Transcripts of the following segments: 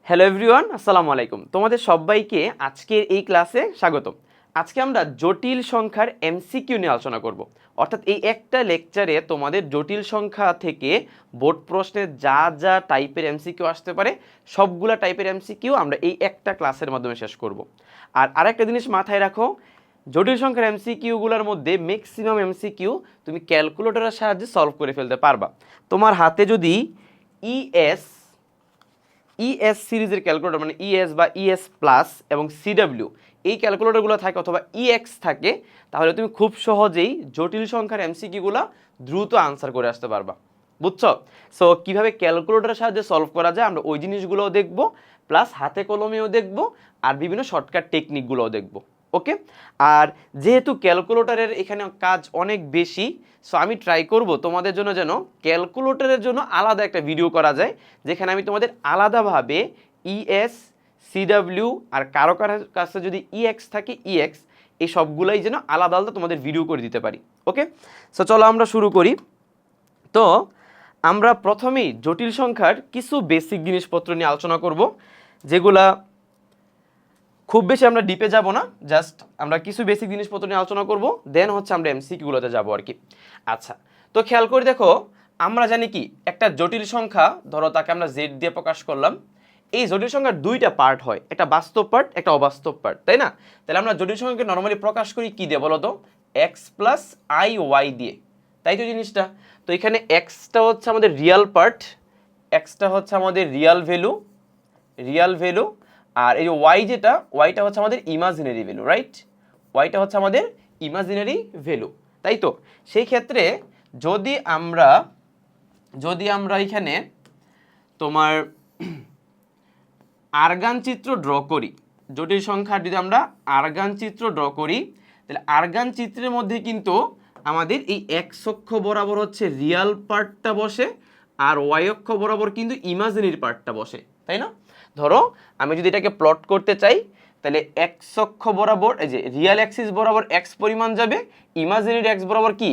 Hello everyone, আসসালামু আলাইকুম। তোমাদের সবাইকে আজকের এই ক্লাসে স্বাগতম। আজকে আমরা জটিল সংখ্যার এমসিকিউ নিয়ে আলোচনা করব। অর্থাৎ এই একটা লেকচারে তোমাদের জটিল সংখ্যা থেকে বোর্ড প্রশ্নে যা যা টাইপের এমসিকিউ আসতে পারে সবগুলা টাইপের এমসিকিউ আমরা এই একটা ক্লাসের মাধ্যমে শেষ করব। আর আরেকটা জিনিস মাথায় রাখো, জটিল সংখ্যার এমসিকিউগুলোর মধ্যে ম্যাক্সিমাম এমসিকিউ তুমি ক্যালকুলেটরের সাহায্যে সলভ করে ফেলতে পারবা। তোমার হাতে যদি ইএস সিরিজের ক্যালকুলেটর মানে ইএস বা ইএস প্লাস এবং সিডাব্লিউ এই ক্যালকুলেটরগুলো থাকে অথবা ইএক্স থাকে, তাহলে তুমি খুব সহজেই জটিল সংখ্যার এমসিকিউগুলো দ্রুত আনসার করে আসতে পারবা। বুঝছো? সো কীভাবে ক্যালকুলেটরের সাহায্যে সলভ করা যায় আমরা ওই জিনিসগুলোও দেখব, প্লাস হাতে কলমেও দেখব, আর বিভিন্ন শর্টকাট টেকনিকগুলোও দেখব। ওকে, আর যেহেতু ক্যালকুলেটরের এখানে কাজ অনেক বেশি, সো আমি ট্রাই করব তোমাদের জন্য যেন ক্যালকুলেটরের জন্য আলাদা একটা ভিডিও করা যায়, যেখানে আমি তোমাদের আলাদাভাবে ইএস, সিডাব্লিউ আর কারো কাছে যদি ইএক্স থাকে ইএক্স, এই সবগুলাই যেন আলাদা আলাদা তোমাদের ভিডিও করে দিতে পারি। ওকে, সো চলো আমরা শুরু করি। তো আমরা প্রথমেই জটিল সংখ্যার কিছু বেসিক জিনিসপত্র নিয়ে আলোচনা করব, যেগুলা খুব বেশি আমরা ডিপে যাব না, জাস্ট আমরা কিছু বেসিক জিনিসপত্র নিয়ে আলোচনা করব, দেন হচ্ছে আমরা এমসিকিউগুলোতে যাব আর কি। আচ্ছা, তো খেয়াল করে দেখো, আমরা জানি কি একটা জটিল সংখ্যা, ধরো তাকে আমরা জেড দিয়ে প্রকাশ করলাম। এই জটিল সংখ্যার দুইটা পার্ট হয়, একটা বাস্তব পার্ট, একটা অবাস্তব পার্ট, তাই না? তাহলে আমরা জটিল সংখ্যাকে নর্মালি প্রকাশ করি কি দিয়ে বলো তো? এক্স প্লাস আই ওয়াই দিয়ে, তাই তো জিনিসটা। তো এখানে এক্সটা হচ্ছে আমাদের রিয়াল পার্ট, এক্সটা হচ্ছে আমাদের রিয়াল ভ্যালু, আর এই যে ওয়াই যেটা, ওয়াইটা হচ্ছে আমাদের ইমাজিনারি ভ্যালু, রাইট? ওয়াইটা হচ্ছে আমাদের ইমাজিনারি ভ্যালু, তাই তো। সেই ক্ষেত্রে যদি আমরা এখানে তোমার আরগান চিত্র ড্র করি, জটিল সংখ্যার যদি আমরা আরগান চিত্র ড্র করি, তাহলে আরগান চিত্রের মধ্যে কিন্তু আমাদের এই এক্স অক্ষ বরাবর হচ্ছে রিয়াল পার্টটা বসে, আর ওয়াই অক্ষ বরাবর কিন্তু ইমাজিনারি পার্টটা বসে, তাই না? ধরো আমি যদি এটাকে প্লট করতে চাই, তাহলে এক্স অক্ষ বরাবর এই যে রিয়াল অ্যাক্সিস বরাবর এক্স পরিমাণ যাবে, ইমাজিনারি এক্স বরাবর কি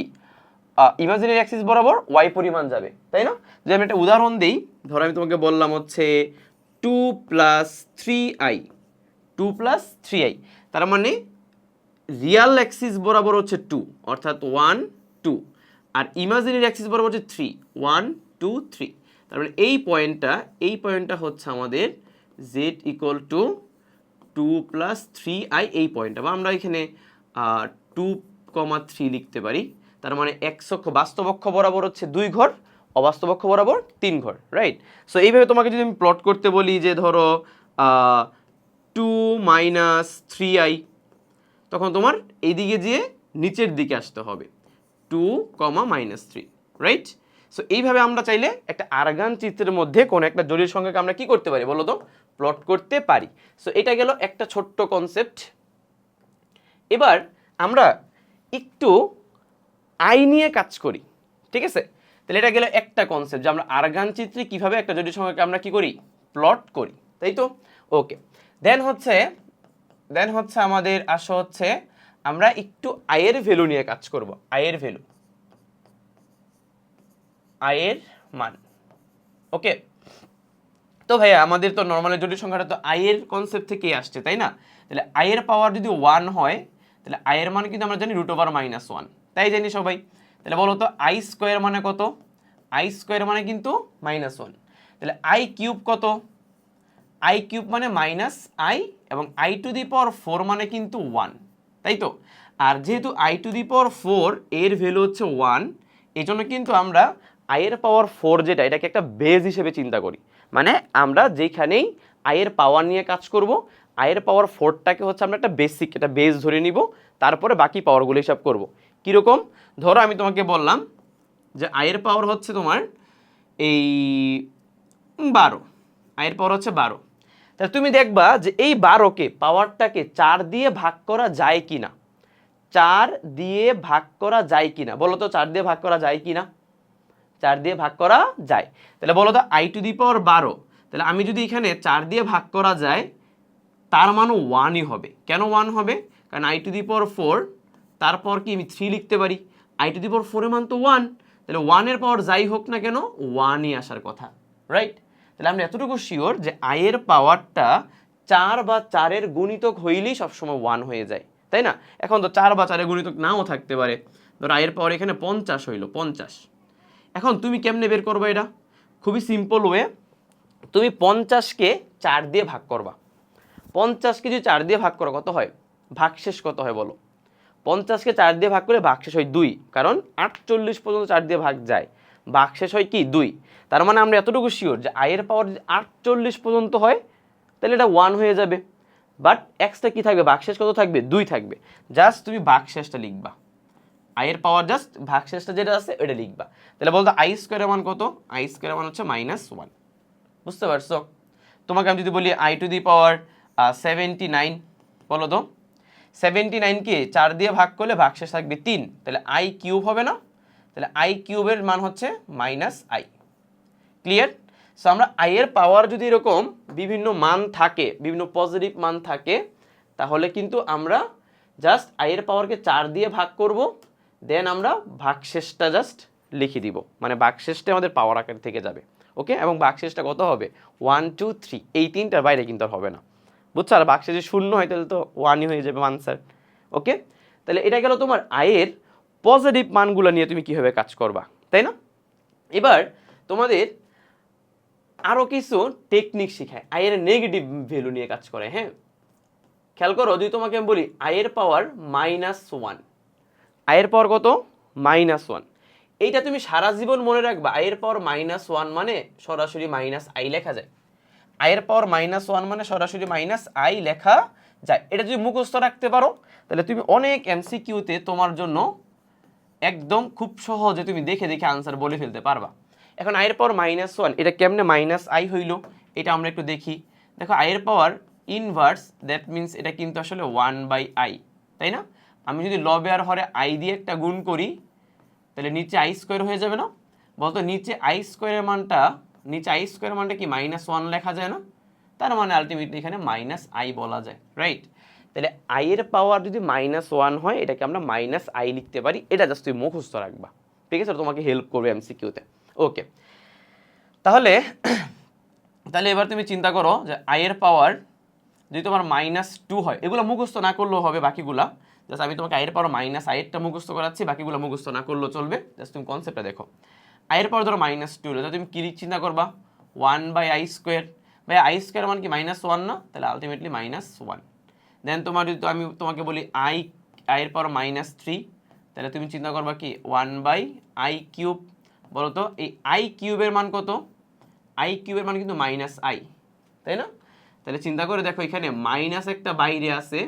ইমাজিনারি অ্যাক্সিস বরাবর ওয়াই পরিমাণ যাবে, তাই না? যদি আমি একটা উদাহরণ দিই, ধরো আমি তোমাকে বললাম হচ্ছে 2 প্লাস 3i, 2 প্লাস 3i, তার মানে রিয়াল অ্যাক্সিস বরাবর হচ্ছে 2, অর্থাৎ 1 2, আর ইমাজিনারি অ্যাক্সিস বরাবর হচ্ছে 3, 1 2 3। তার মানে এই পয়েন্টটা হচ্ছে আমাদের z equal to 2 plus 3i, এই পয়েন্টটা, বা আমরা এখানে 2,3 লিখতে পারি। তার মানে এক্স অক্ষ বাস্তব অক্ষ বরাবর হচ্ছে 2 ঘর, অবাস্তব অক্ষ বরাবর 3 ঘর, রাইট? সো এইভাবে তোমাকে যদি আমি প্লট করতে বলি যে ধরো 2 মাইনাস 3i, তখন তোমার এইদিকে যেয়ে নিচের দিকে আসতে হবে 2, মাইনাস 3, রাইট? সো এইভাবে আমরা চাইলে একটা আরগান চিত্রের মধ্যে কোনো একটা জটিল সংখ্যাকে আমরা কি করতে পারি বলো তো? প্লট করতে পারি। সো এটা গেল একটা ছোট্ট কনসেপ্ট। এবার আমরা একটু আই নিয়ে কাজ করি, ঠিক আছে? তাহলে এটা গেল একটা কনসেপ্ট যে আমরা আরগান চিত্রে কিভাবে একটা জটিল সংখ্যাকে আমরা কি করি? প্লট করি, তাই তো। ওকে, দেন হচ্ছে আমাদের হচ্ছে আমরা একটু আয়ের ভ্যালু নিয়ে কাজ করব। আয়ের মান। ওকে, তো ভাইয়া আমাদের তো নর্মালি জটিল সংখ্যাটা তো আয়ের কনসেপ্ট থেকেই আসছে, তাই না? তাহলে আয়ের পাওয়ার যদি 1 হয়, তাহলে আয়ের মান কিন্তু আমরা জানি √-1, তাই জানি সবাই। তাহলে বলো তো আই স্কোয়ার মানে কত? আই স্কোয়ার মানে কিন্তু -1। তাহলে আই কিউব কত? আই কিউব মানে -i, এবং i⁴ মানে কিন্তু 1, তাই তো। আর যেহেতু i⁴ এর ভ্যালু হচ্ছে 1, এই জন্য কিন্তু আমরা আইয়ের পাওয়ার 4 যেটা, এটাকে একটা বেজ হিসেবে চিন্তা করি। মানে আমরা যেখানেই আইয়ের পাওয়ার নিয়ে কাজ করব, আইয়ের পাওয়ার 4টাকে হচ্ছে আমরা একটা বেসিক, একটা বেজ ধরে নিব, তারপরে বাকি পাওয়ারগুলো হিসাব করব। কীরকম? ধরো আমি তোমাকে বললাম যে আইয়ের পাওয়ার হচ্ছে তোমার এই 12, আইয়ের পাওয়ার হচ্ছে 12। তাহলে তুমি দেখবা যে এই 12কে পাওয়ারটাকে 4 দিয়ে ভাগ করা যায় কিনা, 4 দিয়ে ভাগ করা যায় কিনা বলো তো? 4 দিয়ে ভাগ করা যায় কিনা? 4 দিয়ে ভাগ করা যায়। তাহলে বলো তো i⁻12, তাহলে আমি যদি এখানে 4 দিয়ে ভাগ করা যায়, তার মানও 1ই হবে। কেন 1 হবে? কারণ i⁴, তারপর কি আমি 3 লিখতে পারি, i⁴ এর মান তো 1, তাহলে 1 এর পাওয়ার যাই হোক না কেন 1ই আসার কথা, রাইট? তাহলে আমরা এতটুকু শিওর যে আয়ের পাওয়ারটা 4 বা 4-এর গুণিতক হইলেই সবসময় 1 হয়ে যায়, তাই না? এখন তো 4 বা 4-এর গুণিতক নাও থাকতে পারে, ধর আয়ের পাওয়ার এখানে 50 হইলো, 50। এখন তুমি কেমনে বের করবে এটা? খুবই সিম্পল ওয়ে, তুমি 50-কে 4 দিয়ে ভাগ করবা। 50-কে যদি 4 দিয়ে ভাগ করো কত হয়? ভাগশেষ কত হয় বলো? 50-কে 4 দিয়ে ভাগ করে ভাগশেষ হয় 2, কারণ 48 পর্যন্ত 4 দিয়ে ভাগ যায়, ভাগশেষ হয় কি 2। তার মানে আমরা এতটুকু শিওর যে আয়ের পাওয়ার যদি 48 পর্যন্ত হয় তাহলে এটা 1 হয়ে যাবে, বাট এক্সটা কি থাকবে? ভাগশেষ কত থাকবে? 2 থাকবে। জাস্ট তুমি ভাগশেষটা লিখবা, আয়ের পাওয়ার জাস্ট ভাগশেষটা যেটা আছে ওটা লিখবা। তাহলে বলতো আই স্কোয়ারের মান কত? আই স্কোয়ারের মান হচ্ছে -1। বুঝতে পারছো? তোমাকে আমি যদি বলি আই টু দি পাওয়ার 79, বলো তো 79-কে 4 দিয়ে ভাগ করলে ভাগশেষ থাকবে 3, তাহলে আই কিউব হবে না? তাহলে আই কিউবের মান হচ্ছে -i। ক্লিয়ার? সো আমরা আই এর পাওয়ার যদি এরকম বিভিন্ন মান থাকে, বিভিন্ন পজিটিভ মান থাকে, তাহলে কিন্তু আমরা জাস্ট আই এর পাওয়ারকে 4 দিয়ে ভাগ করব, দেন আমরা ভাগশেষটা জাস্ট লিখে দিব, মানে ভাগশেষটা আমাদের পাওয়ার আকার থেকে যাবে। ওকে, এবং ভাগশেষটা কত হবে? 1 2 3, এই তিনটার বাইরে কিন্তু আর হবে না। বুঝছো? আর ভাগশেষ যদি 0 হয় তাহলে তো 1ই হয়ে যাবে আনসার। ওকে, তাহলে এটা গেল তোমার আয়ের পজিটিভ মানগুলো নিয়ে তুমি কিভাবে কাজ করবা, তাই না? এবার তোমাদের আরো কিছু টেকনিক শেখায় আয়ের নেগেটিভ ভ্যালু নিয়ে কাজ করে। হ্যাঁ, খেয়াল করো, যদি তোমাকে আমি বলি আয়ের পাওয়ার -1, আয়ের পাওয়ার কত? -1, এইটা তুমি সারা জীবন মনে রাখবা। আয়ের পাওয়ার -1 মানে সরাসরি -i লেখা যায়। আয়ের পাওয়ার -1 মানে সরাসরি -i লেখা যায়। এটা যদি মুখস্থ রাখতে পারো তাহলে তুমি অনেক এমসিকিউতে তোমার জন্য একদম খুব সহজে তুমি দেখে দেখে আনসার বলে ফেলতে পারবা। এখন আয়ের পাওয়ার -1 এটা কেমনে -i হইল এটা আমরা একটু দেখি। দেখো, আয়ের পাওয়ার ইনভার্স, দ্যাট মিনস এটা কিন্তু আসলে 1/i, তাই না? আমি যদি লবে আর হরে i দিয়ে একটা গুণ করি তাহলে নিচে i স্কোয়ার হয়ে যাবে না? বলতো নিচে i স্কোয়ারের মানটা, নিচে i স্কোয়ারের মানটা কি -1 লেখা যায় না? তার মানে আলটিমেটলি এখানে -i বলা যায়, রাইট? তাহলে i এর পাওয়ার যদি -1 হয় এটাকে আমরা -i লিখতে পারি। এটা জাস্ট তুই মুখস্থ রাখবা, ঠিক আছে? তোমাকে হেল্প করবে এমসিকিউতে। ওকে, তাহলে তাহলে এবার তুমি চিন্তা করো যে i এর পাওয়ার যদি তোমার -2 হয়, এগুলো মুখস্থ না করলেও হবে বাকিগুলা। জাস্ট আমি তোমাকে i এর পাওয়ার -i-টা মুখস্থ করাচ্ছি, বাকিগুলো মুখস্থ না করলেও চলবে। জাস্ট তুমি কনসেপ্টটা দেখো। i এর পাওয়ার ধরো -2 হলে তুমি কি চিন্তা করবা? 1/i square. ভাই i স্কোয়ার মান কি -1 না? তাহলে আলটিমেটলি -1। দেন তোমার যদি আমি তোমাকে বলি i এর পাওয়ার -3, তাহলে তুমি চিন্তা করবা কি 1/i কিউব। বলো তো এই i কিউবের মান কত? i কিউবের মান কিন্তু -i, তাই না? তাহলে চিন্তা করে দেখো, এখানে মাইনাস একটা বাইরে আছে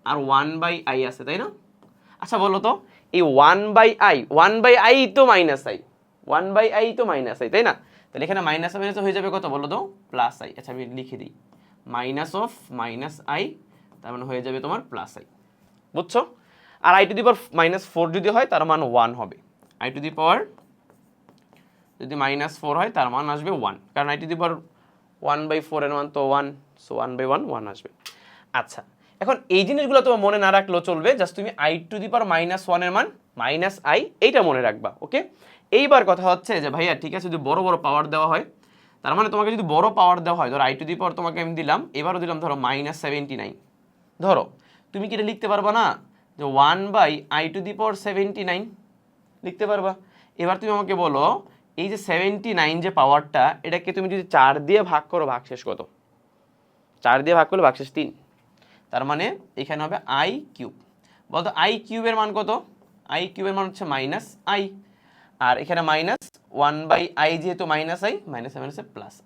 আর 1/i আছে, তাই না? আচ্ছা বলো তো এই 1/i তো -i, 1/i তো -i, তাই না? তাহলে এখানে মাইনাস মাইনাস হয়ে যাবে কত বলো তো? +i। আচ্ছা আমি লিখে দিই, -i, তার মানে হয়ে যাবে তোমার +i। বুঝছো? আর i টু দি পাওয়ার -4 যদি হয় তার মান 1 হবে। i টু দি পাওয়ার যদি -4 হয় তার মান আসবে 1, কারণ i টু দি পাওয়ার 1/4 এর মান তো 1, সো 1/1 1 আসবে। আচ্ছা, এখন এই জিনিসগুলো তোমার মনে না রাখলেও চলবে, জাস্ট তুমি i টু দি পাওয়ার -1 এর মান -i এইটা মনে রাখবা। ওকে, এইবার কথা হচ্ছে যে ভাইয়া ঠিক আছে, যদি বড় বড় পাওয়ার দেওয়া হয়, তার মানে তোমাকে যদি বড় পাওয়ার দেওয়া হয়, ধরো i টু দি পাওয়ার তোমাকে আমি দিলাম, এবারও দিলাম ধরো -79, ধরো তুমি কি এটা লিখতে পারবা না যে 1/i টু দি পাওয়ার 79 লিখতে পারবা? এবার তুমি আমাকে বলো এই যে 79 যে পাওয়ারটা, এটাকে তুমি যদি 4 দিয়ে ভাগ করো ভাগশেষ কত? 4 দিয়ে ভাগ করলে ভাগশেষ 3, তার মানে এখানে হবে i কিউব। বলতো i কিউবের মান কত? i কিউবের মান হচ্ছে -i, আর এখানে -1/i যেহেতু -i, -i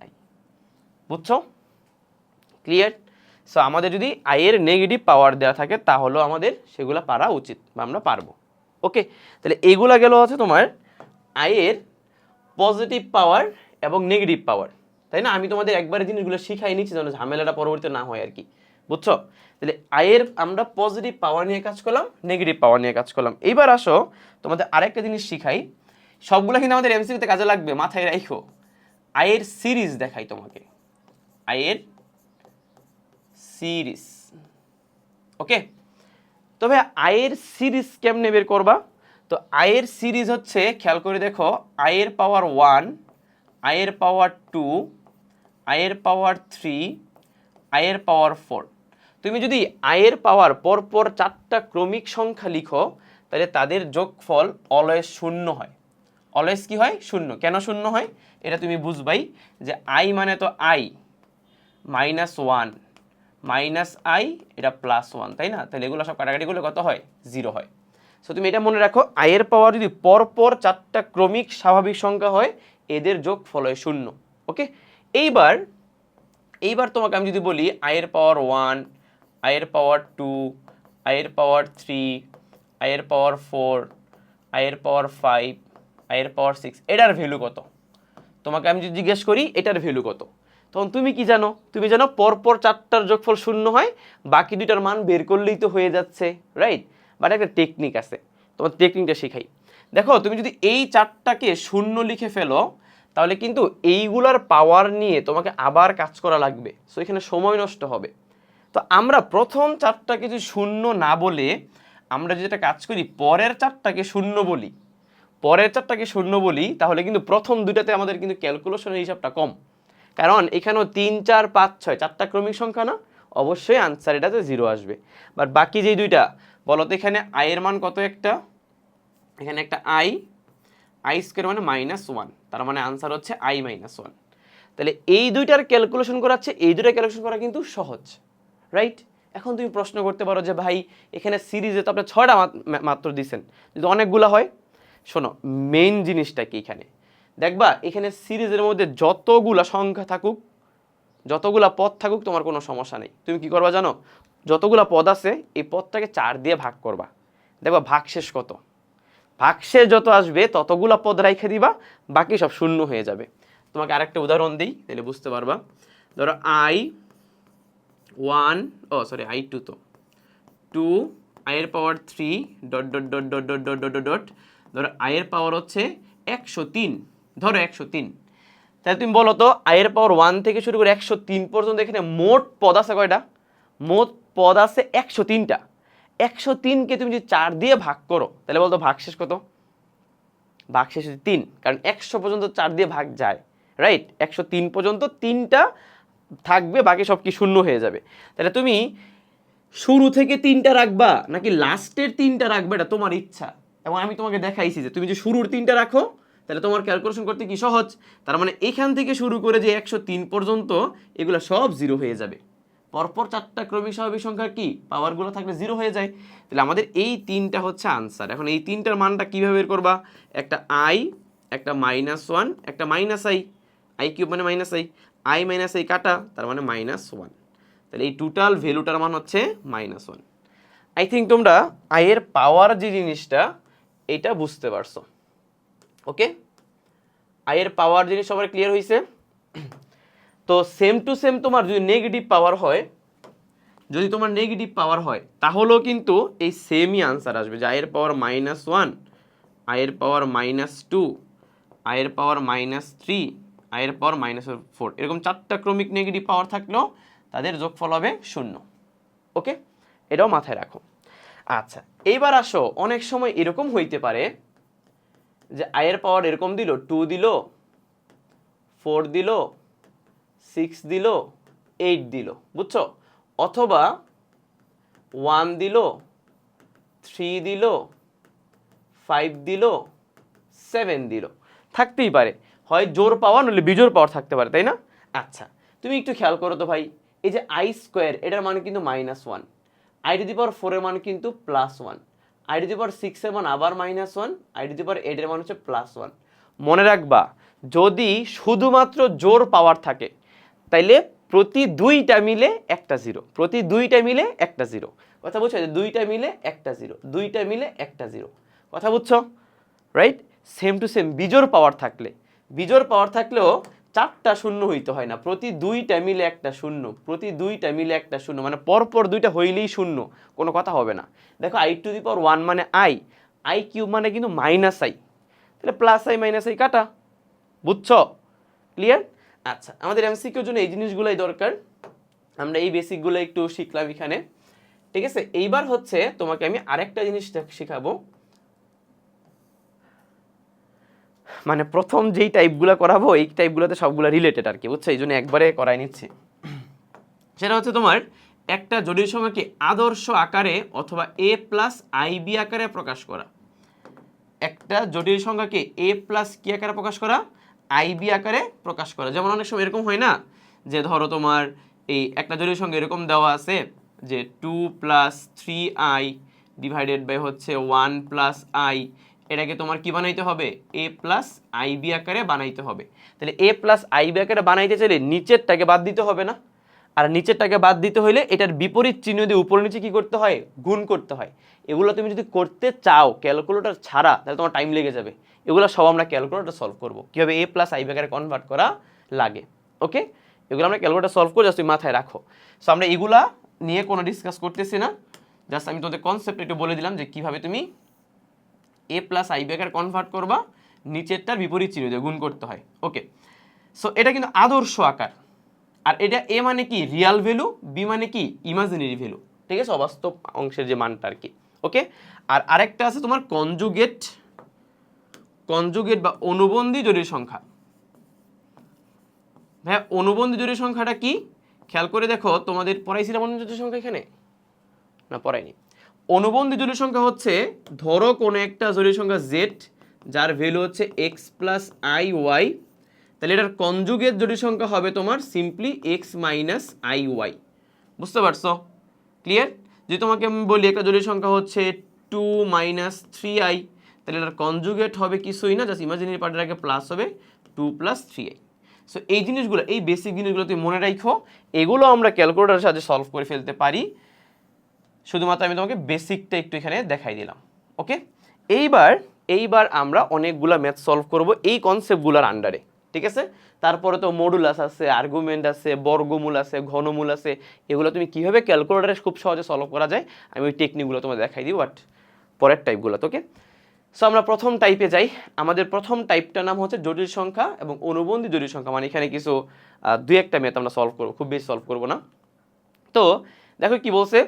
+i। বুঝছো? ক্লিয়ার? সো আমাদের যদি i এর নেগেটিভ পাওয়ার দেওয়া থাকে তাহলেও আমাদের সেগুলো পারা উচিত বা আমরা পারবো। ওকে, তাহলে এইগুলা গেল হচ্ছে তোমার i এর পজিটিভ পাওয়ার এবং নেগেটিভ পাওয়ার, তাই না? আমি তোমাদের একবারে জিনিসগুলো শিখাই নিচ্ছি যেন ঝামেলাটা পরবর্তীতে না হয় আর কি। বুঝছো? তাহলে i এর আমরা পজিটিভ পাওয়ার নিয়ে কাজ করলাম, নেগেটিভ পাওয়ার নিয়ে কাজ করলাম। এইবার আসো তোমাদের আরেকটা জিনিস শিখাই, সবগুলো কিন্তু আমাদের এমসিকিউতে কাজে লাগবে, মাথায় রাখো। i এর সিরিজ দেখাই তোমাকে, i এর সিরিজ। ওকে, তবে i এর সিরিজ কেমনে বের করবা? তো i এর সিরিজ হচ্ছে, খেয়াল করে দেখো, i এর পাওয়ার 1, i এর পাওয়ার 2, i এর পাওয়ার 3 i এর পাওয়ার 4। তুমি যদি i এর পাওয়ার পরপর 4টা ক্রমিক সংখ্যা লিখো তাহলে তাদের যোগফল অলওয়েজ শূন্য হয়। অলওয়েজ কি হয়? শূন্য। কেন শূন্য হয় এটা তুমি বুঝবাই, যে i মানে তো i -1 -i এটা +1, তাই না? তাহলে এগুলো সব কাটাকাটি করলে কত হয়? 0 হয়। সো তুমি এটা মনে রাখো, i এর পাওয়ার যদি পরপর 4টা ক্রমিক স্বাভাবিক সংখ্যা হয় এদের যোগফল হয় শূন্য। ওকে, এইবার তোমাকে আমি যদি বলি i এর পাওয়ার 1, i এর পাওয়ার 2, i এর পাওয়ার 3, i এর পাওয়ার 4, i এর পাওয়ার 5, i এর পাওয়ার 6, এটার ভ্যালু কত? তোমাকে আমি যদি জিজ্ঞেস করি এটার ভ্যালু কত, তখন তুমি কি জানো? তুমি জানো পরপর 4টার যোগফল শূন্য হয়, বাকি দুইটার মান বের করলেই তো হয়ে যাচ্ছে, রাইট? বাট একটা টেকনিক আছে, তোমার টেকনিকটা শেখাই। দেখো, তুমি যদি এই 4টাকে শূন্য লিখে ফেলো তাহলে কিন্তু এইগুলার পাওয়ার নিয়ে তোমাকে আবার কাজ করা লাগবে, সো এখানে সময় নষ্ট হবে। তো আমরা প্রথম 4টাকে যদি শূন্য না বলে আমরা যেটা কাজ করি, পরের 4টাকে শূন্য বলি, তাহলে কিন্তু প্রথম দুইটাতে আমাদের কিন্তু ক্যালকুলেশনের হিসাবটা কম। কারণ এখানেও 3, 4, 5, 6 4টা ক্রমিক সংখ্যা না, অবশ্যই আনসার এটাতে 0 আসবে। বাট বাকি যেই দুইটা বলো তো, এখানে i এর মান কত? একটা, এখানে একটা i স্কোয়ার মানে -1, তার মানে আনসার হচ্ছে i -1। তাহলে এই দুইটার ক্যালকুলেশন করাচ্ছে, এই দুইটা ক্যালকুলেশন করা কিন্তু সহজ, রাইট? এখন তুমি প্রশ্ন করতে পারো যে ভাই এখানে সিরিজে তো আপনি 6টা মাত্র দিচ্ছেন, যদি অনেকগুলা হয়। শোনো, মেইন জিনিসটা কি এখানে দেখবা, এখানে সিরিজের মধ্যে যতগুলা সংখ্যা থাকুক, যতগুলা পদ থাকুক, তোমার কোনো সমস্যা নেই। তুমি কি করবা জানো? যতগুলা পদ আছে এই পদটাকে 4 দিয়ে ভাগ করবা, দেখবা ভাগশেষ কত, ভাগশেষ যত আসবে ততগুলা পদ রাইখে দিবা, বাকি সব শূন্য হয়ে যাবে। তোমাকে আরেকটা উদাহরণ দিই, তাহলে বুঝতে পারবা। ধরো i2 তো 2, i এর পাওয়ার 3 dot dot dot dot dot dot dot dot, ধরো i এর পাওয়ার হচ্ছে 103, ধরো 103। তাহলে তুমি বলো তো i এর পাওয়ার 1 থেকে শুরু করে 103 পর্যন্ত এখানে মোট পদ আছে কয়টা? মোট পদ আছে 103টা। 103কে তুমি যদি 4 দিয়ে ভাগ করো তাহলে বলতো ভাগশেষ কত? ভাগশেষ 3, কারণ 100 পর্যন্ত 4 দিয়ে ভাগ যায়, রাইট? 103 পর্যন্ত 3টা থাকবে, বাকি সব কি শূন্য হয়ে যাবে। তাহলে তুমি শুরু থেকে 3টা রাখবা নাকি লাস্টের 3টা রাখবে, এটা তোমার ইচ্ছা। এবং আমি তোমাকে দেখাইছি যে তুমি যে শুরুর 3টা রাখো তাহলে তোমার ক্যালকুলেশন করতে কি সহজ। তার মানে এখান থেকে শুরু করে যে 103 পর্যন্ত এগুলো সব 0 হয়ে যাবে। পরপর 4টা ক্রমিক স্বাভাবিক সংখ্যার কি পাওয়ারগুলো থাকলে 0 হয়ে যায়। তাহলে আমাদের এই 3টা হচ্ছে আনসার। এখন এই 3টার মানটা কিভাবে বের করবা? একটা i, একটা -1, একটা -i, i কিউব মানে -i -i কাটা, তার মানে -1। তাহলে এই টোটাল ভ্যালুটার মান হচ্ছে -1। আই থিঙ্ক তোমরা i এর পাওয়ার যে জিনিসটা এটা বুঝতে পারছো। ওকে, i এর পাওয়ার জিনিস সবার ক্লিয়ার হয়েছে? তো সেম টু সেম তোমার যদি নেগেটিভ পাওয়ার হয়, তাহলেও কিন্তু এই সেমই আনসার আসবে, যে i এর পাওয়ার -1, i এর পাওয়ার -2, i এর পাওয়ার -3, i এর পাওয়ার -4, এরকম 4টা ক্রমিক নেগেটিভ পাওয়ার থাকলেও তাদের যোগফল হবে 0। ওকে, এটাও মাথায় রাখো। আচ্ছা, এইবার আসো, অনেক সময় এরকম হইতে পারে যে i এর পাওয়ার এরকম দিল, 2 দিল, 4 দিল, 6 দিল, 8 দিল, বুঝছো? অথবা 1 দিল, 3 দিল, 5 দিল, 7 দিল, থাকতেই পারে। হয় জোর পাওয়ার নইলে বিজোড় পাওয়ার থাকতে পারে, তাই না? আচ্ছা, তুমি একটু খেয়াল করো তো ভাই, এই যে i স্কোয়ার এটার মান কিন্তু -1, i টু দি পাওয়ার 4 এর মান কিন্তু +1, i টু দি পাওয়ার 6 এর মান আবার -1, i টু দি পাওয়ার 8 এর মান হচ্ছে +1। মনে রাখবা, যদি শুধুমাত্র জোর পাওয়ার থাকে তাইলে প্রতি দুইটা মিলে একটা 0, প্রতি দুইটা মিলে একটা 0, কথা বুঝছো? দুইটা মিলে একটা 0, দুইটা মিলে একটা 0, কথা বুঝছো, রাইট? সেম টু সেম বিজোড় পাওয়ার থাকলেও 4টা শূন্য হইতে হয় না, প্রতি দুইটা মিলে একটা শূন্য, প্রতি দুইটা মিলে একটা শূন্য, মানে পরপর দুইটা হইলেই শূন্য, কোনো কথা হবে না। দেখো i টু দি পাওয়ার 1 মানে i কিউব মানে কিন্তু -i, তাহলে +i -i কাটা, বুঝছো? ক্লিয়ার? আচ্ছা, আমাদের এমসিকিউর জন্য এই জিনিসগুলোই দরকার, আমরা এই বেসিকগুলো একটু শিখলাম এখানে, ঠিক আছে? এইবার হচ্ছে তোমাকে আমি আরেকটা জিনিস শেখাবো। মানে প্রথম যেই টাইপগুলো করাবো এই টাইপগুলোতে সবগুলো রিলেটেড আর কি, বুঝছো, এই জন্য একবারে করাই নিচ্ছি। সেটা হচ্ছে তোমার একটা জটিল সংখ্যাকে আদর্শ আকারে অথবা a প্লাস ib আকারে প্রকাশ করা। একটা জটিল সংখ্যাকে a প্লাস কি আকারে প্রকাশ করা, ib আকারে প্রকাশ করা। যেমন অনেক সময় এরকম হয় না যে ধরো তোমার এই একটা জটিল সংখ্যা এরকম দেওয়া আছে যে 2 প্লাস 3i ডিভাইডেড বাই হচ্ছে 1 প্লাস i, এটাকে তোমার কি বানাইতে হবে, a প্লাস ib আকারে বানাইতে হবে। তাহলে a প্লাস ib আকারে বানাইতে চাইলে নিচেরটাকে বাদ দিতে হবে না, আর নিচেরটাকে বাদ দিতে হইলে এটার বিপরীত চিহ্ন দিয়ে উপর নিচে কি করতে হয়, গুণ করতে হয়। এগুলো তুমি যদি করতে চাও ক্যালকুলেটর ছাড়া তাহলে তোমার টাইম লেগে যাবে। এগুলো সব আমরা ক্যালকুলেটর সলভ করবো কীভাবে a প্লাস ib আকারে কনভার্ট করা লাগে। ওকে, এগুলো আমরা ক্যালকুলেটর সলভ করে জাস্ট তুমি মাথায় রাখো। সো আমরা এগুলা নিয়ে কোনো ডিসকাস করতেছি না, জাস্ট আমি তোমাদের কনসেপ্ট একটু বলে দিলাম যে কীভাবে তুমি a প্লাস ib আকারে কনভার্ট করবা, নিচেরটার বিপরীত চিহ্ন দিয়ে গুণ করতে হয়। ওকে, সো এটা কিন্তু আদর্শ আকার, আর এটা এ মানে কি রিয়াল ভ্যালু, বি মানে কি ইমাজিনারি ভ্যালু, ঠিক আছে, অবাস্তব অংশের যে মানটা আর কি। ওকে, আর আরেকটা আছে তোমার কনজুগেট বা অনুবন্ধী জটিল সংখ্যা। ভাই অনুবন্ধী জটিল সংখ্যাটা কি খেয়াল করে দেখো, তোমাদের পড়াইছিলাম অনুবন্ধী জটিল সংখ্যা এখানে না, পড়াইনি। অনুবন্ধী জটিল সংখ্যা হচ্ছে ধরো কোনো একটা জটিল সংখ্যা z যার ভ্যালু হচ্ছে x প্লাস আই ওয়াই, তাহলে এটার কনজুগেট জটিল সংখ্যা হবে তোমার simply x minus i y. বুঝতে পারছো? ক্লিয়ার? যদি তোমাকে আমি বলি একটা জটিল সংখ্যা হচ্ছে 2 মাইনাস 3i, তাহলে এটার কনজুগেট হবে কিছুই না, জাস্ট ইমাজিনারি পার্টের আগে প্লাস হবে 2 প্লাস 3i। সো এই জিনিসগুলো, এই বেসিক জিনিসগুলো তুমি মনে রাখো, এগুলো আমরা ক্যালকুলেটরের সাহায্যে সলভ করে ফেলতে পারি। শুধুমাত্র আমি তোমাকে বেসিকটা একটু এখানে দেখাই দিলাম। ওকে, এইবার আমরা অনেকগুলো ম্যাথ সলভ করব এই কনসেপ্টগুলোর আন্ডারে, ঠিক আছে। তারপরে তো মডুলাস আছে, আর্গুমেন্ট আছে, বর্গমূল আছে, ঘনমূল আছে, এগুলো তুমি কীভাবে ক্যালকুলেটরে খুব সহজে সলভ করা যায় আমি ওই টেকনিকগুলো তোমাকে দেখাই দিই, বাট পরের টাইপগুলো। ওকে, সো আমরা প্রথম টাইপে যাই। আমাদের প্রথম টাইপটার নাম হচ্ছে জটিল সংখ্যা এবং অনুবন্ধী জটিল সংখ্যা, মানে এখানে কিছু দুই একটা ম্যাথ আমরা সলভ করবো, খুব বেশি সলভ করবো না। তো দেখো কি বলছে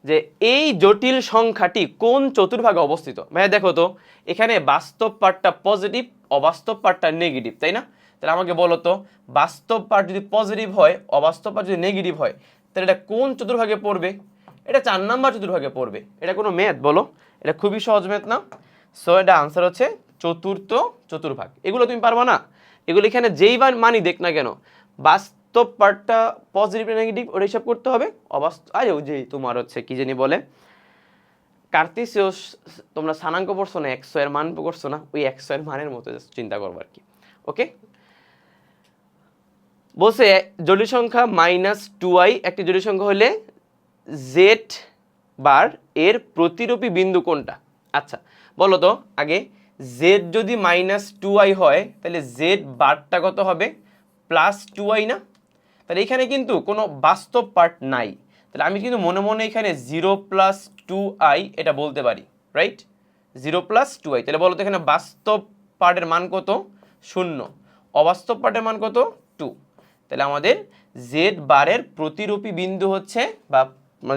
যে এই জটিল সংখ্যাটি কোন চতুর্ভাগে অবস্থিত। ভাইয়া দেখো তো এখানে বাস্তব পার্টটা পজিটিভ, অবাস্তব পার্টটা নেগেটিভ, তাই না? তাহলে আমাকে বলো তো বাস্তব পার্ট যদি পজিটিভ হয়, অবাস্তব পার্ট যদি নেগেটিভ হয়, তাহলে এটা কোন চতুর্ভাগে পড়বে? এটা 4 নাম্বার চতুর্ভাগে পড়বে। এটা কোনো ম্যাথ বলো? এটা খুবই সহজ ম্যাথ না? সো এটা আনসার হচ্ছে চতুর্থ চতুর্ভাগ। এগুলো তুমি পারবা না? এগুলো এখানে যেই মানই দেখ না কেন, বাস্তব পার্টটা পজিটিভ নেগেটিভ ওটা হিসাব করতে হবে। অবাস্তব আরে ওই যে তোমার হচ্ছে কি জানি বলে কার্তেসীয়, তোমরা স্থানাঙ্ক পড়ছো না, 100 এর মান করছো না, ওই 100 এর মানের মতো চিন্তা করবো আর কি। ওকে, বলছে জটিল সংখ্যা -2i একটি জটিল সংখ্যা হলে z বার এর প্রতিরূপী বিন্দু কোনটা? আচ্ছা বলো তো আগে, z যদি -2i হয় তাহলে z বারটা কত হবে? +2i না? তাহলে এখানে কিন্তু কোনো বাস্তব পার্ট নাই, তাহলে আমি কিন্তু মনে মনে এখানে 0 + 2i এটা বলতে পারি, রাইট? 0 + 2i, তাহলে বলো তো এখানে বাস্তব পার্টের মান কত? 0, অবাস্তব পার্টের মান কত? 2। তাহলে আমাদের z বারের প্রতিরূপী বিন্দু হচ্ছে, বা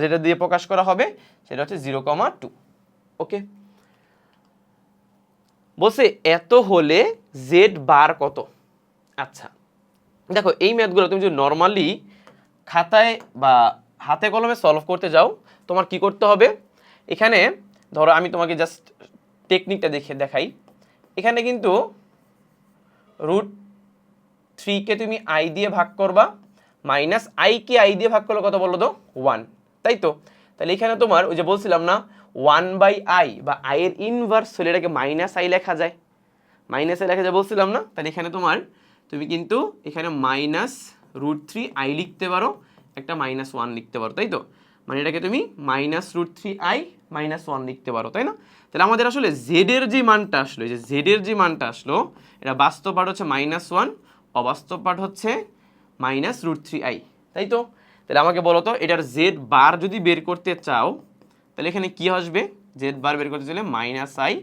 যেটা দিয়ে প্রকাশ করা হবে সেটা হচ্ছে 0,2। ওকে, বলছে এত হলে z বার কত? আচ্ছা দেখো এই ম্যাথগুলো তুমি যদি নর্মালি খাতায় বা হাতে কলমে সলভ করতে যাও, তোমার কি করতে হবে, এখানে ধরো আমি তোমাকে জাস্ট টেকনিকটা দেখাই। এখানে কিন্তু √3 কে তুমি i দিয়ে ভাগ করবা, মাইনাস i কে i দিয়ে ভাগ করলে কত বলো তো? 1, তাই তো? তাহলে এখানে তোমার ওই যে বলছিলাম না 1/i বা i এর ইনভার্স হলে এটাকে -i লেখা যায়, -i লেখা যায় বলছিলাম না? তাহলে এখানে তুমি কিন্তু এখানে -√3i লিখতে পারো, একটা -1 লিখতে পারো, তাই তো? মানে এটাকে তুমি -√3i -1 লিখতে পারো, তাই না? তাহলে আমাদের আসলে z এর যে মানটা আসলো, এই যে z এর যে মানটা আসলো, এটা বাস্তব পার্ট হচ্ছে -1, অবাস্তব পার্ট হচ্ছে -√3i, তাই তো? তাহলে আমাকে বলো তো এটার z বার যদি বের করতে চাও তাহলে এখানে কি আসবে? z বার বের করতে চাইলে -i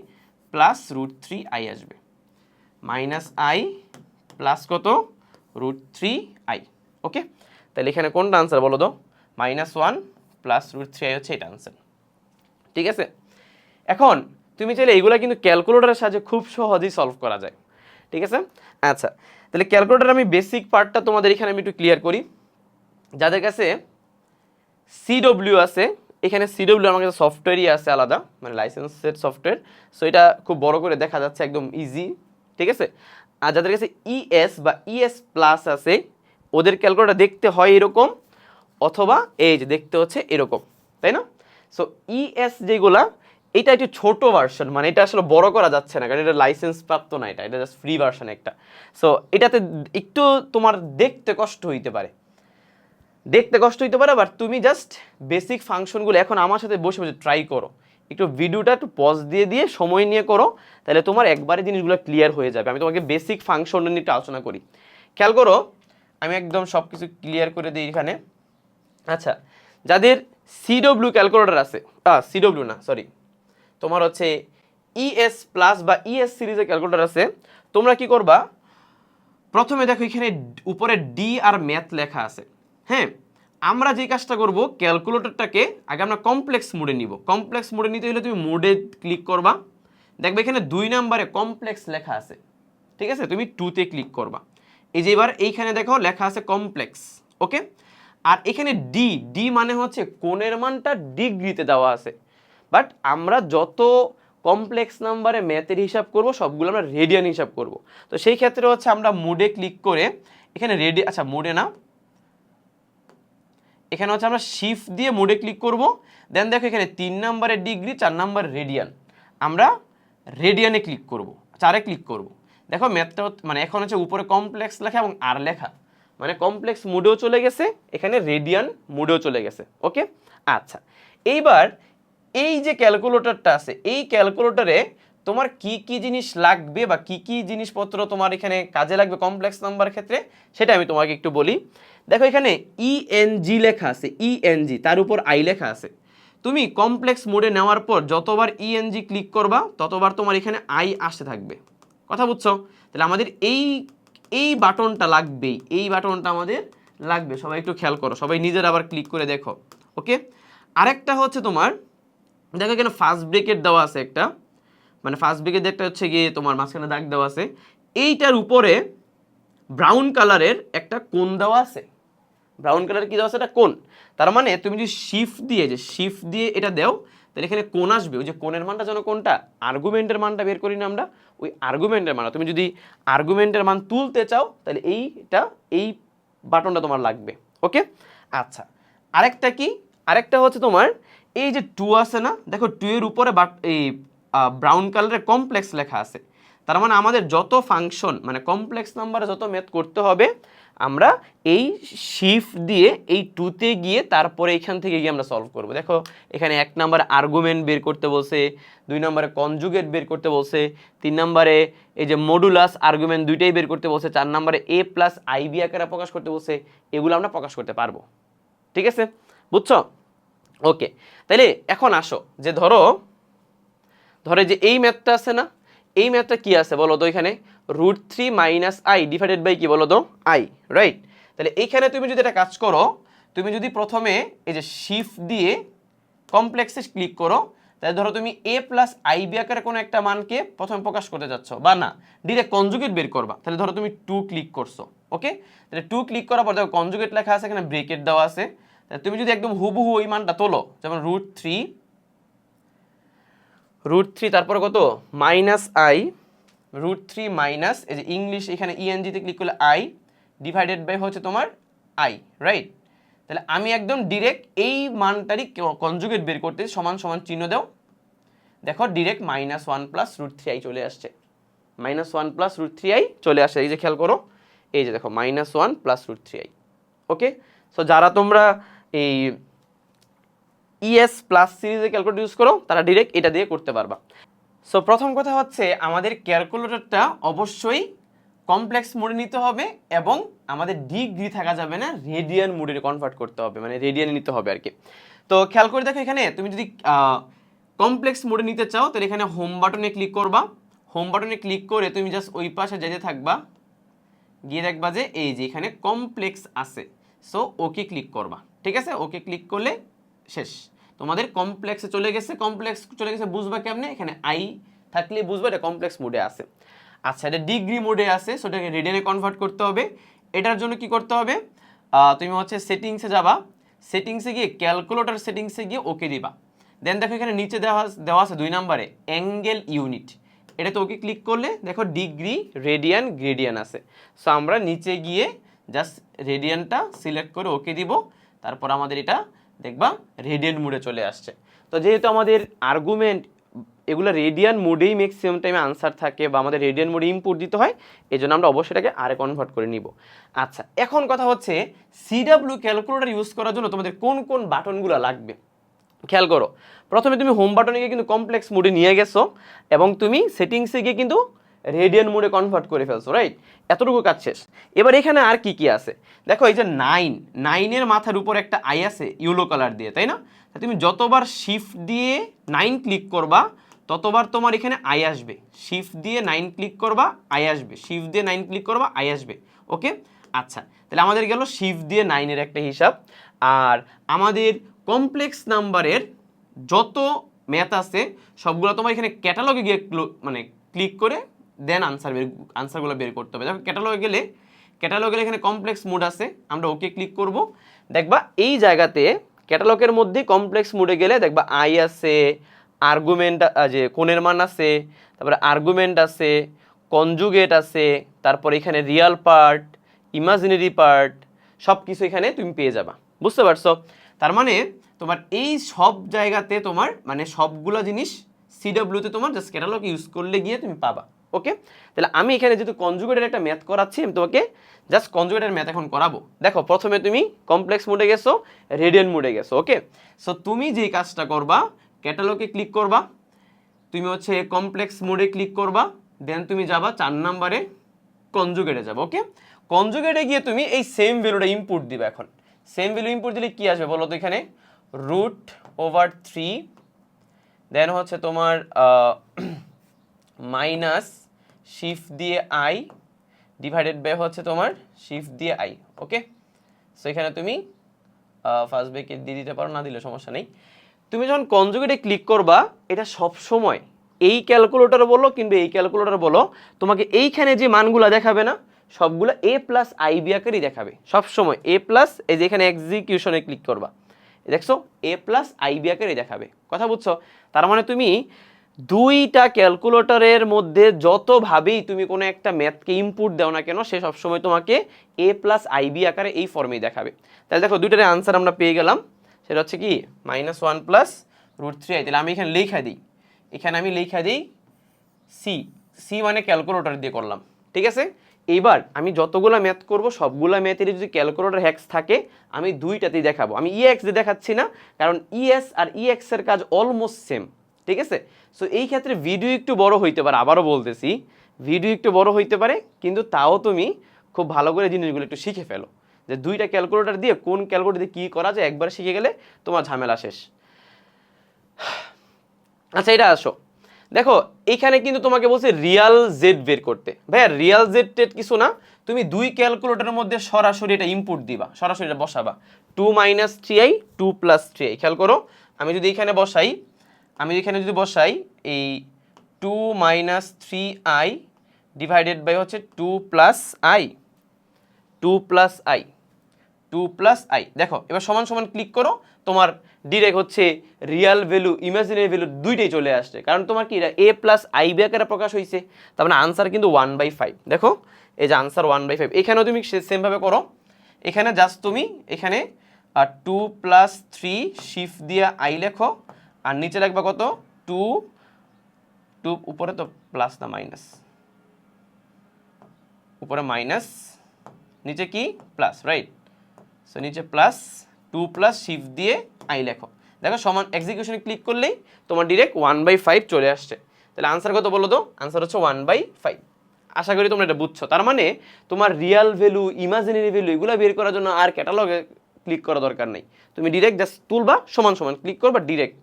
+ √3i আসবে, -i প্লাস কত? √3i। ওকে, তাহলে এখানে কোনটা আনসার বলো তো? -1 + √3i হচ্ছে এটা আনসার, ঠিক আছে? এখন তুমি চাইলে এইগুলা কিন্তু ক্যালকুলেটরের সাহায্যে খুব সহজেই সলভ করা যায়। ঠিক আছে। আচ্ছা, তাহলে ক্যালকুলেটর আমি বেসিক পার্টটা তোমাদের এখানে আমি একটু ক্লিয়ার করি। যাদের কাছে সিডব্লিউ আছে, এখানে সিডব্লিউ আমার কাছে সফটওয়্যারই আছে আলাদা, মানে লাইসেন্সের সফটওয়্যার। সো এটা খুব বড় করে দেখা যাচ্ছে, একদম ইজি, ঠিক আছে। আর যাদের কাছে ইএস বা ইএস প্লাস আছে, ওদের ক্যালকুলেটর দেখতে হয় এরকম, অথবা এই যে দেখতে হচ্ছে এরকম, তাই না? সো ইএস যেগুলা, এটা একটু ছোট ভার্সন, মানে এটা আসলে বড় করা যাচ্ছে না, কারণ এটা লাইসেন্স প্রাপ্ত না, এটা জাস্ট ফ্রি ভার্সন একটা। সো এটাতে একটু তোমার দেখতে কষ্ট হইতে পারে, বাট তুমি জাস্ট বেসিক ফাংশনগুলো এখন আমার সাথে বসে বসে ট্রাই করো, একটু ভিডিওটা একটু পজ দিয়ে দিয়ে সময় নিয়ে করো, তাহলে তোমার একবারে জিনিসগুলো ক্লিয়ার হয়ে যাবে। আমি তোমাকে বেসিক ফাংশন নিয়ে একটু আলোচনা করি। খেয়াল করো, আমি একদম সব কিছু ক্লিয়ার করে দিই এখানে। আচ্ছা, যাদের সিডব্লিউ ক্যালকুলেটর আছে, সিডব্লিউ না সরি, তোমার হচ্ছে ইএস প্লাস বা ইএস সিরিজের ক্যালকুলেটর আছে, তোমরা কি করবা, প্রথমে দেখো এখানে উপরে ডি আর ম্যাথ লেখা আছে। হ্যাঁ, আমরা যে কাজটা করব, ক্যালকুলেটরটাকে আগে আমরা কমপ্লেক্স মোডে নিব। কমপ্লেক্স মোডে নিতে হলে তুমি মোডে ক্লিক করবা, দেখবে এখানে 2 নম্বরে কমপ্লেক্স লেখা আছে, ঠিক আছে, তুমি 2তে ক্লিক করবা। এই যে এবার এইখানে দেখো লেখা আছে কমপ্লেক্স, ওকে। আর এখানে ডি, ডি মানে হচ্ছে কোণের মানটা ডিগ্রিতে দেওয়া আছে, বাট আমরা যত কমপ্লেক্স নাম্বারে ম্যাথের হিসাব করব সবগুলো আমরা রেডিয়ান হিসাব করব। তো সেই ক্ষেত্রে হচ্ছে আমরা মোডে ক্লিক করে এখানে আচ্ছা মোডে না, এখানে হচ্ছে আমরা শিফট দিয়ে মোডে ক্লিক করব। দেন দেখো এখানে 3 নম্বরের ডিগ্রি, 4 নম্বর রেডিয়ান, আমরা রেডিয়ানে ক্লিক করব, 4-এ ক্লিক করব। দেখো ম্যাথটা মানে এখন হচ্ছে উপরে কমপ্লেক্স লেখা এবং আর লেখা, মানে কমপ্লেক্স মোডেও চলে গেছে, এখানে রেডিয়ান মোডেও চলে গেছে, ওকে। আচ্ছা, এইবার এই যে ক্যালকুলেটরটা আছে, এই ক্যালকুলেটরে তোমার কি কি জিনিস লাগবে বা কি কি জিনিসপত্র তোমার এখানে কাজে লাগবে কমপ্লেক্স নাম্বারের ক্ষেত্রে, সেটা আমি তোমাকে একটু বলি। দেখো এখানে ইএনজি লেখা আছে, ইএনজি, তার উপর আই লেখা আছে। তুমি কমপ্লেক্স মোডে নেওয়ার পর যতবার ইএনজি ক্লিক করবা ততবার তোমার এখানে আই আসতে থাকবে, কথা বুঝছো? তাহলে আমাদের এই বাটনটা লাগবেই, এই বাটনটা আমাদের লাগবে। সবাই একটু খেয়াল করো, সবাই নিজের আবার ক্লিক করে দেখো, ওকে। আরেকটা হচ্ছে তোমার, দেখো এখানে ফার্স্ট ব্রেকেট দেওয়া আছে একটা, মানে ফার্স্ট ব্রেকেট একটা হচ্ছে গিয়ে তোমার মাঝখানে দাগ দেওয়া আছে, এইটার উপরে ব্রাউন কালারের একটা কোণ দেওয়া আছে। ব্রাউন কালার কি দেওয়া আছে? একটা কোণ। তার মানে তুমি যদি শিফট দিয়ে এটা দাও, তাহলে এখানে কোণ আসবে। ওই যে কোণের মানটা যেন কোনটা, আর্গুমেন্টের মানটা বের করি না আমরা, ওই আর্গুমেন্টের মান। তুমি যদি আর্গুমেন্টের মান তুলতে চাও তাহলে এই বাটনটা তোমার লাগবে, ওকে। আচ্ছা, আরেকটা কি, আরেকটা হচ্ছে তোমার এই যে 2 আছে না, দেখো 2 এর উপরে এই ব্রাউন কালারের কমপ্লেক্স লেখা আছে। তার মানে আমাদের যত ফাংশন, মানে কমপ্লেক্স নাম্বারে যত ম্যাথ করতে হবে, আমরা এই শিফট দিয়ে এই 2তে গিয়ে তারপরে এখান থেকে গিয়ে আমরা সলভ করব। দেখো এখানে 1 নম্বরে আর্গুমেন্ট বের করতে বলছে, 2 নম্বরে কনজুগেট বের করতে বলছে, 3 নম্বরে এই যে মডুলাস আর্গুমেন্ট দুইটাই বের করতে বলছে, 4 নম্বরে এ প্লাস আইবি আকারে প্রকাশ করতে বলছে। এগুলো আমরা প্রকাশ করতে পারবো, ঠিক আছে, বুঝছো? ওকে, তাহলে এখন আসো যে ধরো যে এই ম্যাথটা আছে না, এই ম্যাথটা কি আছে বলো তো, এখানে √3 মাইনাস আই ডিভাইডেড বাই কি বলো তো, আই, রাইট। তাহলে এইখানে তুমি যদি একটা কাজ করো, তুমি যদি প্রথমে এই যে শিফট দিয়ে কমপ্লেক্সে ক্লিক করো, তাহলে ধরো তুমি এ প্লাস আইবি আকারে কোনো একটা মানকে প্রথমে প্রকাশ করতে যাচ্ছ, বা না ডিরেক্ট কনজুগেট বের করবা, তাহলে ধরো তুমি 2 ক্লিক করছো, ওকে। তাহলে 2 ক্লিক করার পর দেখো কনজুগেট লেখা আছে, এখানে ব্রেকেট দেওয়া আছে। তাহলে তুমি যদি একদম হুবহু ওই মানটা তোলো, যেমন √3 তারপরে কত মাইনাস আই, √3 মাইনাস এই যে ইংলিশ এখানে ইএনজিতে ক্লিক করলে আই ডিভাইডেড বাই হচ্ছে তোমার আই, রাইট। তাহলে আমি একদম ডিরেক্ট এই মানটারই কনজুগেট বের করতে সমান সমান চিহ্ন দাও, দেখো ডিরেক্ট -1 প্লাস √3i চলে আসছে, -1 প্লাস √3i চলে আসে। এই যে খেয়াল করো, এই যে দেখো -1 প্লাস √3i, ওকে। সো যারা তোমরা এই ইএস প্লাস সিরিজে ক্যালকুলেটর ইউজ করো তারা ডিরেক্ট এটা দিয়ে করতে পারবা। সো প্রথম কথা হচ্ছে আমাদের ক্যালকুলেটরটা অবশ্যই কমপ্লেক্স মোডে নিতে হবে, এবং আমাদের ডিগ্রি থাকা যাবে না, রেডিয়ান মোডে কনভার্ট করতে হবে, মানে রেডিয়ানে নিতে হবে আর কি। তো খেয়াল করে দেখো, এখানে তুমি যদি কমপ্লেক্স মোডে নিতে চাও তাহলে এখানে হোম বাটনে ক্লিক করবা। হোম বাটনে ক্লিক করে তুমি জাস্ট ওই পাশে যেতে থাকবা, গিয়ে দেখবা যে এই যে এখানে কমপ্লেক্স আছে, সো ওকে ক্লিক করবা, ঠিক আছে। ওকে ক্লিক করলে শেষ, তোমাদের কমপ্লেক্সে চলে গেছে। কমপ্লেক্স চলে গেছে বুঝবা কেমনে, এখানে আই থাকলে বুঝবা এটা কমপ্লেক্স মোডে আছে। আচ্ছা, এটা ডিগ্রি মোডে আছে, সো এটাকে রেডিয়ানে কনভার্ট করতে হবে। এটার জন্য কি করতে হবে, তুমি হচ্ছে সেটিংসে যাবা, সেটিংসে গিয়ে ক্যালকুলেটর সেটিংসে গিয়ে ওকে দিবা। দেন দেখো এখানে নিচে দেওয়া আছে 2 নম্বরে অ্যাঙ্গেল ইউনিট, এটাতে ওকে ক্লিক করলে দেখো ডিগ্রি, রেডিয়ান, গ্রেডিয়ান আছে। সো আমরা নিচে গিয়ে জাস্ট রেডিয়ানটা সিলেক্ট করে ওকে দিব, তারপর আমাদের এটা দেখবা রেডিয়ান মোডে চলে আসছে। তো যেহেতু আমাদের আর্গুমেন্ট এগুলো রেডিয়ান মোডেই ম্যাক্সিমাম টাইমে আনসার থাকে বা আমাদের রেডিয়ান মোডে ইনপুট দিতে হয়, এই জন্য আমরা অবশ্যই এটাকে আরে কনভার্ট করে নিব। আচ্ছা, এখন কথা হচ্ছে সিডাব্লিউ ক্যালকুলেটর ইউজ করার জন্য তোমাদের কোন কোন বাটনগুলো লাগবে খেয়াল করো। প্রথমে তুমি হোম বাটনে গিয়ে কিন্তু কমপ্লেক্স মোডে নিয়ে গেছো এবং তুমি সেটিংসে গিয়ে কিন্তু রেডিয়ান মোডে কনভার্ট করে ফেলছো, রাইট? এতটুকু কাজ শেষ। এবার এখানে আর কি কি আছে দেখো, এই যে 9 মাথার উপর একটা আই আছে ইয়েলো কালার দিয়ে, তাই না? তুমি যতবার শিফট দিয়ে 9 ক্লিক করবা ততবার তোমার এখানে আই আসবে। শিফট দিয়ে 9 ক্লিক করবা আই আসবে, শিফট দিয়ে 9 ক্লিক করবা আই আসবে। ওকে, আচ্ছা, তাহলে আমাদের গেল শিফট দিয়ে 9-এর একটা হিসাব। আর আমাদের কমপ্লেক্স নাম্বারের যত ম্যাথ আছে সবগুলো তোমার এখানে ক্যাটালগে গিয়ে মানে ক্লিক করে দেন আনসারগুলো বের করতে হবে। দেখো ক্যাটালগে এখানে কমপ্লেক্স মোড আছে, আমরা ওকে ক্লিক করব। দেখবা এই জায়গাতে ক্যাটালগের মধ্যে কমপ্লেক্স মোডে গেলে দেখবা আই আছে, আর্গুমেন্ট যে কোণের মান আছে, তারপরে আর্গুমেন্ট আছে, কনজুগেট আছে, তারপর এখানে রিয়াল পার্ট, ইমাজিনারি পার্ট, সব কিছু এখানে তুমি পেয়ে যাবা। বুঝতে পারছো? তার মানে তোমার এই সব জায়গাতে তোমার মানে সবগুলো জিনিস সিডব্লিউতে তোমার জাস্ট ক্যাটালগ ইউজ করলে গিয়ে তুমি পাবা। ওকে, তাহলে আমি এখানে যেহেতু কনজুগেটের একটা ম্যাথ করাচ্ছি, আমি তোমাকে জাস্ট কনজুগেটের ম্যাথ এখন করাবো। দেখো প্রথমে তুমি কমপ্লেক্স মোডে গেছো, রেডিয়ান মোডে গেছো। ওকে, সো তুমি যেই কাজটা করবা, ক্যাটালগে ক্লিক করবা, তুমি হচ্ছে কমপ্লেক্স মোডে ক্লিক করবা, দেন তুমি যাবা 4 নম্বরে কনজুগেটে যাবো। ওকে, কনজুগেটে গিয়ে তুমি এই সেম ভ্যালুটা ইনপুট দিবে। এখন সেম ভ্যালু ইনপুট দিলে কি আসবে বলো তো? এখানে √3, দেন হচ্ছে তোমার মাইনাস শিফট দিয়ে আই ডিভাইডেড বাই হচ্ছে তোমার শিফট দিয়ে আই। ওকে, সো এখানে তুমি ফার্স্ট ব্রেকেট দিয়ে দিতে পারো, না দিলে সমস্যা নেই। তুমি যখন কনজুগেটে ক্লিক করবা, এটা সব সময় এই ক্যালকুলেটর বলো কিংবা এই ক্যালকুলেটর বলো, তোমাকে এইখানে যে মানগুলো দেখাবে না সবগুলো এ প্লাস আইবি আকারই দেখাবে সব সময়। এ প্লাস, এই যে এখানে এক্সিকিউশনে ক্লিক করবা, দেখছো এ প্লাস আইবি আকারই দেখাবে। কথা বুঝছো? তার মানে তুমি দুইটা ক্যালকুলেটরের মধ্যে যতভাবেই তুমি কোনো একটা ম্যাথকে ইনপুট দাও না কেন, সে সবসময় তোমাকে এ প্লাস আইবি আকারে এই ফর্মেই দেখাবে। তাহলে দেখো দুইটার আনসার আমরা পেয়ে গেলাম, সেটা হচ্ছে কি -1 প্লাস √3i। তাহলে আমি এখানে লেখা দিই, এখানে আমি লেখা দিই সি মানে ক্যালকুলেটর দিয়ে করলাম, ঠিক আছে? এইবার আমি যতগুলো ম্যাথ করব সবগুলো ম্যাথের যদি ক্যালকুলেটর হ্যাক্স থাকে আমি দুইটাতেই দেখাবো। আমি ইএক্স দিয়ে দেখাচ্ছি না, কারণ ইএস আর ইএক্স এর কাজ অলমোস্ট সেম, ঠিক আছে? সো এই ক্ষেত্রে ভিডিও একটু বড় হইতে পারে, আবারও বলতেছি ভিডিও একটু বড় হইতে পারে, কিন্তু তাও তুমি খুব ভালো করে জিনিসগুলো একটু শিখে ফেলো, যে দুইটা ক্যালকুলেটর দিয়ে কোন ক্যালকুলেটর দিয়ে কী করা যায় একবার শিখে গেলে তোমার ঝামেলা শেষ। আচ্ছা, এটা আসো দেখো, এখানে কিন্তু তোমাকে বলছে রিয়াল জেড বের করতে। ভাইয়া রিয়াল জেড টেড কিছু না, তুমি দুই ক্যালকুলেটরের মধ্যে সরাসরি এটা ইনপুট দিবা, সরাসরি এটা বসাবা 2 - 3i 2 + 3i। খেয়াল করো, আমি যদি এখানে বসাই, এই 2 - 3i ডিভাইডেড বাই হচ্ছে 2 + i, 2 + i, 2 + i, দেখো এবার সমান সমান ক্লিক করো, তোমার ডিরেক্ট হচ্ছে রিয়াল ভ্যালু ইমাজিনারি ভ্যালু দুইটাই চলে আসছে, কারণ তোমার কি এটা a + i আকারে প্রকাশ হয়েছে। তার মানে আনসার কিন্তু 1/5। দেখো এই যে আনসার 1/5। এখানেও তুমি সেমভাবে করো, এখানে জাস্ট তুমি এখানে 2 + 3 শিফট দিয়ে i লেখো, আর নিচে লিখবা কত 2 উপরে তো প্লাস না মাইনাস, উপরে মাইনাস নিচে কি প্লাস, রাইট? সো নিচে প্লাস 2 + শিফট দিয়ে আই লেখো, দেখো সমান এক্সিকিউশনে ক্লিক করলেই তোমার ডিরেক্ট 1/5 চলে আসছে। তাহলে আনসার কত বলো তো? আনসার হচ্ছে 1/5। আশা করি তোমরা এটা বুঝছো। তার মানে তোমার রিয়াল ভ্যালু ইমাজিনারি ভ্যালু এগুলো বের করার জন্য আর ক্যাটালগে ক্লিক করা দরকার নেই, তুমি ডিরেক্ট জাস্ট তুলবা, সমান সমান ক্লিক করবা, ডিরেক্ট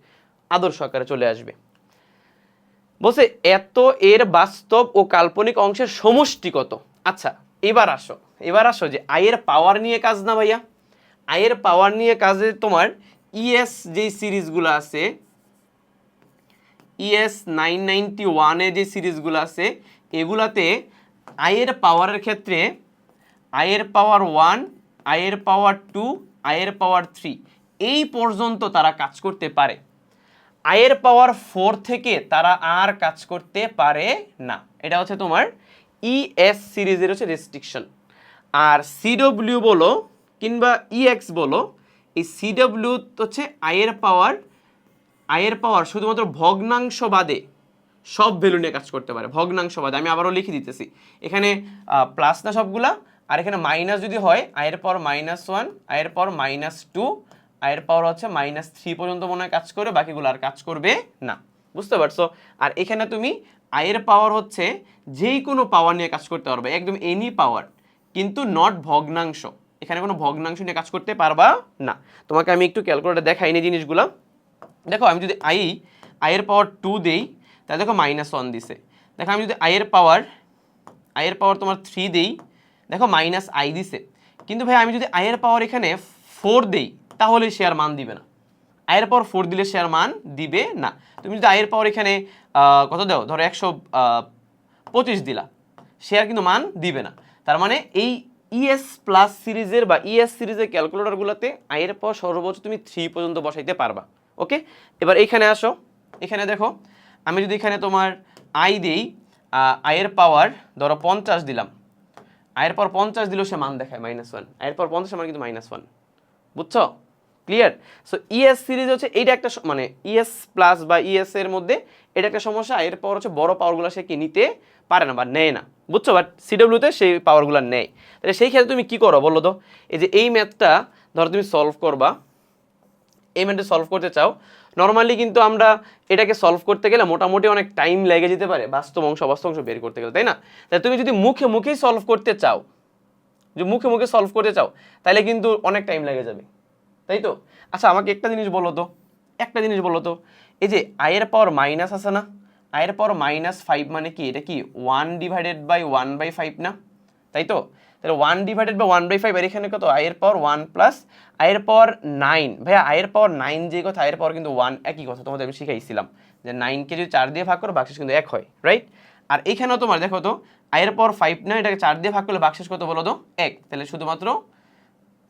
আদর্শ আকারে চলে আসবে। বলছে এত এর বাস্তব ও কাল্পনিক অংশের সমষ্টি কত? আচ্ছা, এবার আসো যে আয়ের পাওয়ার নিয়ে কাজ না ভাইয়া, আয়ের পাওয়ার নিয়ে কাজে তোমার ইএস যেই সিরিজগুলো আছে, ইএস 991 যে সিরিজগুলো আছে, এগুলাতে আয়ের পাওয়ারের ক্ষেত্রে আয়ের পাওয়ার 1, আয়ের পাওয়ার 2, আয়ের পাওয়ার 3 এই পর্যন্ত তারা কাজ করতে পারে। আয়ের পাওয়ার 4 থেকে তারা আর কাজ করতে পারে না। এটা হচ্ছে তোমার ইএস সিরিজের হচ্ছে রেস্ট্রিকশন। আর সিডব্লিউ বলো কিংবা ইএক্স বলো, এই সিডব্লিউ হচ্ছে আয়ের পাওয়ার শুধুমাত্র ভগ্নাংশ বাদে সব ভ্যালু নিয়ে কাজ করতে পারে, ভগ্নাংশ বাদে। আমি আবারও লিখে দিতেছি, এখানে প্লাস না সবগুলা, আর এখানে মাইনাস যদি হয় আয়ের পাওয়ার -1, আয়ের পাওয়ার -2, আয়ের পাওয়ার হচ্ছে -3 পর্যন্ত মনে হয় কাজ করে, বাকিগুলো আর কাজ করবে না। বুঝতে পারছো? আর এখানে তুমি আয়ের পাওয়ার হচ্ছে যেই কোনো পাওয়ার নিয়ে কাজ করতে পারবে, একদম এনি পাওয়ার, কিন্তু নট ভগ্নাংশ। এখানে কোনো ভগ্নাংশ নিয়ে কাজ করতে পারবা না। তোমাকে আমি একটু ক্যালকুলেটর দেখাই নি জিনিসগুলো। দেখো আমি যদি আয়ের পাওয়ার 2 দেই, তাহলে দেখো -1 দিছে। দেখো আমি যদি আয়ের পাওয়ার তোমার 3 দেই, দেখো -i দিছে। কিন্তু ভাই আমি যদি আয়ের পাওয়ার এখানে 4 দেই, তাহলে সে আর মান দিবে না। আয়ের পাওয়ার 4 দিলে সে আর মান দিবে না। তুমি যদি আয়ের পাওয়ার এখানে কত দাও, ধরো 125 দিলা, সে আর কিন্তু মান দিবে না। তার মানে এই ইএস প্লাস সিরিজের বা ইএস সিরিজের ক্যালকুলেটরগুলোতে আয়ের পাওয়ার সর্বোচ্চ তুমি 3 পর্যন্ত বসাইতে পারবা। ওকে, এবার এখানে আসো। এখানে দেখো আমি যদি এখানে তোমার আই দিই, আয়ের পাওয়ার ধরো 50 দিলাম, আয়ের পাওয়ার 50 দিলেও সে মান দেখায় -1, আয়ের পাওয়ার 50 মান কিন্তু -1। বুঝছো? ক্লিয়ার? সো ইএস সিরিজ হচ্ছে এইটা একটা মানে ইএস প্লাস বা ইএস এর মধ্যে এটা একটা সমস্যা। আয়ের পাওয়ার হচ্ছে বড় পাওয়ারগুলো সে কি নিতে পারে না বা নেয় না। বুঝছো? বাট সিডব্লিউতে সেই পাওয়ারগুলো নেয়। তাহলে সেই ক্ষেত্রে তুমি কি করো বলো তো? এই যে এই ম্যাথটা ধরো তুমি সলভ করবা, এই ম্যাথটা সলভ করতে চাও, নর্মালি কিন্তু আমরা এটাকে সলভ করতে গেলে মোটামুটি অনেক টাইম লেগে যেতে পারে বাস্তব অংশ অবাস্তব অংশ বের করতে গেলে, তাই না? তাই তুমি যদি মুখেই সলভ করতে চাও, যে মুখে সলভ করতে চাও, তাহলে কিন্তু অনেক টাইম লেগে যাবে, তাই তো? আচ্ছা আমাকে একটা জিনিস বলো তো, এই যে আয়ের পাওয়ার মাইনাস আছে না, আয়ের পাওয়ার -5 মানে কি? এটা কি 1/1/5 না, তাই তো? তাহলে 1/1/5, আর এখানে কত? আয়ের পাওয়ার 1 প্লাস আয়ের পাওয়ার 9। ভাইয়া আয়ের পাওয়ার 9 যে কথা, আয়ের পাওয়ার কিন্তু 1 একই কথা, তোমাদের আমি শিখাইছিলাম যে 9 কে যদি 4 দিয়ে ভাগ করো ভাগশেষ কিন্তু 1 হয়, রাইট? আর এখানেও তোমার দেখো তো আয়ের পাওয়ার 5 না, এটাকে 4 দিয়ে ভাগ করলে ভাগশেষ কত বলো তো? 1। তাহলে শুধুমাত্র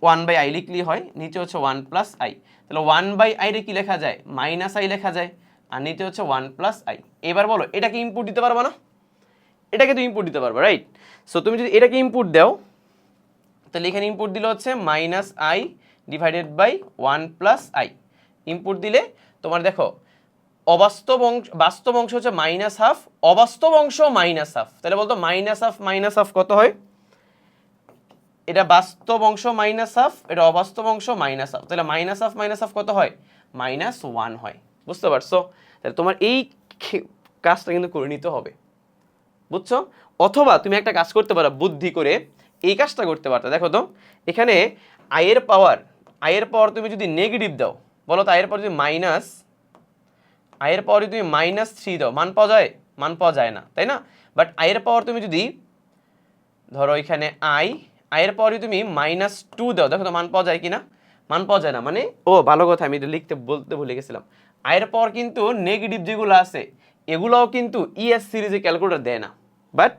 1/i লিখলেই হয়, নিচে হচ্ছে 1 প্লাস আই। তাহলে 1/i রে কি লেখা যায়? -i লেখা যায়, আর নিচে হচ্ছে 1 প্লাস আই। এবার বলো এটাকে ইনপুট দিতে পারবা না? এটাকে তো ইনপুট দিতে পারবা, রাইট? সো তুমি যদি এটাকে ইনপুট দাও, তাহলে এখানে ইনপুট দিলে হচ্ছে -i divided by 1 plus i. Input দিলে তোমার দেখো বাস্তব অংশ হচ্ছে -1/2, অবাস্তব অংশ -1/2। তাহলে বলতো -1/2 কত হয়? এটা বাস্তব অংশ -1/2, এটা অবাস্তব অংশ -1/2। তাহলে -1/2 কত হয়? -1 হয়। বুঝতে পারছো? তাহলে তোমার এই কাজটা কিন্তু করে নিতে হবে। বুঝছো? অথবা তুমি একটা কাজ করতে পারো, বুদ্ধি করে এই কাজটা করতে পারতো। দেখো তো এখানে আয়ের পাওয়ার তুমি যদি নেগেটিভ দাও, বলো তো আয়ের পাওয়ার যদি তুমি -3 দাও, মান পাওয়া যায় না, তাই না? বাট আয়ের পাওয়ার তুমি যদি ধরো এখানে আয়ের পাওয়ার তুমি -2 দাও, দেখো তো মান পাওয়া যায় কিনা? মান পাওয়া যায় না। মানে ভালো কথা, আমি এটা বলতে ভুলে গেছিলাম। আয়ের পাওয়ার কিন্তু নেগেটিভ যেগুলো আছে এগুলোও কিন্তু ইএস সিরিজে ক্যালকুলেটর দেয় না। বাট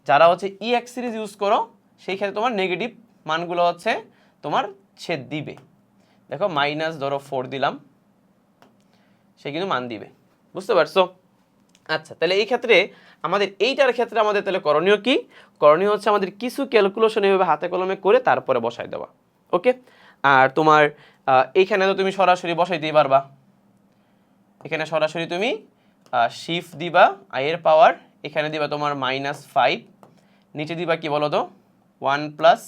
যারা হচ্ছে ইএক্স সিরিজ ইউজ করো, সেই ক্ষেত্রে তোমার নেগেটিভ মানগুলো হচ্ছে তোমার ছেদ দিবে। দেখো ধরো 4 দিলাম, সে কিন্তু মান দিবে। বুঝতে পারছো? আচ্ছা, তাহলে এই ক্ষেত্রে এইটার ক্ষেত্রে আমাদের তাহলে করণীয় কি? করণীয় হচ্ছে আমাদের কিছু ক্যালকুলেশন এইভাবে হাতে কলমে করে তারপরে বসাই দেওয়া। ওকে, আর তোমার এইখানে তো তুমি সরাসরি বসাইতেই পারবা। এখানে সরাসরি তুমি শিফট দিবা আয়ের পাওয়ার, এখানে দিবা তোমার -5, নিচে দিবা কি বলো তো 1 প্লাস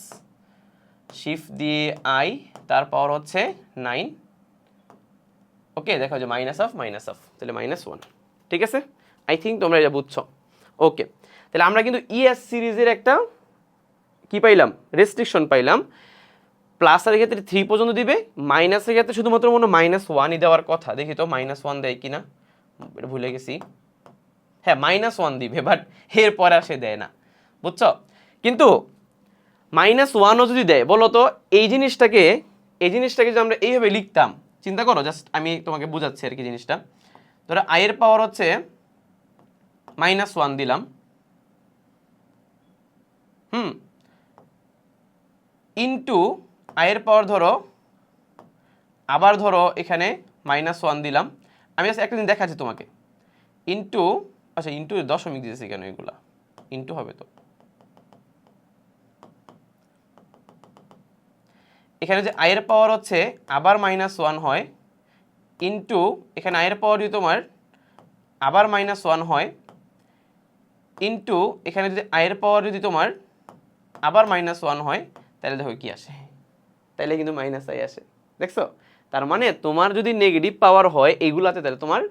শিফট দিয়ে আই, তার পাওয়ার হচ্ছে 9। ওকে, দেখো যে -of, তাহলে -1। ঠিক আছে, আই থিঙ্ক তোমরা এটা বুঝছো। ওকে, তাহলে আমরা কিন্তু ইএস সিরিজের একটা কি পাইলাম? রেস্ট্রিকশন পাইলাম। প্লাসের ক্ষেত্রে 3 পর্যন্ত দিবে, মাইনাসের ক্ষেত্রে শুধুমাত্র মনে -1ই দেওয়ার কথা। দেখি তো -1 দেয় কিনা, এটা ভুলে গেছি। হ্যাঁ, -1 দিবে, বাট এর পরে আর সে দেয় না। বুঝছো? কিন্তু -1ও যদি দেয়, বলো তো এই জিনিসটাকে যদি আমরা এইভাবে লিখতাম, চিন্তা করো, জাস্ট আমি তোমাকে বোঝাচ্ছি আর কি জিনিসটা। ধরো আয়ের পাওয়ার হচ্ছে -1 দিলাম, ইন্টু আয়ের পাওয়ার ধরো, আবার ধরো এখানে -1 দিলাম। আমি আজকে একটা দিন দেখাচ্ছি তোমাকে। ইন্টু, আচ্ছা ইন্টু দশমিক দিয়েছি কেন, এগুলা ইন্টু হবে তো। এখানে যে আয়ের পাওয়ার হচ্ছে আবার -1 হয়, ইন্টু এখানে আয়ের পাওয়ার যদি তোমার আবার -1 হয়, ইন্টু এখানে যদি আয়ের পাওয়ার যদি তোমার আবার -1 হয়, তাহলে দেখো কি আসে, তাহলে কিন্তু -i আসে। দেখছো? তার মানে তোমার যদি নেগেটিভ পাওয়ার হয় এইগুলাতে, তাহলে তোমার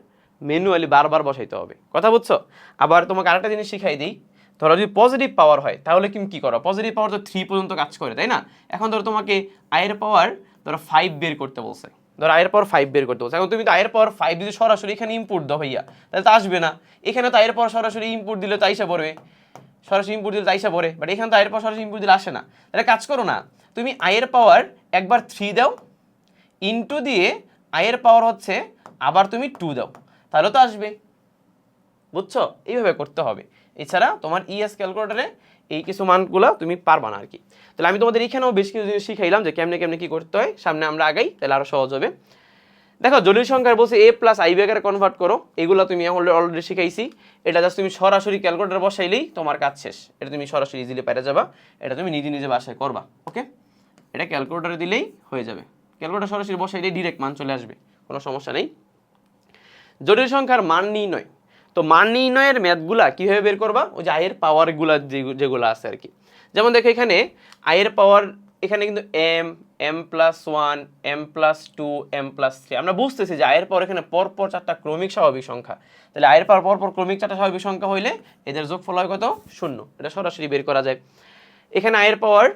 ম্যানুয়ালি বারবার বসাইতে হবে। কথা বুঝছো? আবার তোমাকে আরেকটা জিনিস শিখাই দিই। ধরো যদি পজিটিভ পাওয়ার হয় তাহলে কি করো? পজিটিভ পাওয়ার তো 3 পর্যন্ত কাজ করে, তাই না? এখন ধরো তোমাকে আয়ের পাওয়ার ধরো 5 বের করতে বলছে, ধরো আয়ের পাওয়ার 5 বের করতে বলছে। এখন তুমি তো আয়ের পাওয়ার 5 যদি সরাসরি এখানে ইনপুট দাও ভাইয়া, তাহলে তো আসবে না। এখানে তো আয়ের পাওয়ার সরাসরি ইনপুট দিলে তো আইসা পড়বে, সরাসরি ইনপুট দিলে আইসা পড়ে, বাট এখানে তো আয়ের পাওয়ার সরাসরি ইনপুট দিলে আসে না। তাহলে কাজ করো না, তুমি আয়ের পাওয়ার একবার 3 দাও, ইনটু দিয়ে আয়ের পাওয়ার হচ্ছে আবার তুমি 2 দাও, তাহলে তো আসবে। বুঝছো? এইভাবে করতে হবে। এছাড়া তোমার ইএস ক্যালকুলেটরে এই কিছু মানগুলো তুমি পারবা না আর কি। তাহলে আমি তোমাদের এখানেও বেশ কিছু জিনিস শিখাইলাম যে কেমনে কেমনে কি করতে হয়। সামনে আমরা আগাই, তাহলে আরো সহজ হবে। দেখো জটিল সংখ্যার বলছে a প্লাস i আকারে কনভার্ট করো, এগুলো তুমি অলরেডি শিখাইছি। এটা জাস্ট তুমি সরাসরি ক্যালকুলেটর বসাইলেই তোমার কাজ শেষ। এটা তুমি সরাসরি ইজিলি পেরে যাবা, এটা তুমি নিজে নিজে বাসায় করবা। ওকে, এটা ক্যালকুলেটরে দিলেই হয়ে যাবে। ক্যালকুলেটর সরাসরি বসাইলেই ডিরেক্ট মান চলে আসবে, কোনো সমস্যা নেই। জটিল সংখ্যার মান নির্ণয়, তো মান নির্ণয়ের ম্যাথগুলা কীভাবে বের করবা? ওই যে আয়ের পাওয়ারগুলা যেগুলো আছে আর কি। যেমন দেখো এখানে আয়ের পাওয়ার, এখানে কিন্তু m+1 m+2 m+3, আমরা বুঝতেছি যে আয়ের পাওয়ার এখানে পরপর 4টা ক্রমিক স্বাভাবিক সংখ্যা। তাহলে আয়ের পাওয়ার পরপর ক্রমিক 4টা স্বাভাবিক সংখ্যা হইলে এদের যোগফল হয় কত? 0। এটা সরাসরি বের করা যায়। এখানে আয়ের পাওয়ার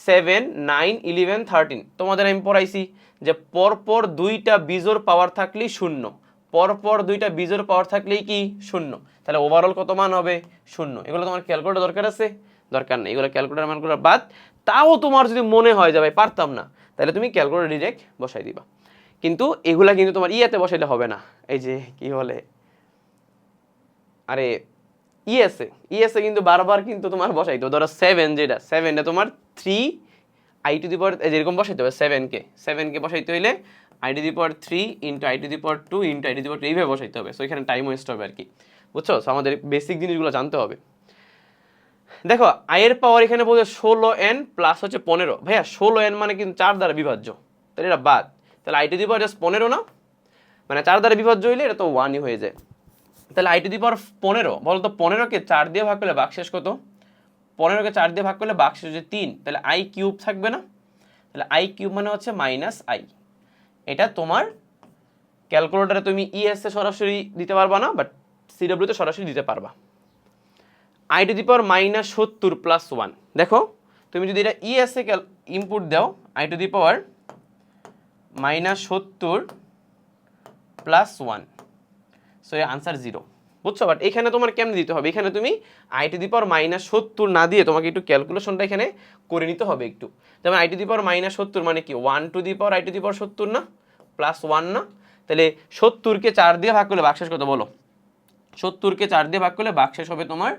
7, 9, 11, 13, তোমাদের আমি পড়াইছি যে পরপর 2টা বিজোড় পাওয়ার থাকলেই 0, পরপর 2টা বিজোড় পাওয়ার থাকলেই কি 0। তাহলে ওভারঅল কত মান হবে? 0। এগুলো তোমার ক্যালকুলেটর দরকার আছে? দরকার নেই, এগুলো ক্যালকুলেটর মানগুলো বাদ। তাও তোমার যদি মনে হয় যে ভাই পারতাম না, তাহলে তুমি ক্যালকুলেটর ডিরেক্ট বসাই দিবা। কিন্তু এগুলা কিন্তু তোমার ইয়েতে বসাইলে হবে না। এই যে কি বলে, আরে ইএসএ কিন্তু বারবার কিন্তু তোমার বসাইতে হবে। ধরো 7, যেটা 7টা তোমার 3 i টু দি পাওয়ার যেরকম বসাইতে হবে, 7কে বসাইতে হইলে i to the power 3 into i to the power 2 into i to the power 2 এইভাবে বসাইতে হবে। সো এখানে টাইম ওয়েস্ট হবে আর কি। বুঝছো? সো আমাদের বেসিক জিনিসগুলো জানতে হবে। দেখো আয়ের পাওয়ার এখানে বলছে 16n প্লাস হচ্ছে 15। ভাইয়া 16n মানে কিন্তু 4 দ্বারা বিভাজ্য, তাহলে এটা বাদ। তাহলে i to the power just 15 না, মানে 4 দ্বারা বিভাজ্য হইলে এটা তো 1ই হয়ে যায়। তাহলে i টু দি পাওয়ার 15, বলতো 15কে 4 দিয়ে ভাগ করলে ভাগশেষ কত? 15কে 4 দিয়ে ভাগ করলে ভাগশেষ হচ্ছে 3, তাহলে i কিউব থাকবে না? তাহলে i কিউব মানে হচ্ছে -i। এটা তোমার ক্যালকুলেটরে তুমি ইএসএ সরাসরি দিতে পারবা না, বাট সিডব্লিউ তে সরাসরি দিতে পারবা। i to the power -70 plus 1, দেখো তুমি যদি এটা ইএসএ ইনপুট দাও i to the power -70 plus 1, so এর আনসার 0। বুঝছো? বাট এখানে তোমার কেমনে দিতে হবে? এখানে তুমি i টু দি পাওয়ার -70 না দিয়ে তোমাকে একটু ক্যালকুলেশনটা এখানে করে নিতে হবে একটু। যেমন i টু দি পাওয়ার -70 মানে কি 1 to the power i to the power 70 না, প্লাস 1 না? তাহলে 70কে 4 দিয়ে ভাগ করলে ভাগশেষ কত বলো? 70কে 4 দিয়ে ভাগ করলে ভাগশেষ হবে তোমার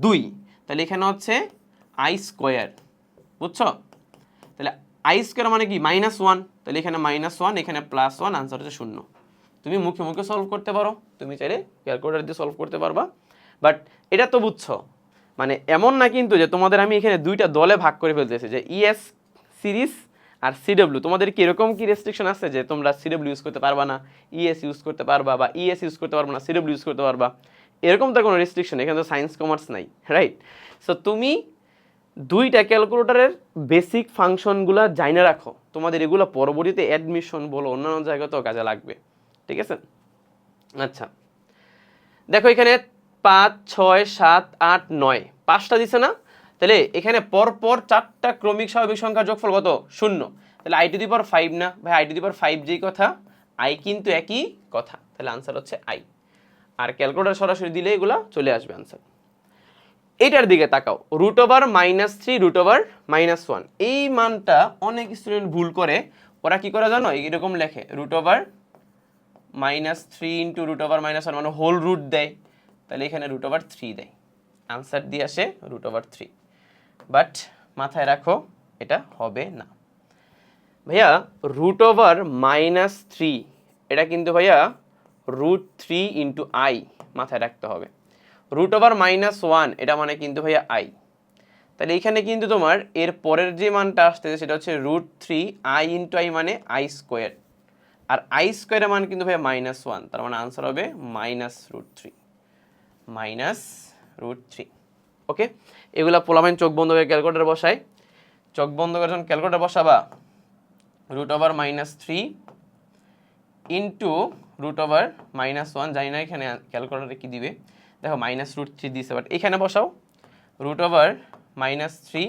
2। তাহলে এখানে হচ্ছে i স্কোয়ার। বুঝছো? তাহলে i স্কোয়ার মানে কি -1, তাহলে এখানে -1, এখানে +1, আনসার হচ্ছে 0। তুমি মুখে মুখে সলভ করতে পারো, তুমি চাইলে ক্যালকুলেটর দিয়ে সলভ করতে পারবা। বাট এটা তো বুঝছো, মানে এমন না কিন্তু যে তোমাদের আমি এখানে 2টা দলে ভাগ করে ফেলতেছি যে ইএস সিরিজ আর সিডব্লিউ। তোমাদের কি এরকম কি রেস্ট্রিকশন আছে যে তোমরা সিডব্লিউ ইউজ করতে পারবা না, ইএস ইউজ করতে পারবা, বা ইএস ইউজ করতে পারবা না, সিডব্লিউ ইউজ করতে পারবা? এরকম তো কোনো রেস্ট্রিকশন, এখানে তো সায়েন্স কমার্স নাই, রাইট? সো তুমি 2টা ক্যালকুলেটরের বেসিক ফাংশনগুলো জাইনা রাখো, তোমাদের এগুলো পরবর্তীতে অ্যাডমিশন বলো অন্যান্য জায়গাতেও কাজে লাগবে। ঠিক আছে? আচ্ছা দেখো এখানে 5, 6, 7, 8, 9 5টা দিছে না? তাহলে এখানে পরপর 4টা ক্রমিক স্বাভাবিক সংখ্যার যোগফল কত? 0। তাহলে i টু দি পাওয়ার 5 না ভাই, i টু দি পাওয়ার 5 যেই কথা, i কিন্তু একই কথা। তাহলে আনসার হচ্ছে i। আর ক্যালকুলেটর সরাসরি দিলে এগুলা চলে আসবে আনসার। এইটার দিকে তাকাও, √3 √1, এই মানটা অনেক স্টুডেন্ট ভুল করে। ওরা কি করে জানো? এরকম লেখে √-3 ইন্টু √1 মানে হোল রুট দেয়, তাহলে এখানে √3 দেয়। আনসার দিয়ে আসে √3। বাট মাথায় রাখো এটা হবে না ভাইয়া। √-3 এটা কিন্তু ভাইয়া √3 ইন্টু আই, মাথায় রাখতে হবে। √-1 এটা মানে কিন্তু ভাইয়া আই। তাহলে এইখানে কিন্তু তোমার এর পরের যে মানটা আসতেছে সেটা হচ্ছে √3 আই ইন্টু আই মানে আই স্কোয়ার, আর আই স্কোয়ারের মান কিন্তু ভাইয়া -1, তার মানে আনসার হবে -√3। ওকে, এগুলা পোলামাইন চোখ বন্ধ করে ক্যালকুলেটর বসায়। চোখ বন্ধ করে যখন ক্যালকুলেটর বসাবা √-3 ইন্টু √-1, জানি না এখানে ক্যালকুলেটরে কি দিবে, দেখো -√3 দিছে, বাট এখানে বসাও √-3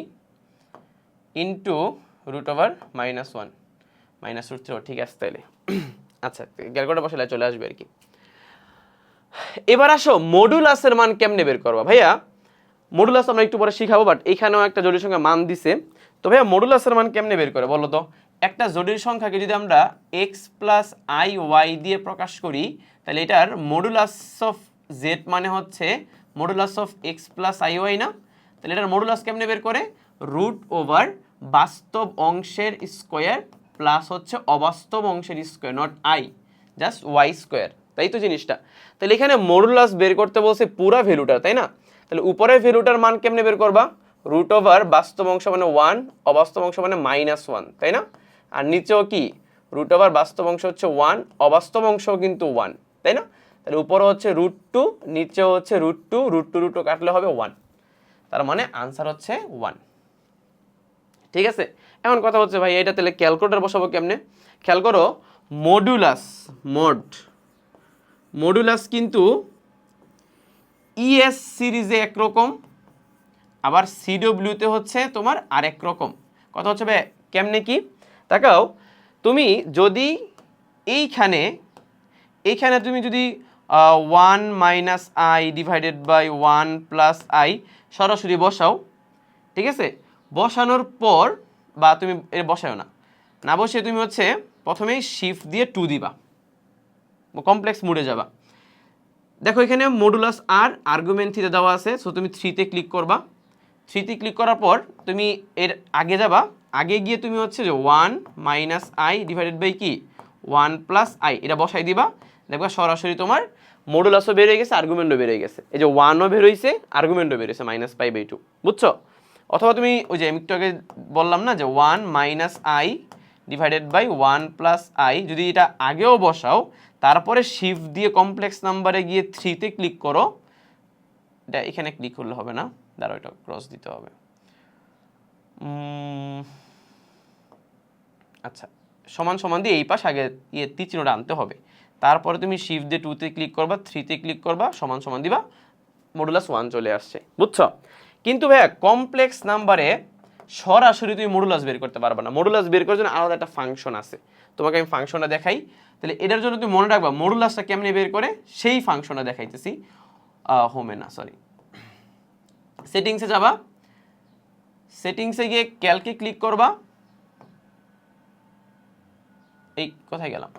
ইন্টু √-1 -√3, ঠিক আছে তাইলে। আচ্ছা, ক্যালকুলেটর বসালে চলে আসবে আর কি। এবার আসো মডুলাসের মান কেমনে বের করবা ভাইয়া। মডুলাস আমরা একটু পরে শিখাবো, বাট এখানেও একটা জটিল সংখ্যা মান দিছে। তো ভাইয়া মডুলাসের মান কেমনে বের করে বলো তো? একটা জটিল সংখ্যাকে যদি আমরা x প্লাস আই ওয়াই দিয়ে প্রকাশ করি, তাহলে এটার মডুলাস অফ জেড মানে হচ্ছে modulus of x plus i y না? তাহলে এটার মডুলাস কেমনে বের করে? √ বাস্তব অংশের স্কোয়ার প্লাস হচ্ছে অবাস্তব অংশের square, not i, just y square, তাই তো জিনিসটা। তাহলে এখানে মডুলাস বের করতে বলছে পুরা ভ্যালুটা, তাই না? তাহলে উপরের ভ্যালুটার মান কেমনে বের করবা? √ বাস্তব অংশ মানে 1, অবাস্তব অংশ মানে -1, তাই না? আর নিচেও কি √ বাস্তব অংশ হচ্ছে 1, অবাস্তব অংশ কিন্তু 1, তাই না? তাহলে উপরে হচ্ছে √2, নিচেও হচ্ছে √2, √2 কাটলে হবে 1, তার মানে আনসার হচ্ছে 1। ঠিক আছে, এখন কথা হচ্ছে ভাই এটা তাহলে ক্যালকুলেটর বসাবো কেমনে? খেয়াল করো, মডুলাস কিন্তু ইএস সিরিজে একরকম, আবার সিডব্লিউতে হচ্ছে তোমার আরেক রকম। কথা হচ্ছে ভাই কেমনে কি? তাকাও, তুমি যদি এইখানে তুমি যদি 1 - i ডিভাইডেড বাই 1 + i সরাসরি বসাও, ঠিক আছে? বসানোর পর বা তুমি এর বসাও না বসিয়ে তুমি হচ্ছে প্রথমেই শিফট দিয়ে 2 দিবা, কমপ্লেক্স মোডে যাবা। দেখো এখানে মডুলাস আর আর্গুমেন্ট থ্রিতে দেওয়া আছে, সো তুমি 3তে ক্লিক করবা। 3তে ক্লিক করার পর তুমি এর আগে যাবা, আগে গিয়ে তুমি হচ্ছে যে 1 - i ডিভাইডেড বাই কি 1 + i এটা বসাই দিবা। দেখবা সরাসরি তোমার মডুলাসও বের হয়ে গেছে, আর্গুমেন্টও বের হয়ে গেছে। এই যে 1ও বের হয়েছে, আর্গুমেন্টও বের হয়েছে -π/2, বুঝছো? অথবা তুমি ওই যে আমি একটু আগে বললাম না যে 1 - i ডিভাইডেড বাই 1 + i, যদি এটা আগেও বসাও তারপরে শিফট দিয়ে কমপ্লেক্স নাম্বারে গিয়ে 3তে ক্লিক করো। এটা এখানে ক্লিক করলে হবে না, দাঁড়াও এটা ক্রস দিতে হবে। আচ্ছা, সমান দিয়ে এই পাশ আগে চিহ্নটা আনতে হবে, তারপরে তুমি শিফট দিয়ে 2তে ক্লিক করবা, 3তে ক্লিক করবা, সমান দিবা, মডুলাস 1 চলে আসছে, বুঝছো? কিন্তু ভাইয়া কমপ্লেক্স নাম্বারে সরাসরি তুমি মডুলাস বের করতে পারবে না। মডুলাস বের করার জন্য আলাদা একটা ফাংশন আছে, তোমাকে আমি ফাংশনটা দেখাই। তাহলে এটার জন্য তুমি মনে রাখবা মডুলাসটা কেমনে বের করে, সেই ফাংশনটা দেখাইতেছি। সেটিংসে যাবা, সেটিংসে গিয়ে ক্যালকে ক্লিক করবা। এই কোথায় গেলাম?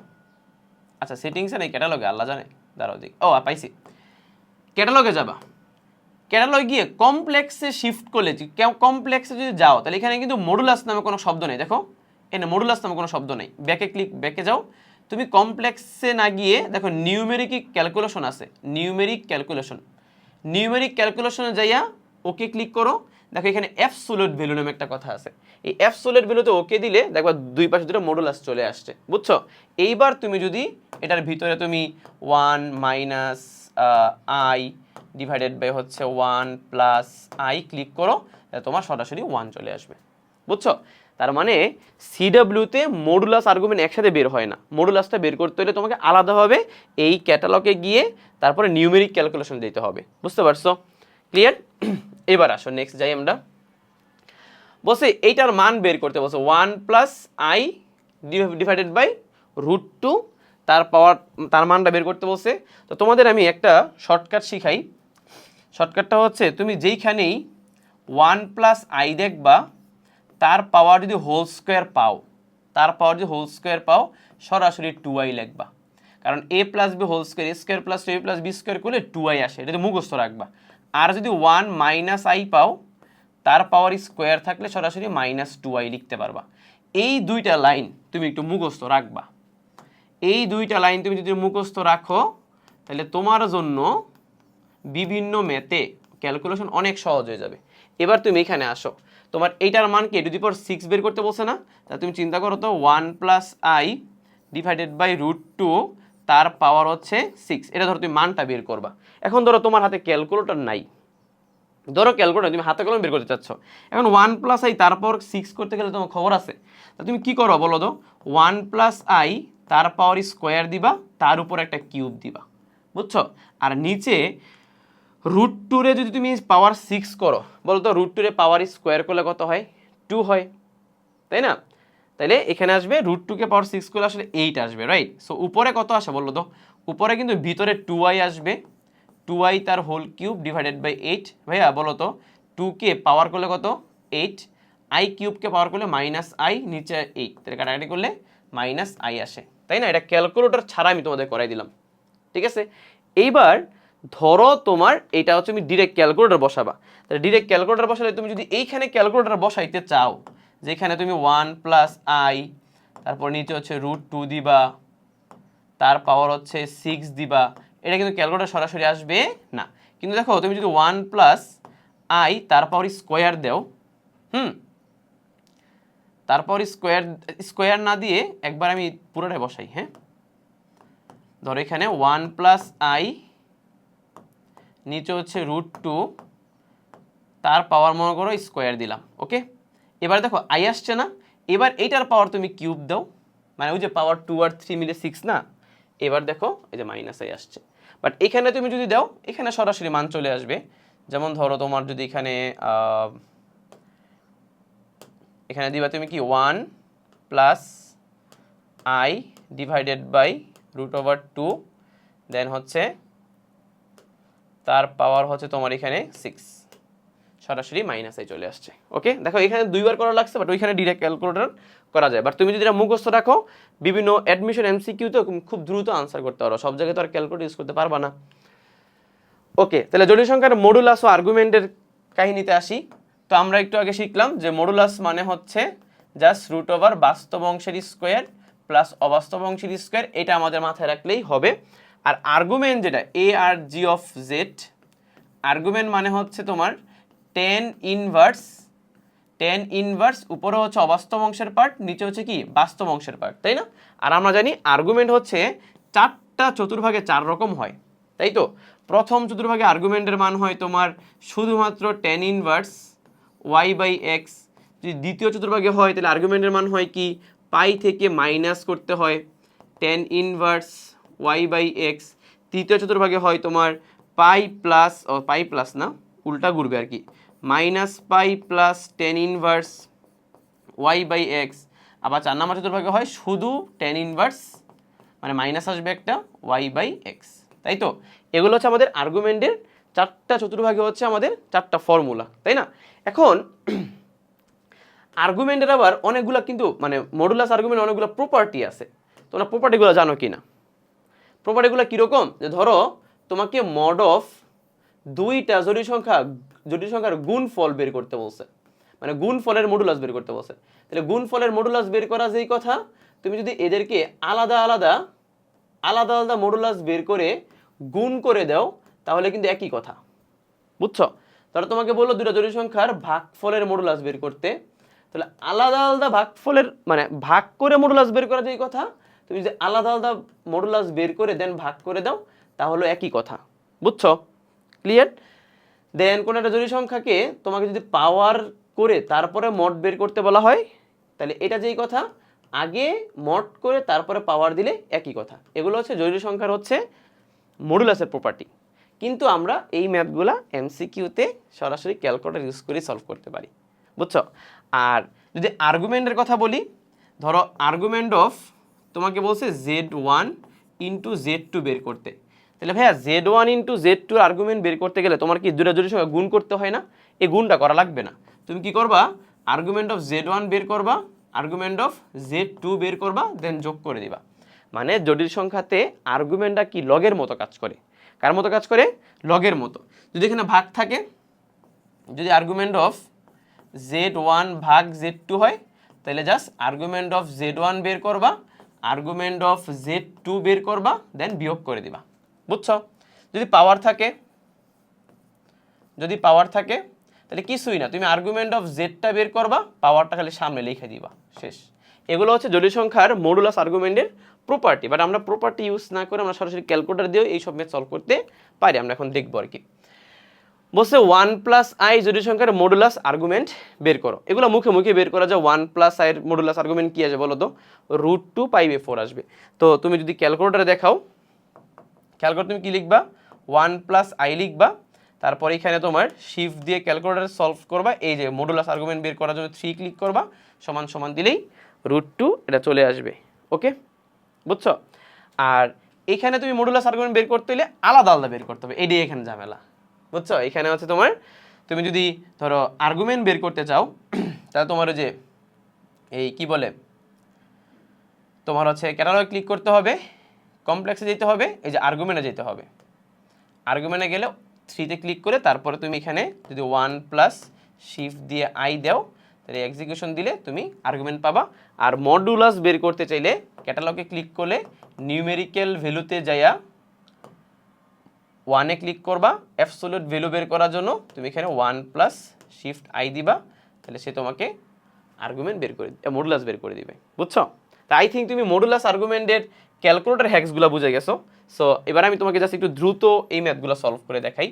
আচ্ছা, সেটিংসে নেই, ক্যাটালগে, আল্লাহ জানে, দাঁড়াও দিক, পাইছি। ক্যাটালগে যাবা, ক্যাটালগে গিয়ে কমপ্লেক্সে শিফট করলে, কমপ্লেক্সে যদি যাও তাহলে এখানে কিন্তু মডুলাস নামে কোনো শব্দ নেই। দেখো এখানে মডুলাস নামে কোনো শব্দ নেই। ব্যাকে যাও, তুমি কমপ্লেক্সে না গিয়ে দেখো নিউমেরিক ক্যালকুলেশন আছে, নিউমেরিক ক্যালকুলেশনে যাইয়া ওকে ক্লিক করো। দেখো এখানে অ্যাবসোলিউট ভ্যালু নামে একটা কথা আছে, এই অ্যাবসোলিউট ভ্যালুতে ওকে দিলে দেখবা দুই পাশে দুটো মডুলাস চলে আসছে, বুঝছো? এইবার তুমি যদি এটার ভিতরে তুমি 1 - i ডিভাইডেড বাই হচ্ছে 1 + i ক্লিক করো, তাহলে তোমার সরাসরি 1 চলে আসবে, বুঝছো? তার মানে সিডব্লিউতে মডুলাস আর্গুমেন্ট একসাথে বের হয় না। মডুলাসটা বের করতে হলে তোমাকে আলাদাভাবে এই ক্যাটালগে গিয়ে তারপরে নিউমেরিক ক্যালকুলেশন দিতে হবে, বুঝতে পারছো? ক্লিয়ার? এবার আসো নেক্সট যাই আমরা। বসে এইটার মান বের করতে বলছে 1 + i ডিভাইডেড বাই √2, তার মানটা বের করতে বলছে। তো তোমাদের আমি একটা শর্টকাট শিখাই। শর্টকাটটা হচ্ছে তুমি যেইখানেই 1 + i দেখবা, তার পাওয়ার যদি হোল স্কোয়ার পাও, সরাসরি 2i লিখবা। কারণ a + b whole square, a² + ab² করলে 2i আসে, এটা মুখস্থ রাখবা। আর যদি 1 মাইনাস আই পাও তার পাওয়ার স্কোয়ার থাকলে সরাসরি মাইনাস 2i লিখতে পারবা। এই দুইটা লাইন তুমি একটু মুখস্থ রাখবা। এই দুইটা লাইন তুমি যদি মুখস্থ রাখো তাহলে তোমার জন্য বিভিন্ন ম্যাথে ক্যালকুলেশন অনেক সহজ হয়ে যাবে। এবার তুমি এখানে আসো, তোমার এইটার মান কি e⁻6 বের করতে বলছে না? তা তুমি চিন্তা করো তো 1 প্লাস আই ডিভাইডেড বাই √2 তার পাওয়ার হচ্ছে 6, এটা ধরো তুমি মানটা বের করবা। এখন ধরো তোমার হাতে ক্যালকুলেটর নাই, ধরো ক্যালকুলেটর তুমি হাতে কলমে বের করতে চাচ্ছ। এখন 1 প্লাস আই তারপর 6 করতে গেলে তোমার খবর আছে, তা তুমি কি করো বলো তো? 1 প্লাস আই তার পাওয়ার স্কোয়ার দিবা, তার উপর একটা কিউব দিবা, বুঝছো? আর নিচে √2 রে যদি তুমি পাওয়ার 6 করো, বলো তো √2 রে পাওয়ার স্কোয়ার করলে কত হয়? 2 হয়, তাই না? তাহলে এখানে আসবে √2 কে পাওয়ার 6 করলে আসলে 8 আসবে, রাইট? সো উপরে কত আসে বলো তো? উপরে কিন্তু ভিতরে 2i আসবে, 2i তার হোল কিউব ডিভাইডেড বাই 8। ভাইয়া বলো তো 2 কে পাওয়ার করলে কত? 8, i কিউবকে পাওয়ার করলে মাইনাস আই, নিচে 8, তাহলে কাটাকাটি করলে মাইনাস আই আসে, তাই না? এটা ক্যালকুলেটর ছাড়া আমি তোমাদের করাই দিলাম, ঠিক আছে? এইবার ধরো তোমার এটা হচ্ছে তুমি ডিরেক্ট ক্যালকুলেটর বসাবা। তাহলে ডিরেক্ট ক্যালকুলেটর বসালে তুমি যদি এইখানে ক্যালকুলেটর বসাইতে চাও, যেখানে তুমি 1 প্লাস আই তারপর নিচে হচ্ছে √2 দিবা, তার পাওয়ার হচ্ছে 6 দিবা, এটা কিন্তু ক্যালকুলেটর সরাসরি আসবে না। কিন্তু দেখো তুমি যদি 1 প্লাস আই তার পাওয়ার স্কোয়ার দাও, তারপর স্কোয়ার না দিয়ে একবার আমি পুরোটাই বসাই, হ্যাঁ? ধরো এখানে 1 প্লাস আই নিচে হচ্ছে √2 তার পাওয়ার মনে করো স্কোয়ার দিলাম, ওকে? এবার দেখো আই আসছে না? এবার এইটার পাওয়ার তুমি কিউব দাও, মানে ওই যে পাওয়ার 2 আর 3 মিলে 6 না? এবার দেখো এই যে মাইনাস আই আসছে। বাট এখানে তুমি যদি দাও, এখানে সরাসরি মান চলে আসবে। যেমন ধরো তোমার যদি এখানে দিবা তুমি কি 1 প্লাস আই ডিভাইডেড বাই √2, দেন হচ্ছে তার পাওয়ার হচ্ছে তোমার এখানে 6, সরাসরি মাইনাস আই চলে আসছে, ওকে? দেখো এখানে দুইবার করা লাগছে, বাট ওইখানে ডিরেক্ট ক্যালকুলেটর করা যায়। বাট তুমি যদি এটা মুখস্থ রাখো, বিভিন্ন অ্যাডমিশন এমসিকিউতে খুব দ্রুত আনসার করতে পারো, সব জায়গায় তো আর ক্যালকুলেটর ইউজ করতে পারবা না, ওকে? তাহলে জটিল সংখ্যার মডুলাস ও আর্গুমেন্টের কাহিনীতে আসি। তো আমরা একটু আগে শিখলাম যে মডুলাস মানে হচ্ছে জাস্ট √ বাস্তব অংশের স্কোয়ার প্লাস অবাস্তব অংশের স্কোয়ার, এটা আমাদের মাথায় রাখলেই হবে। আর আর্গুমেন্ট যেটা এ আর জি অফ জেড, আর্গুমেন্ট মানে হচ্ছে তোমার tan ইনভার্স উপরে হচ্ছে অবাস্তব অংশের পার্ট, নিচে হচ্ছে কি বাস্তব অংশের পার্ট, তাই না? আর আমরা জানি আর্গুমেন্ট হচ্ছে 4টা চতুর্ভাগে 4 রকম হয়, তাই তো? প্রথম চতুর্ভাগে আর্গুমেন্টের মান হয় তোমার শুধুমাত্র tan ইনভার্স y/x। যদি দ্বিতীয় চতুর্ভাগে হয় তাহলে আর্গুমেন্টের মান হয় কি পাই থেকে মাইনাস করতে হয় tan ইনভার্স y/x। তৃতীয় চতুর্ভাগে হয় তোমার পাই প্লাস না, উল্টা ঘুরবে আর কি, মাইনাস পাই প্লাস tan ইনভার্স y/x। আবার 4 নম্বর চতুর্ভাগে হয় শুধু tan ইনভার্স, মানে মাইনাস আসবে একটা y/x, তাই তো? এগুলো হচ্ছে আমাদের আর্গুমেন্টের 4টা চতুর্ভাগে হচ্ছে আমাদের 4টা ফর্মুলা, তাই না? এখন আর্গুমেন্টের আবার অনেকগুলো কিন্তু মানে মডুলাস আর্গুমেন্ট অনেকগুলো প্রপার্টি আছে, তোমরা প্রপার্টিগুলো জানো কি না? প্রপার্টিগুলো কীরকম? যে ধরো তোমাকে মড অফ দুইটা জটিল সংখ্যার গুণফল বের করতে বলছে, মানে গুণফলের মডুলাস বের করতে বলছে। তাহলে গুণফলের মডুলাস বের করা যেই কথা, তুমি যদি এদেরকে আলাদা আলাদা মডুলাস বের করে গুণ করে দাও তাহলে কিন্তু একই কথা, বুঝছো? তাহলে তোমাকে বললো দুটো জটিল সংখ্যার ভাগফলের মডুলাস বের করতে, তাহলে আলাদা ভাগফলের মানে ভাগ করে মডুলাস বের করা যেই কথা, তুমি যদি আলাদা মডুলাস বের করে দেন ভাগ করে দাও তাহলে একই কথা, বুঝছো? ক্লিয়ার? দেন কোন একটা জটিল সংখ্যাকে তোমাকে যদি পাওয়ার করে তারপরে মড বের করতে বলা হয়, তাহলে এটা যেই কথা, আগে মড করে তারপরে পাওয়ার দিলে একই কথা। এগুলো হচ্ছে জটিল সংখ্যার হচ্ছে মডুলাসের প্রপার্টি। কিন্তু আমরা এই ম্যাথগুলা এমসিকিউতে সরাসরি ক্যালকুলেটর ইউজ করে সলভ করতে পারি, বুঝছো? আর যদি আর্গুমেন্টের কথা বলি, ধরো আর্গুমেন্ট অফ তোমাকে বলছে Z1 ইন্টু Z2 বের করতে, তাহলে ভাইয়া Z1 ইন্টু Z2 আর্গুমেন্ট বের করতে গেলে তোমার কি দুটো জটিল সংখ্যা গুণ করতে হয় না? এই গুণটা করা লাগবে না। তুমি কি করবা? আর্গুমেন্ট অফ Z1 বের করবা, আর্গুমেন্ট অফ Z2 বের করবা, দেন যোগ করে দিবা। মানে জটিল সংখ্যাতে আর্গুমেন্টটা কি লগের মতো কাজ করে, কার মতো কাজ করে, লগের মতো। যদি এখানে ভাগ থাকে, যদি আর্গুমেন্ট অফ z1 ভাগ z2 হয়, তাহলে জাস্ট আর্গুমেন্ট অফ z1 বের করবা, আর্গুমেন্ট অফ z2 বের করবা, দেন বিয়োগ করে দিবা। বুঝছো? যদি পাওয়ার থাকে, তাহলে কিছুই না, তুমি আর্গুমেন্ট অফ জেডটা বের করবা, পাওয়ারটা খালি সামনে লিখে দিবা, শেষ। এগুলো হচ্ছে জটিল সংখ্যার মডুলাস আর্গুমেন্টের প্রপার্টি, বাট আমরা প্রপার্টি ইউজ না করে আমরা সরাসরি ক্যালকুলেটর দিয়েও এই সব ম্যাথ সলভ করতে পারি। আমরা এখন দেখবো আর কি। বলছে 1 প্লাস আই জটিল সংখ্যার মডুলাস আর্গুমেন্ট বের করো। এগুলো মুখে মুখে বের করা যায়। 1 প্লাস আই এর মডুলাস আর্গুমেন্ট কি আসবে বলো তো? √2π/4 আসবে। তো তুমি যদি ক্যালকুলেটরে দেখাও, খেয়াল করে তুমি কি লিখবা, 1 প্লাস আই লিখবা, তারপর এখানে তোমার শিফট দিয়ে ক্যালকুলেটরে সলভ করবা, এই যে মডুলাস আর্গুমেন্ট বের করার জন্য 3 ক্লিক করবা, সমান সমান দিলেই √2 এটা চলে আসবে। ওকে, বুঝছো? আর এখানে তুমি মডুলাস আর্গুমেন্ট বের করতে হলে আলাদা আলাদা বের করতে হবে, এটাই এখানে ঝামেলা। বুঝছো? এখানে হচ্ছে তোমার, তুমি যদি ধরো আর্গুমেন্ট বের করতে চাও, তাহলে তোমার যে এই কি বলে, তোমার হচ্ছে ক্যাটালগে ক্লিক করতে হবে, কমপ্লেক্সে যেতে হবে, এই যে আর্গুমেন্টে যেতে হবে। আর্গুমেন্টে গেলে 3তে ক্লিক করে তারপরে তুমি এখানে যদি 1 প্লাস শিফট দিয়ে আই দাও, তাহলে এক্সিকিউশন দিলে তুমি আর্গুমেন্ট পাবা। আর মডুলাস বের করতে চাইলে ক্যাটালগে ক্লিক করলে নিউমেরিক্যাল ভ্যালুতে যাইয়া 1-এ ক্লিক করবা, অ্যাবসলিউট ভ্যালু বের করার জন্য তুমি এখানে 1 প্লাস শিফট আই দিবা, তাহলে সে তোমাকে আর্গুমেন্ট বের করে মডুলাস বের করে দিবে। বুঝছো? তা আই থিঙ্ক তুমি মডুলাস আর্গুমেন্টের ক্যালকুলেটর হ্যাক্সগুলো বুঝে গেছো। সো এবার আমি তোমাকে জাস্ট একটু দ্রুত এই ম্যাথগুলো সলভ করে দেখাই।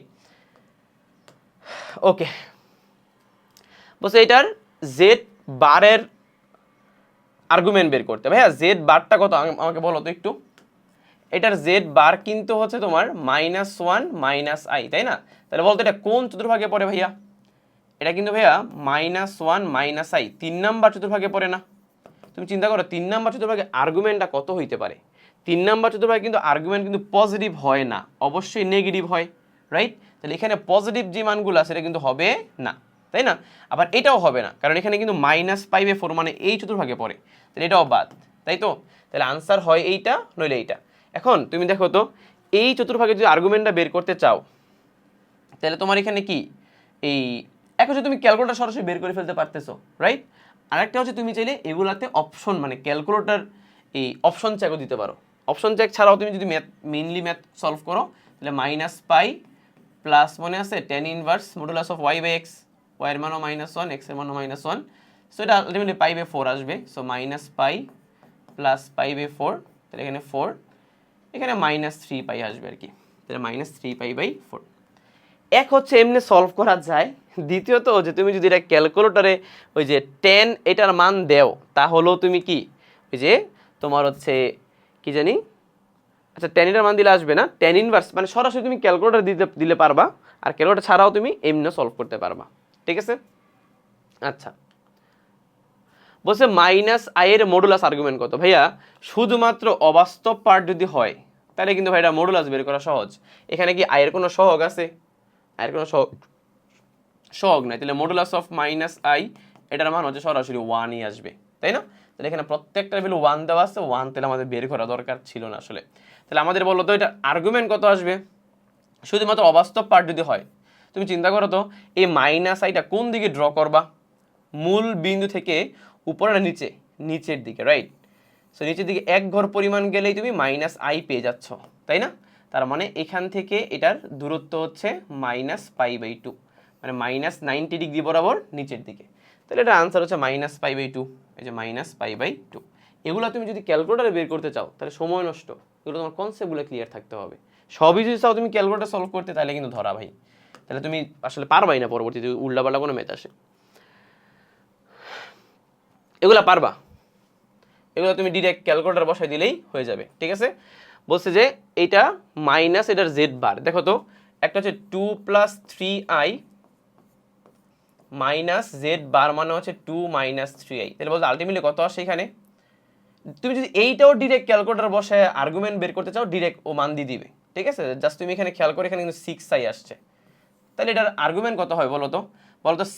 ওকে, বলছে এটার জেড বারের আর্গুমেন্ট বের করতে। ভাইয়া জেড বারটা কত আমাকে বলো তো একটু। এটার জেড বার কিন্তু হচ্ছে তোমার -1 মাইনাস আই, তাই না? তাহলে বলতো এটা কোন চতুর্ভাগে পড়ে ভাইয়া? এটা কিন্তু ভাইয়া -1 মাইনাস আই 3 নাম্বার চতুর্ভাগে পড়ে না? তুমি চিন্তা করো 3 নাম্বার চতুর্ভাগে আর্গুমেন্টটা কত হইতে পারে। 3 নাম্বার চতুর্ভাগে কিন্তু আর্গুমেন্ট কিন্তু পজিটিভ হয় না, অবশ্যই নেগেটিভ হয়, রাইট? তাহলে এখানে পজিটিভ যে মানগুলো সেটা কিন্তু হবে না, তাই না? আবার এটাও হবে না, কারণ এখানে কিন্তু -π/4 মানে এই চতুর্ভাগে পড়ে, তাহলে এটাও বাদ, তাই তো? তাহলে আনসার হয় এইটা নইলে এইটা। এখন তুমি দেখো তো, এই চতুর্ভাগে যদি আর্গুমেন্টটা বের করতে চাও, তাহলে তোমার এখানে কি এই এক হচ্ছে তুমি ক্যালকুলেটর সরাসরি বের করে ফেলতে পারতেছো, রাইট? আরেকটা হচ্ছে তুমি চাইলে এগুলাতে অপশন মানে ক্যালকুলেটর এই অপশন চেকও দিতে পারো। অপশন চেক ছাড়াও তুমি যদি মেইনলি ম্যাথ সলভ করো, তাহলে -π প্লাস মনে আছে tan inverse modulus of y/x, y এর মানও -1, x এর মানও -1, সো এটা আলটিমেটলি π/4 আসবে। সো -π প্লাস π/4, তাহলে এখানে 4, এখানে -3π আসবে আর কি, তাহলে -3π/4। এক হচ্ছে এমনি সলভ করা যায়, দ্বিতীয়ত যে তুমি যদি এটা ক্যালকুলেটরে ওই যে 10 এটার মান দেও, তাহলেও তুমি কি ওই যে তোমার হচ্ছে কি জানি, আচ্ছা 10 এটার মান দিলে আসবে না, tan ইনভার্স মানে সরাসরি তুমি ক্যালকুলেটর দিলে পারবা, আর ক্যালকুলেটর ছাড়াও তুমি এমনি সলভ করতে পারবা, ঠিক আছে? আচ্ছা, বলছে -i এর মডুলাস আর্গুমেন্ট কত? ভাইয়া শুধুমাত্র অবাস্তব পার্ট যদি হয় তাহলে কিন্তু ভাই এটা মডুলাস বের করা সহজ। এখানে কি আই এর কোনো সহগ আছে? আয়ের কোনো সহগ নাই, তাহলে মডুলাস অফ -i এটার মান হচ্ছে সরাসরি 1ই আসবে, তাই না? তাহলে এখানে প্রত্যেকটা ভ্যালু 1 দেওয়া আছে, 1 তাহলে আমাদের বের করা দরকার ছিল না আসলে। তাহলে আমাদের বলো তো এটা আর্গুমেন্ট কত আসবে শুধুমাত্র অবাস্তব পার্ট যদি হয়? তুমি চিন্তা করো তো, এই -iটা কোন দিকে ড্র করবা? মূল বিন্দু থেকে উপরে না নিচে? নিচের দিকে, রাইট? সো নিচের দিকে 1 ঘর পরিমাণ গেলেই তুমি -i পেয়ে যাচ্ছ, তাই না? তার মানে এখান থেকে এটার দূরত্ব হচ্ছে -π/2, মানে -90 ডিগ্রি বরাবর নিচের দিকে। তাহলে এটা আনসার হচ্ছে -π/2, এই যে -π/2। এগুলো তুমি যদি ক্যালকুলেটরে বের করতে চাও তাহলে সময় নষ্ট, এগুলো তোমার কনসেপ্টগুলো ক্লিয়ার থাকতে হবে। সবই যদি চাও তুমি ক্যালকুলেটর সলভ করতে, তাহলে কিন্তু ধরা ভাই, তাহলে তুমি আসলে পারবাই না পরবর্তীতে উল্টাপাল্টা কোনো ম্যাথ আসে। এগুলা পারবা, এগুলো তুমি ডিরেক্ট ক্যালকুলেটর বসাই দিলেই হয়ে যাবে, ঠিক আছে? বলছে যে এইটা মাইনাস এটার জেড বার, দেখো তো একটা হচ্ছে 2 + 3i মাইনাস জেড বার মানে হচ্ছে 2 - 3i, তাহলে বলছে আলটিমেটলি কত আসে এখানে? তুমি যদি এইটাও ডিরেক্ট ক্যালকুলেটর বসায় আর্গুমেন্ট বের করতে চাও, ডিরেক্ট ও মান দিয়ে দিবে, ঠিক আছে? জাস্ট তুমি এখানে খেয়াল করে এখানে কিন্তু 6i আসছে, তাহলে এটার আর্গুমেন্ট কত হয় বলো তো?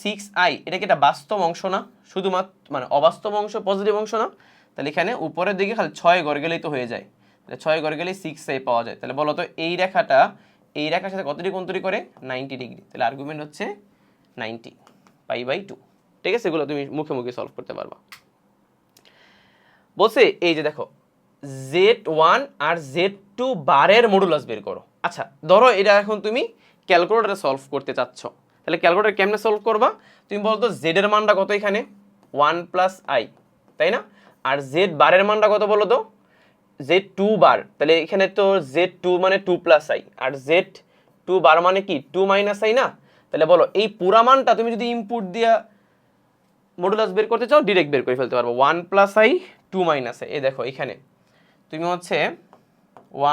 6i, এটা কি একটা বাস্তব অংশ না? শুধুমাত্র মানে অবাস্তব অংশ, পজিটিভ অংশ না? তাহলে এখানে উপরের দিকে খালি 6 ঘর গেলেই তো হয়ে যায়, তাহলে 6 ঘর গেলেই 6i পাওয়া যায়। তাহলে বলো তো এই রেখাটা এই রেখার সাথে কত ডিগ্রি কোণ তৈরি করে 90 ডিগ্রি, তাহলে আর্গুমেন্ট হচ্ছে 90 π/2। ঠিক আছে, এগুলো তুমি মুখে মুখে সলভ করতে পারবা। বলছে এই যে দেখো Z1 আর Z2 বারের মডুলাস বের করো। আচ্ছা ধরো এটা এখন তুমি ক্যালকুলেটরে সলভ করতে চাচ্ছ, তাহলে ক্যালকুলেটর কেমনে সলভ করবা? তুমি বলতো জেড এর মানটা কত এখানে 1 + i, তাই না? আর জেড বারের মানটা কত বলো তো Z2 বার, তাহলে এখানে তো Z2 মানে 2 + i আর Z2 বার মানে কি 2 - i না? তাহলে বলো এই পুরা মানটা তুমি যদি ইনপুট দিয়া মডুলাস বের করতে চাও ডাইরেক্ট বের করে ফেলতে পারবো 1 + i 2 - i। এই দেখো এখানে তুমি হচ্ছে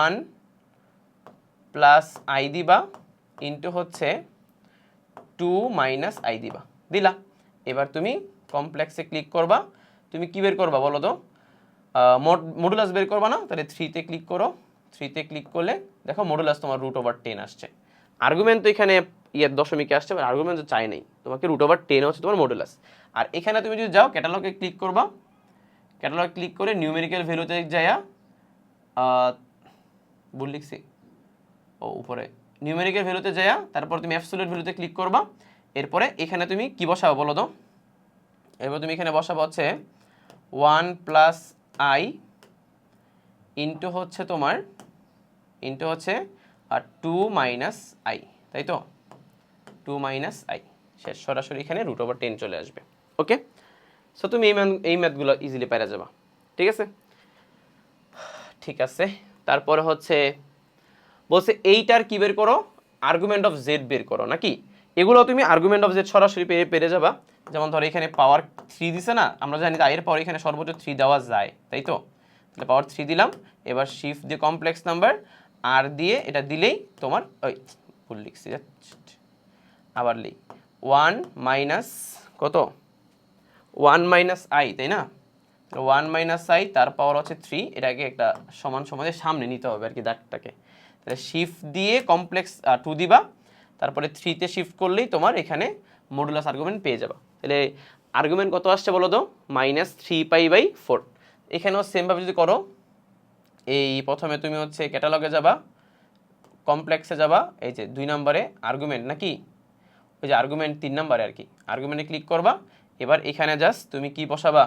1 + i দিবা ইনটু হচ্ছে 2 - i দিবা, দিলা। এবার তুমি কমপ্লেক্সে ক্লিক করবা, তুমি কি বের করবা বলো তো মডুলাস বের করবা না? তাহলে 3 তে ক্লিক করো, 3 তে ক্লিক করলে দেখো মডুলাস তোমার √10 আসছে। আর্গুমেন্ট তো এখানে দশমিকে আসছে, আর আর্গুমেন্ট তো চাই নাই, তোমাকে √10 হচ্ছে তোমার মডুলাস। আর এখানে তুমি যদি যাও ক্যাটালগে ক্লিক করবা, ক্যাটালগ ক্লিক করে নিউমেরিক্যাল ভ্যালুতে যায়া ভুল লিখছি, ও উপরে নিউমেরিক্যাল ভ্যালুতে যায়া তারপর তুমি অ্যাবসলিউট ভ্যালুতে ক্লিক করবা। এরপরে এখানে তুমি কি বসাবো বলো তো? এরপর তুমি এখানে বসাবো হচ্ছে 1 + i ইনটু হচ্ছে তোমার ইনটু হচ্ছে 2 - i, তাই তো 2 - i শেষ, সরাসরি এখানে √10 চলে আসবে। ওকে, সো তুমি এই ম্যাথগুলো ইজিলি পারা যাবা। ঠিক আছে, ঠিক আছে। তারপরে হচ্ছে বলছে এইটার কি বের করো আর্গুমেন্ট অফ জেড বের করো নাকি? এগুলো তুমি আর্গুমেন্ট অফ জেড সরাসরি পেরে যাবা। যেমন ধরো এখানে পাওয়ার 3 দিছে না, আমরা জানি এর পর এখানে সর্বোচ্চ 3 দেওয়া যায়, তাই তো? তাহলে পাওয়ার 3 দিলাম, এবার শিফট দিয়ে কমপ্লেক্স নাম্বার আর দিয়ে এটা দিলেই তোমার ওই ভুল লিখছি, আবার লিখ 1 - কত 1 - i, তাই না? 1 - i তার পাওয়ার হচ্ছে 3, এটাকে একটা সমান সমানের সামনে নিতে হবে আর কি দাগটাকে। তাহলে শিফট দিয়ে কমপ্লেক্স 2 দিবা, তারপরে 3 তে শিফট করলেই তোমার এখানে মডুলাস আর্গুমেন্ট পেয়ে যাবা। তাহলে আর্গুমেন্ট কত আসছে বলো তো -3π/4। এখানেও সেমভাবে যদি করো, এই প্রথমে তুমি হচ্ছে ক্যাটালগে যাবা, কমপ্লেক্সে যাবা, এই যে 2 নম্বরে আর্গুমেন্ট নাকি ওই যে আর্গুমেন্ট 3 নম্বরে আর কি, আর্গুমেন্টে ক্লিক করবা। এবার এখানে জাস্ট তুমি কি বসাবা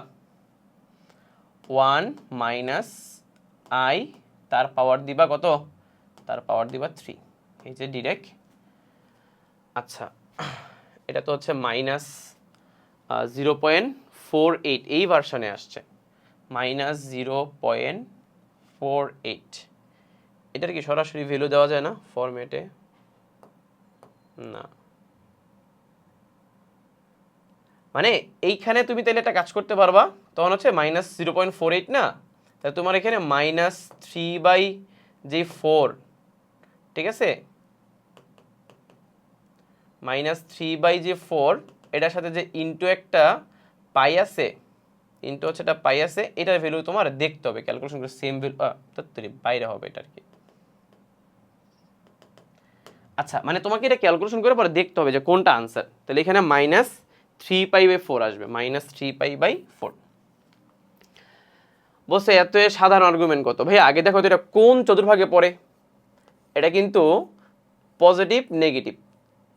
1 - i তার পাওয়ার দিবা কত, তার পাওয়ার দিবা 3, এই যে ডিরেক্ট। আচ্ছা এটা তো হচ্ছে -0.48 এই ভার্সনে আসছে, -0.48। এটার কি সরাসরি ভ্যালু দেওয়া যায় না ফরম্যাটে? না, মানে এইখানে তুমি তাহলে একটা কাজ করতে পারবা, তখন হচ্ছে -0.48 না, তাহলে তোমার এখানে -3/4, ঠিক আছে, -3/4 এটার সাথে যে ইনটু একটা পাই আছে, ইনটু হচ্ছে একটা পাই আছে, এটার ভ্যালু তোমার দেখতে হবে, ক্যালকুলেশন করে সেম ভ্যালু বাইরে হবে এটা আর কি। আচ্ছা মানে তোমাকে এটা ক্যালকুলেশন করে পরে দেখতে হবে যে কোনটা আনসার। তাহলে এখানে -3π/4 আসবে, -3π/4। বলছে এত সাধারণ আর্গুমেন্ট কত ভাই? আগে দেখো তো এটা কোন চতুর্ভাগে পড়ে, এটা কিন্তু পজিটিভ নেগেটিভ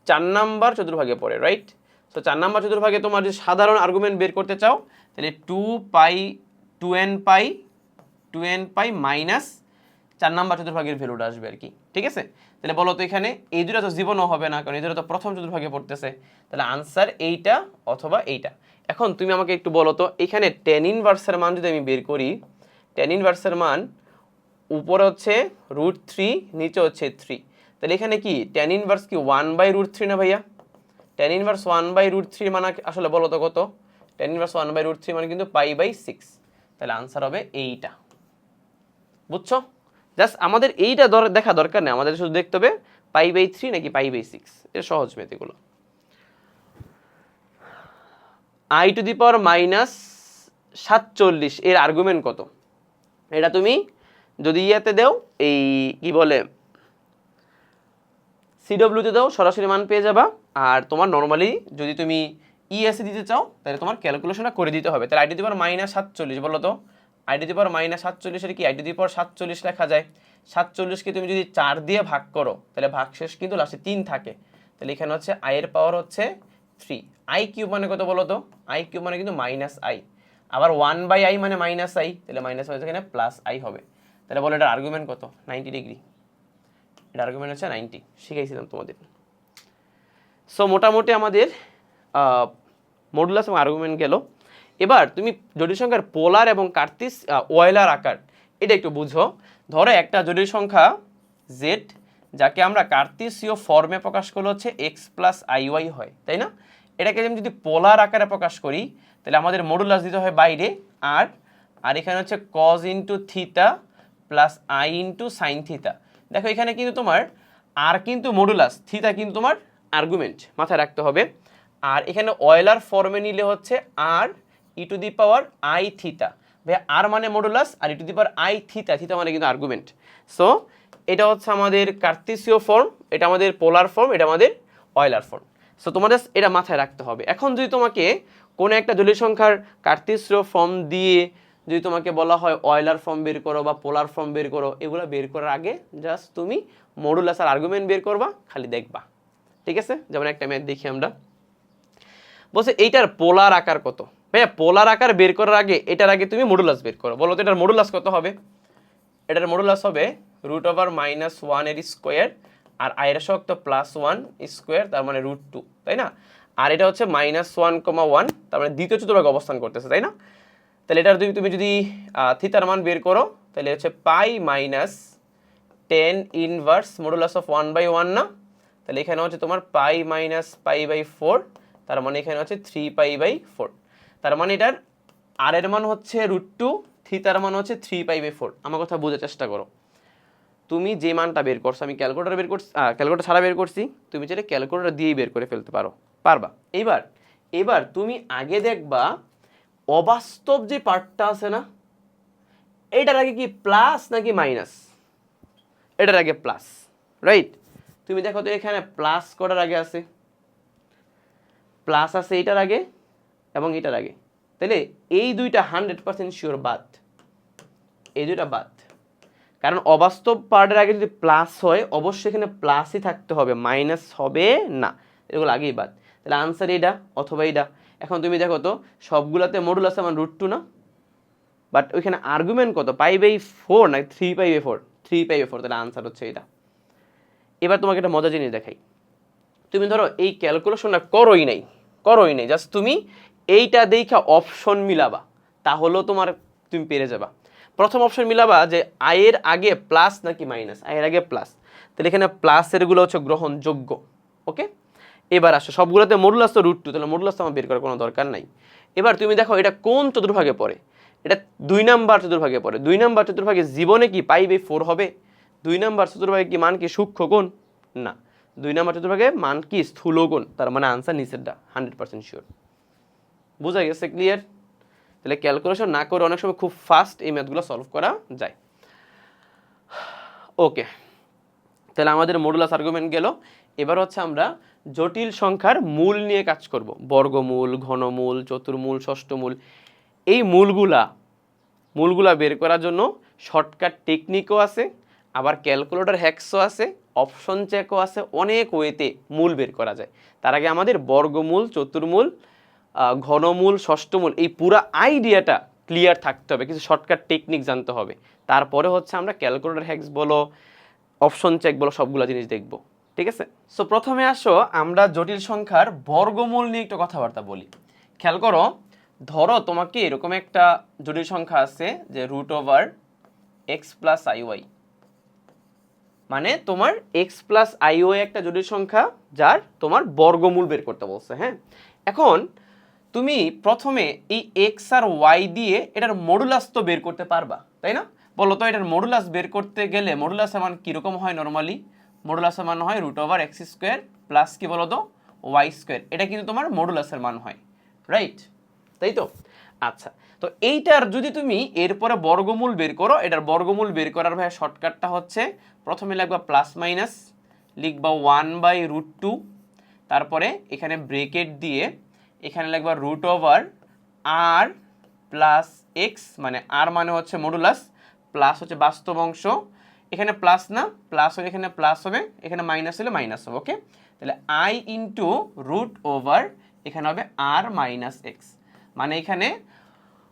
4 নাম্বার চতুর্ভাগে পড়ে, রাইট? সো 4 নাম্বার চতুর্ভাগে তোমার যদি সাধারণ আর্গুমেন্ট বের করতে চাও তাহলে 2n π মাইনাস 4 নাম্বার চতুর্ভাগের ভ্যালুটা আসবে আর কি, ঠিক আছে? তাহলে বলো তো এখানে এই দুটো তো জীবনও হবে না, কারণ এই দুটো তো প্রথম চতুর্ভাগে পড়তেছে, তাহলে আনসার এইটা অথবা এইটা। এখন তুমি আমাকে একটু বলো তো এখানে tan ইনভার্সের মান যদি আমি বের করি, tan ইনভার্সের মান উপরে হচ্ছে √3, নিচে হচ্ছে 3, তাহলে এখানে কি tan ইনভার্স কি 1/√3 না ভাইয়া? tan ইনভার্স 1/√3 মানে আসলে বলো তো কত? tan ইনভার্স 1/√3 মানে কিন্তু π/6, তাহলে আনসার হবে এইটা। বুঝছো? জাস্ট আমাদের এইটা দেখা দরকার নেই, আমাদের শুধু দেখতে হবে π/3 নাকি π/6, এটা সহজ ম্যাথ এগুলো। i⁻47 এর আর্গুমেন্ট কত? এটা তুমি যদি ইয়াতে দাও, এই কি বলে সিডব্লিউতে দাও, সরাসরি মান পেয়ে যাবা। আর তোমার নর্মালি যদি তুমি ইএসএ দিতে চাও তাহলে তোমার ক্যালকুলেশনটা করে দিতে হবে। তাহলে i⁻47 বলো তো I two the power minus 47 কি আই টু দি পাওয়ার 47 লেখা যায়। 47কে তুমি যদি 4 দিয়ে ভাগ করো তাহলে ভাগশেষ কিন্তু লাস্টে 3 থাকে, তাহলে এখানে হচ্ছে আই এর পাওয়ার হচ্ছে 3। আই কিউব মানে কত বলো তো? আই কিউব মানে কিন্তু মাইনাস আই, আবার 1/i মানে মাইনাস আই, তাহলে মাইনাস হচ্ছে এখানে প্লাস আই হবে। তাহলে বলো এটার আর্গুমেন্ট কত? 90 ডিগ্রি। এটা আর্গুমেন্ট হচ্ছে 90, শিখাইছিলাম তোমাদের। সো মোটামুটি আমাদের মডুলাস এবং আর্গুমেন্ট গেল। এবার তুমি জটিল সংখ্যার পোলার এবং কার্তিস ওয়েলার আকার এটা একটু বুঝো। ধরো একটা জটিল সংখ্যা z, যাকে আমরা কার্তিসীয় ফর্মে প্রকাশ করলে হচ্ছে x প্লাস আইওয়াই হয়, তাই না? এটাকে আমি যদি পোলার আকারে প্রকাশ করি তাহলে আমাদের মডুলাস দিতে হয় বাইরে আর এখানে হচ্ছে cos into theta plus i into sine theta. দেখো এখানে কিন্তু তোমার আর কিন্তু মডুলাস, থিতা কিন্তু তোমার আর্গুমেন্ট, মাথায় রাখতে হবে। আর এখানে অয়েলার ফর্মে নিলে হচ্ছে আর e to the power i থিতা, ভাই আর মানে modulus r e to the power i theta, theta মানে কিন্তু আর্গুমেন্ট। সো এটা হচ্ছে আমাদের কার্তেসীয় ফর্ম, এটা আমাদের পোলার ফর্ম, এটা আমাদের অয়েলার ফর্ম। সো তোমাদের এটা মাথায় রাখতে হবে। এখন যদি তোমাকে কোনো একটা জটিল সংখ্যার কার্তেসীয় ফর্ম দিয়ে যদি তোমাকে বলা হয় অয়েলার ফর্ম বের করো বা পোলার ফর্ম বের করো, এগুলো বের করার আগে জাস্ট তুমি মডুলাস আর আর্গুমেন্ট বের করবা, খালি দেখবা, ঠিক আছে? যেমন একটা ম্যাথ দেখি আমরা। বলছে এইটার পোলার আকার কত? ভাইয়া পোলার আকার বের করার আগে এটার আগে তুমি মডুলাস বের করো। বলো তো এটার মডুলাস কত হবে? এটার মডুলাস হবে √(-1) এর স্কোয়ার আর আয়ের সহগ তো +1 স্কোয়ার, তার মানে √2, তাই না? আর এটা হচ্ছে -1,1, তার মানে দ্বিতীয় চতুর্ভাগে অবস্থান করতেছে, তাই না? তাহলে এটার তুমি যদি থিতার মান বের করো তাহলে হচ্ছে পাই মাইনাস 10 ইনভার্স মডুলাস অফ 1/1 না? তাহলে এখানে হচ্ছে তোমার পাই মাইনাস পাই/4, তার মানে এখানে হচ্ছে 3π/4। তার মানে এটার আর এর মান হচ্ছে √2, থিতার মান হচ্ছে 3π/4। আমার কথা বোঝার চেষ্টা করো। তুমি যে মানটা বের করছো, আমি ক্যালকুলেটর বের করছি, ক্যালকুলেটর ছাড়া বের করছি, তুমি যেটা ক্যালকুলেটর দিয়েই বের করে ফেলতে পারবা। এবার তুমি আগে দেখবা অবাস্তব যে পার্টটা আছে না, এটার আগে কি প্লাস নাকি মাইনাস? এটার আগে প্লাস, রাইট? তুমি দেখো তো এখানে প্লাস করার আগে আছে, প্লাস আছে এটার আগে এবং এটার আগে, তাহলে এই দুইটা 100% শিওর বাদ, এই দুইটা বাদ। কারণ অবাস্তব পার্টের আগে যদি প্লাস হয় অবশ্যই এখানে প্লাসই থাকতে হবে, মাইনাস হবে না, এগুলো আগেই বাদ। তাহলে আনসার এটা অথবা এটা। এখন তুমি দেখো তো সবগুলোতে মডুলাস আমার √2 না, বাট ওইখানে আর্গুমেন্ট কত? π/4 না 3π/4? 3π/4, তাহলে আনসার হচ্ছে এটা। এবার তোমাকে একটা মজা জিনিস দেখাই। তুমি ধরো এই ক্যালকুলেশনটা করোই নাই, জাস্ট তুমি এইটা দেখা অপশন মিলাবা, তাহলেও তুমি পেরে যাবা। প্রথম অপশন মিলাবা যে আয়ের আগে প্লাস নাকি মাইনাস, আয়ের আগে প্লাস, তাহলে এখানে প্লাসের গুলো হচ্ছে গ্রহণযোগ্য, ওকে? এবার আসো সবগুলোতে মডুলাস তো √2, তাহলে মডুলাস তো আমার বের করার কোনো দরকার নাই। এবার তুমি দেখো এটা কোন চতুর্ভাগে পড়ে? এটা 2 নাম্বার চতুর্ভাগে পড়ে। 2 নাম্বার চতুর্ভাগে জীবনে কি π/4 হবে? 2 নাম্বার চতুর্ভাগে কি মান কি সূক্ষ্ম কোণ? না। 2 নাম্বার চতুর্ভাগে মান কি স্থূল কোণ, তার মানে আনসার নিচেরটা 100% শিওর। বুঝা গেছে? ক্লিয়ার? তাহলে ক্যালকুলেশন না করে অনেক সময় খুব ফাস্ট এই ম্যাথগুলো সলভ করা যায়। ওকে, তাহলে আমাদের মডুলাস আর্গুমেন্ট গেল। এবার হচ্ছে আমরা জটিল সংখ্যার মূল নিয়ে কাজ করব। বর্গমূল, ঘনমূল, চতুর্মূল, ষষ্ঠমূল, এই মূলগুলা বের করার জন্য শর্টকাট টেকনিকও আছে, আবার ক্যালকুলেটর হ্যাক্সও আছে, অপশন চেকও আছে, অনেক ওয়েতে মূল বের করা যায়। তার আগে আমাদের বর্গমূল, চতুর্মূল, ঘনমূল, ষষ্ঠমূল এই পুরো আইডিয়াটা ক্লিয়ার থাকতে হবে, কিছু শর্টকাট টেকনিক জানতে হবে। তারপরে হচ্ছে আমরা ক্যালকুলেটর হ্যাক্স বলো, অপশন চেক বলো, সবগুলো জিনিস দেখব, ঠিক আছে? সো প্রথমে আসো আমরা জটিল সংখ্যার বর্গমূল নিয়ে একটু কথাবার্তা বলি। খেয়াল করো, ধরো তোমাকে এরকম একটা জটিল সংখ্যা আছে যে √(x + iy), মানে তোমার x + iy একটা জটিল সংখ্যা যার তোমার বর্গমূল বের করতে বলছে। হ্যাঁ, এখন তুমি প্রথমে এই x আর y দিয়ে এটার মডুলাস তো বের করতে পারবা, তাই না? বলো তো এটার মডুলাস বের করতে গেলে মডুলাসের মান কিরকম হয়? নর্মালি মডুলাসের মান হয় √(x² প্লাস কি বলো তো y²। এটা কিন্তু তোমার মডুলাসের মান হয়, রাইট? তাই তো? আচ্ছা, তো এইটার যদি তুমি এরপরে বর্গমূল বের করো, এটার বর্গমূল বের করার ভাই শর্টকাটটা হচ্ছে প্রথমে লিখবা প্লাস মাইনাস, লিখবা 1/√2, তারপরে এখানে ব্রেকেট দিয়ে এখানে লিখবা √(r প্লাস এক্স, মানে আর মানে হচ্ছে মডুলাস, প্লাস হচ্ছে বাস্তব অংশ, এখানে প্লাস না প্লাস হলে এখানে প্লাস হবে, এখানে মাইনাস হলে মাইনাস হবে। ওকে, তাহলে আই ইন্টু রুট ওভার এখানে হবে আর মাইনাস এক্স, মানে এখানে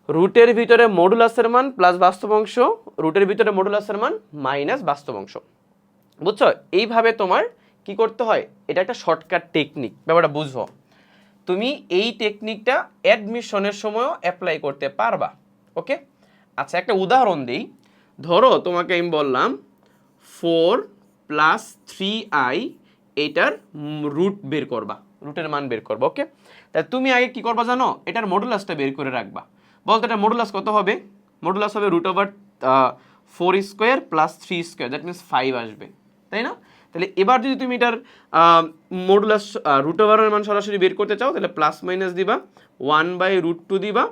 রুটের ভিতরে মডুলাসের মান প্লাস বাস্তব অংশ, রুটের ভিতরে মডুলাসের মান মাইনাস বাস্তব অংশ। বুঝছো, এইভাবে তোমার কি করতে হয়, এটা একটা শর্টকাট টেকনিক, ব্যাপারটা বুঝো। তুমি এই টেকনিকটা অ্যাডমিশনের সময়ও অ্যাপ্লাই করতে পারবা। ওকে, আচ্ছা একটা উদাহরণ দিই। ধরো তোমাকে আমি বললাম 4+3i এটার রুট বের করবা, রুটের মান বের করবা। ওকে, তাহলে তুমি আগে কি করবা জানো, এটার মডুলাসটা বের করে রাখবা। বলতো এটা মডুলাস কত হবে, মডুলাস হবে √4² + 3², দ্যাট মিনস 5 আসবে, তাই না? তাহলে এবার যদি তুমি এটার মডুলাস √এর মান সরাসরি বের করতে চাও, তাহলে প্লাস মাইনাস দিবা, 1/√2 দিবা,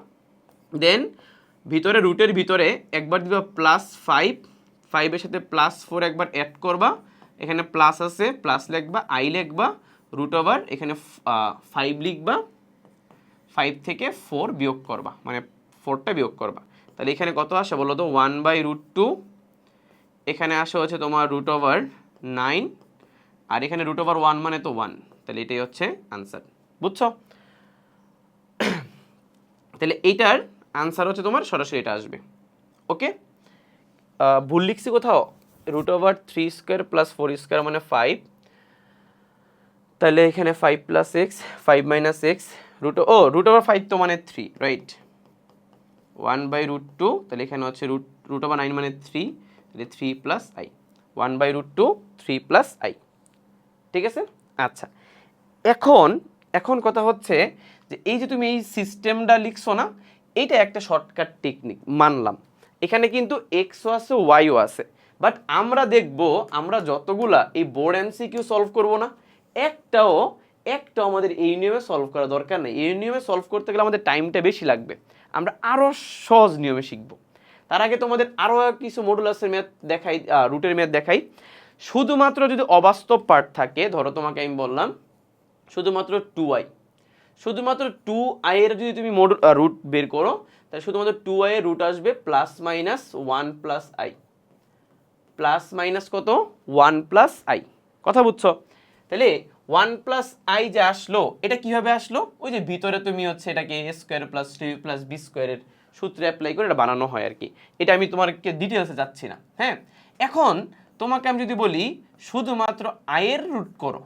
দেন ভিতরে রুটের ভিতরে একবার দিবা +5, 5 এর সাথে +4 একবার অ্যাড করবা, এখানে প্লাস আছে প্লাস লিখবা, আই লিখবা, √ এখানে 5 লিখবা, 5 থেকে 4 বিয়োগ করবা, মানে 4টা বিয়োগ করবা। তাহলে এখানে কত আসে বলো তো, 1/√2, এখানে আসে হচ্ছে তোমার √9, আর এখানে √1 মানে তো 1, তাহলে এটাই হচ্ছে আনসার। বুঝছো? তাহলে এইটার আনসার হচ্ছে তোমার সরাসরি এটা আসবে। ওকে, ভুল লিখছি কোথাও, √3² + 4² মানে 5, তাহলে এখানে 5 + x 5 - x √5 তো মানে 3, রাইট, 1/√2, তাহলে এখানে হচ্ছে √9 মানে 3, তাহলে 3 + i, 1/√2 3 + i, ঠিক আছে? আচ্ছা, এখন কথা হচ্ছে যে এই যে তুমি এই সিস্টেমটা লিখছো না, এটা একটা শর্টকাট টেকনিক মানলাম, এখানে কিন্তু এক্সও আছে ওয়াইও আছে, বাট আমরা দেখব আমরা যতগুলা এই বোর্ড এমসিকিউ সলভ করব না, একটাও আমাদের এই নিয়মে সলভ করা দরকার নেই। এই নিয়মে সলভ করতে গেলে আমাদের টাইমটা বেশি লাগবে, আমরা আরও সহজ নিয়মে শিখব। তার আগে তোমাদের আরও কিছু মডুলাসের ম্যাথ দেখাই, রুটের ম্যাথ দেখাই। শুধুমাত্র যদি অবাস্তব পার্ট থাকে, ধরো তোমাকে আমি বললাম শুধুমাত্র 2i, শুধুমাত্র 2i এর যদি তুমি রুট বের করো, তাহলে শুধুমাত্র 2i এর রুট আসবে +-1 + i, প্লাস মাইনাস কত 1 + i, কথা বুঝছো? তাহলে 1 + i যে আসলো, এটা কিভাবে আসলো, ওই যে ভিতরে তুমি হচ্ছে এটাকে a² + 3b + b² এর সূত্রে অ্যাপ্লাই করে এটা বানানো হয় আর কি। এটা আমি তোমাকে ডিটেলসে যাচ্ছি না। হ্যাঁ, এখন তোমাকে আমি যদি বলি শুধুমাত্র i এর রুট করো,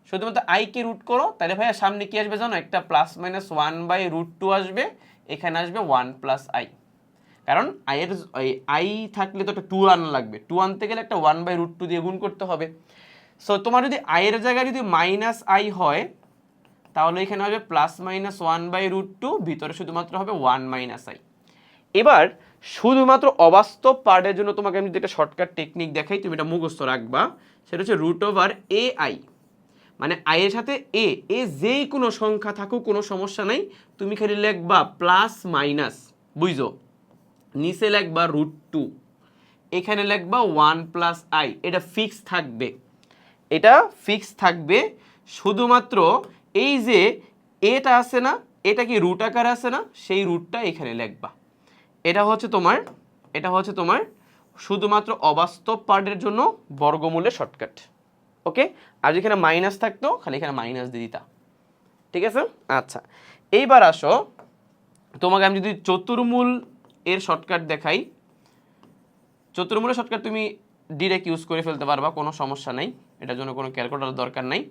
শুধুমাত্র i কে রুট করো, তাহলে ভাইয়া সামনে কি আসবে জানো, একটা +-1/√2 আসবে, এখানে আসবে 1 + i, কারণ i এর i থাকলে তো একটা 2 আনা লাগবে, 2 আনতে গেলে একটা 1/√2 দিয়ে গুণ করতে হবে। সো তোমার যদি i এর জায়গায় যদি -i হয়, তাহলে এখানে হবে +-1/√2, ভিতরে শুধুমাত্র হবে 1 - i। এবার শুধুমাত্র অবাস্তব পার্টের জন্য তোমাকে আমি যেটা শর্টকাট টেকনিক দেখাই, তুমি এটা মুখস্থ রাখবা, সেটা হচ্ছে √ai, মানে i এর সাথে a যেই কোনো সংখ্যা থাকুক কোনো সমস্যা নাই, তুমি খালি লিখবা প্লাস মাইনাস, বুঝছো, নিচে লিখবা √2, এখানে লিখবা 1 + i, এটা ফিক্স থাকবে, এটা ফিক্স থাকবে। শুধুমাত্র এই যে এটা আছে না, এটা কি রুট আকারে আছে না, সেই রুটটা এখানে লিখবা। এটা হচ্ছে তোমার শুধুমাত্র অবাস্তব পার্টের জন্য বর্গমূলের শর্টকাট। ওকে, আর যেখানে মাইনাস থাকতো খালি এখানে মাইনাস দিয়ে দিতা, ঠিক আছে? আচ্ছা, এইবার আসো তোমাকে আমি যদি চতুর্মূল এর শর্টকাট দেখাই, চতুর্মূলের শর্টকাট তুমি ডিরেক্ট ইউজ করে ফেলতে পারবা, কোনো সমস্যা নেই, এটার জন্য কোনো ক্যালকুলেটর দরকার নাই।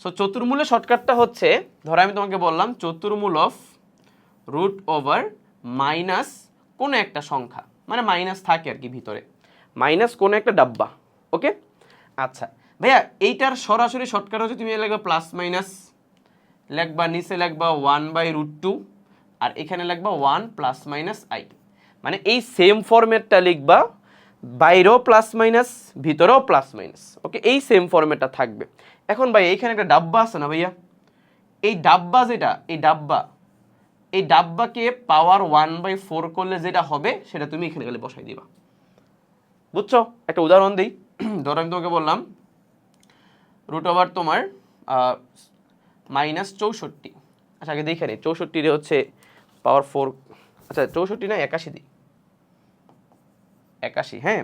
সো চতুর্মূলের শর্টকাটটা হচ্ছে, ধরো আমি তোমাকে বললাম চতুর্মূল অফ √মাইনাস কোনো একটা সংখ্যা, মানে মাইনাস থাকে আর কি ভিতরে, মাইনাস কোনো একটা ডাব্বা। ওকে, আচ্ছা ভাইয়া এইটার সরাসরি শর্টকাট হচ্ছে তুমি লিখবা প্লাস মাইনাস, লিখবা নিচে লিখবা 1/√2, আর এখানে লিখবা 1 +-i, মানে এই সেম ফরম্যাটটা লিখবা, বাইরেও প্লাস মাইনাস ভিতরেও প্লাস মাইনাস। ওকে, এই সেম ফরম্যাটটা থাকবে। এখন ভাই এইখানে একটা ডাব্বা আছে না ভাইয়া, এই ডাব্বা যেটা, এই ডাব্বাকে পাওয়ার 1/4 করলে যেটা হবে সেটা তুমি এখানে গেলে বসাই দিবা। বুঝছো? একটা উদাহরণ দিই, ধরো আমি তোমাকে বললাম √ তোমার -64, আচ্ছা আগে দেখে নিই 64 হচ্ছে পাওয়ার 4 আচ্ছা 64 না 81 দিই, 81, হ্যাঁ।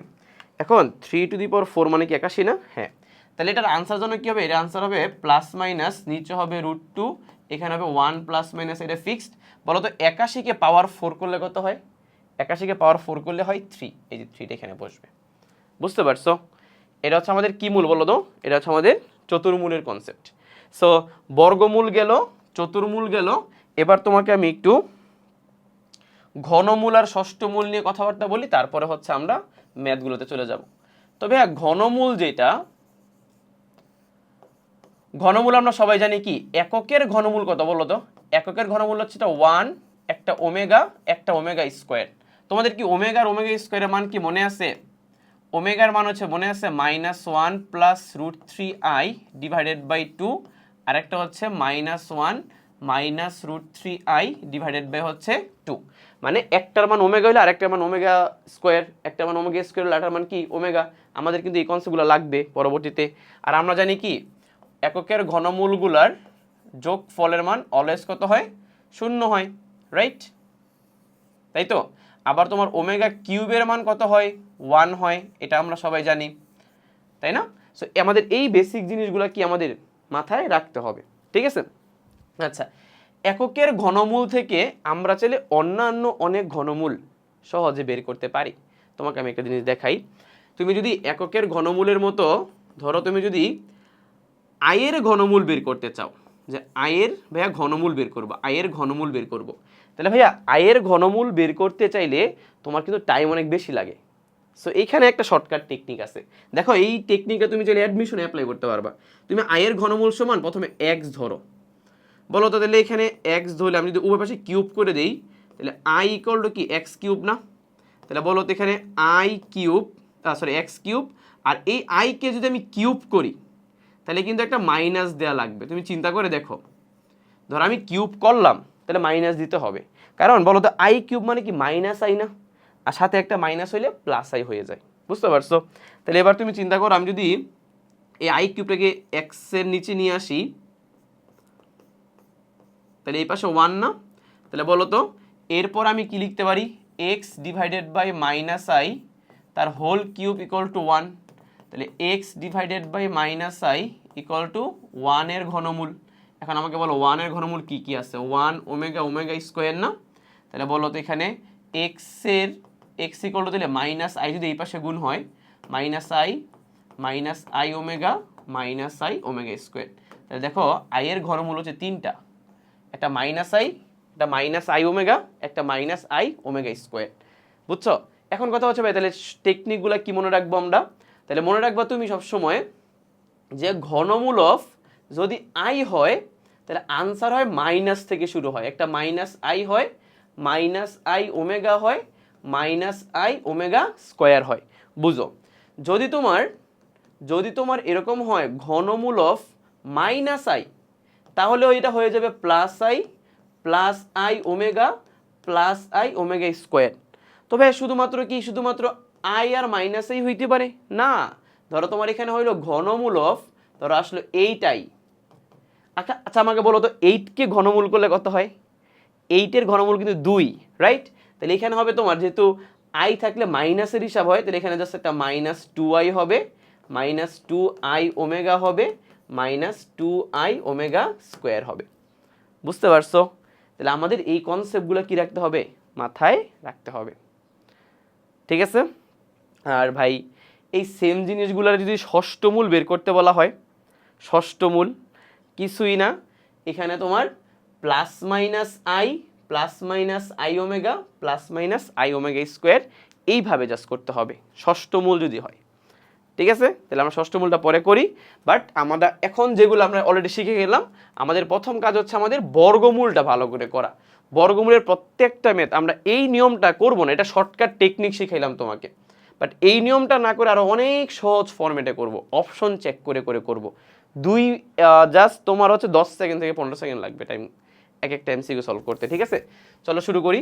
এখন 3^4 মানে কি 81 না? হ্যাঁ। তাহলে এটার আনসার জন্য কি হবে? এর আনসার হবে প্লাস মাইনাস, নিচে হবে √2, এখানে হবে 1 প্লাস মাইনাস, এটা ফিক্সড। বলো তো 81কে পাওয়ার 4 করলে কত হয়? 81কে পাওয়ার 4 করলে হয় 3, এই যে 3টা এখানে বসবে। বুঝতে পারছো? এটা হচ্ছে আমাদের কি মূল বলো তো? এটা হচ্ছে আমাদের চতুর্মূলের কনসেপ্ট। সো বর্গমূল গেল, চতুর্মূল গেল, এবার তোমাকে আমি একটু ঘনমূল আর ষষ্ঠমূল নিয়ে কথাবার্তা বলি, তারপরে হচ্ছে আমরা ম্যাথগুলোতে চলে যাব। তবে হ্যাঁ, ঘনমূল যেটা, ঘনমূল আমরা সবাই জানি কি, এককের ঘনমূল কত বলো তো? এককের ঘনমূল হচ্ছে এটা 1, একটা ওমেগা, একটা ওমেগা স্কোয়ার। তোমাদের কি ওমেগা আর ওমেগা স্কোয়ারের মান কি মনে আছে? ওমেগার মান হচ্ছে মনে আছে -1 প্লাস √3i ডিভাইডেড বাই 2, আর একটা হচ্ছে -1 মাইনাস √3i ডিভাইডেড বাই হচ্ছে 2। মানে একটার মান ওমেগা হলে আরেকটার মান ওমেগা স্কোয়ার, একটা মান ওমেগা স্কোয়ার হলে আরেকটার মান কি ওমেগা। আমাদের কিন্তু এই কনসেপ্টগুলো লাগবে পরবর্তীতে। আর আমরা জানি কি, এককের ঘনমূলগুলার যোগফলের মান অলওয়েজ কত হয়? 0 হয়, রাইট? তাই তো। আবার তোমার ওমেগা কিউবের মান কত হয়? 1 হয়, এটা আমরা সবাই জানি, তাই না? সো আমাদের এই বেসিক জিনিসগুলো কি আমাদের মাথায় রাখতে হবে, ঠিক আছে? আচ্ছা, এককের ঘনমূল থেকে আমরা চাইলে অন্যান্য অনেক ঘনমূল সহজে বের করতে পারি। তোমাকে আমি একটা জিনিস দেখাই। তুমি যদি এককের ঘনমূলের মতো, ধরো তুমি যদি আয়ের ঘনমূল বের করতে চাও, যে আয়ের ভাইয়া ঘনমূল বের করবো, আয়ের ঘনমূল বের করব, তাহলে ভাইয়া আয়ের ঘনমূল বের করতে চাইলে তোমার কিন্তু টাইম অনেক বেশি লাগে। সো এইখানে একটা শর্টকাট টেকনিক আছে। দেখো এই টেকনিকটা তুমি চাইলে অ্যাডমিশনে অ্যাপ্লাই করতে পারবা। তুমি আয়ের ঘনমূল সমান প্রথমে এক্স ধরো, বলো তো, তাহলে এখানে এক্স ধরলে আমি যদি উভয় পাশে কিউব করে দেই, তাহলে আই ইকুয়াল টু কি এক্স কিউব না? তাহলে বলো তো এখানে I cube, sorry x cube, আর এই আইকে যদি আমি কিউব করি তাহলে কিন্তু একটা মাইনাস দেওয়া লাগবে। তুমি চিন্তা করে দেখো, ধর আমি কিউব করলাম, তাহলে মাইনাস দিতে হবে, কারণ বলো তো আই কিউব মানে কি মাইনাস আই না? আর সাথে একটা মাইনাস হইলে প্লাস আই হয়ে যায়। বুঝতে পারছো? তাহলে এবার তুমি চিন্তা করো, আমি যদি এই আই কিউবটাকে এক্সের নিচে নিয়ে আসি, তাহলে এই পাশে 1 না? তাহলে বলো তো এরপর আমি কি লিখতে পারি? X divided by minus i তার হোল কিউব ইকুয়াল টু 1। তাহলে x divided by minus i equal to 1 এর ঘনমূল। এখন আমাকে বলো 1 এর ঘনমূল কি কি আছে? 1 ওমেগা, ওমেগা স্কোয়ার না? তাহলে বলো তো এখানে এক্সের এক্স ইকুয়াল টু, তাহলে মাইনাস আই যদি এই পাশে গুণ হয়, minus I omega minus I omega square. তাহলে দেখো আই এর ঘনমূল হচ্ছে 3টা, একটা মাইনাস আই, একটা মাইনাস আই ওমেগা, একটা মাইনাস আই ওমেগা স্কোয়ার। বুঝছো? এখন কথা হচ্ছে ভাই, তাহলে টেকনিকগুলো কি মনে রাখবো আমরা? তাহলে মনে রাখবা তুমি সবসময় যে ঘনমূল অফ যদি আই হয়, তাহলে আনসার হয় মাইনাস থেকে শুরু হয়, একটা মাইনাস আই হয়, মাইনাস আই ওমেগা হয়, মাইনাস আই ওমেগা স্কোয়ার হয়। বুঝো? যদি তোমার এরকম হয় ঘনমূল অফ মাইনাস আই, তাহলে এটা হয়ে যাবে প্লাস আই ওমেগা স্কোয়ার। তো ভাই শুধুমাত্র আই আর মাইনাসই হইতে পারে না। ধরো তোমার এখানে হইলো ঘনমূল অফ, ধরো আসলে 8i। আচ্ছা আমাকে বলো তো 8কে ঘনমূল করলে কত হয়? 8-এর ঘনমূল কিন্তু 2, রাইট? তাহলে এখানে হবে তোমার, যেহেতু আই থাকলে মাইনাসের হিসাব হয়, তাহলে এখানে জাস্ট একটা -2i হবে, -2i ওমেগা হবে, -2i ওমেগা স্কোয়ার হবে। বুঝতে পারছো? তাহলে আমাদের এই কনসেপ্টগুলো কি রাখতে হবে? মাথায় রাখতে হবে, ঠিক আছে? আর ভাই এই সেম জিনিসগুলোর যদি ষষ্ঠমূল বের করতে বলা হয়, ষষ্ঠমূল কিছুই না, এখানে তোমার plus minus I omega square, এইভাবে জাস্ট করতে হবে ষষ্ঠমূল যদি হয়, ঠিক আছে? তাহলে আমরা ষষ্ঠমূলটা পরে করি। বাট আমরা এখন যেগুলো আমরা অলরেডি শিখে গেলাম, আমাদের প্রথম কাজ হচ্ছে আমাদের বর্গমূলটা ভালো করে করা। বর্গমূলের প্রত্যেকটা ম্যাথ আমরা এই নিয়মটা করবো না, এটা শর্টকাট টেকনিক শিখাইলাম তোমাকে, বাট এই নিয়মটা না করে আরো অনেক সহজ ফরম্যাটে করব, অপশন চেক করে করে করব। জাস্ট তোমার হচ্ছে 10 সেকেন্ড থেকে 15 সেকেন্ড লাগবে টাইম, এক একটা এমসিকিউ সলভ করতে, ঠিক আছে? চলো শুরু করি।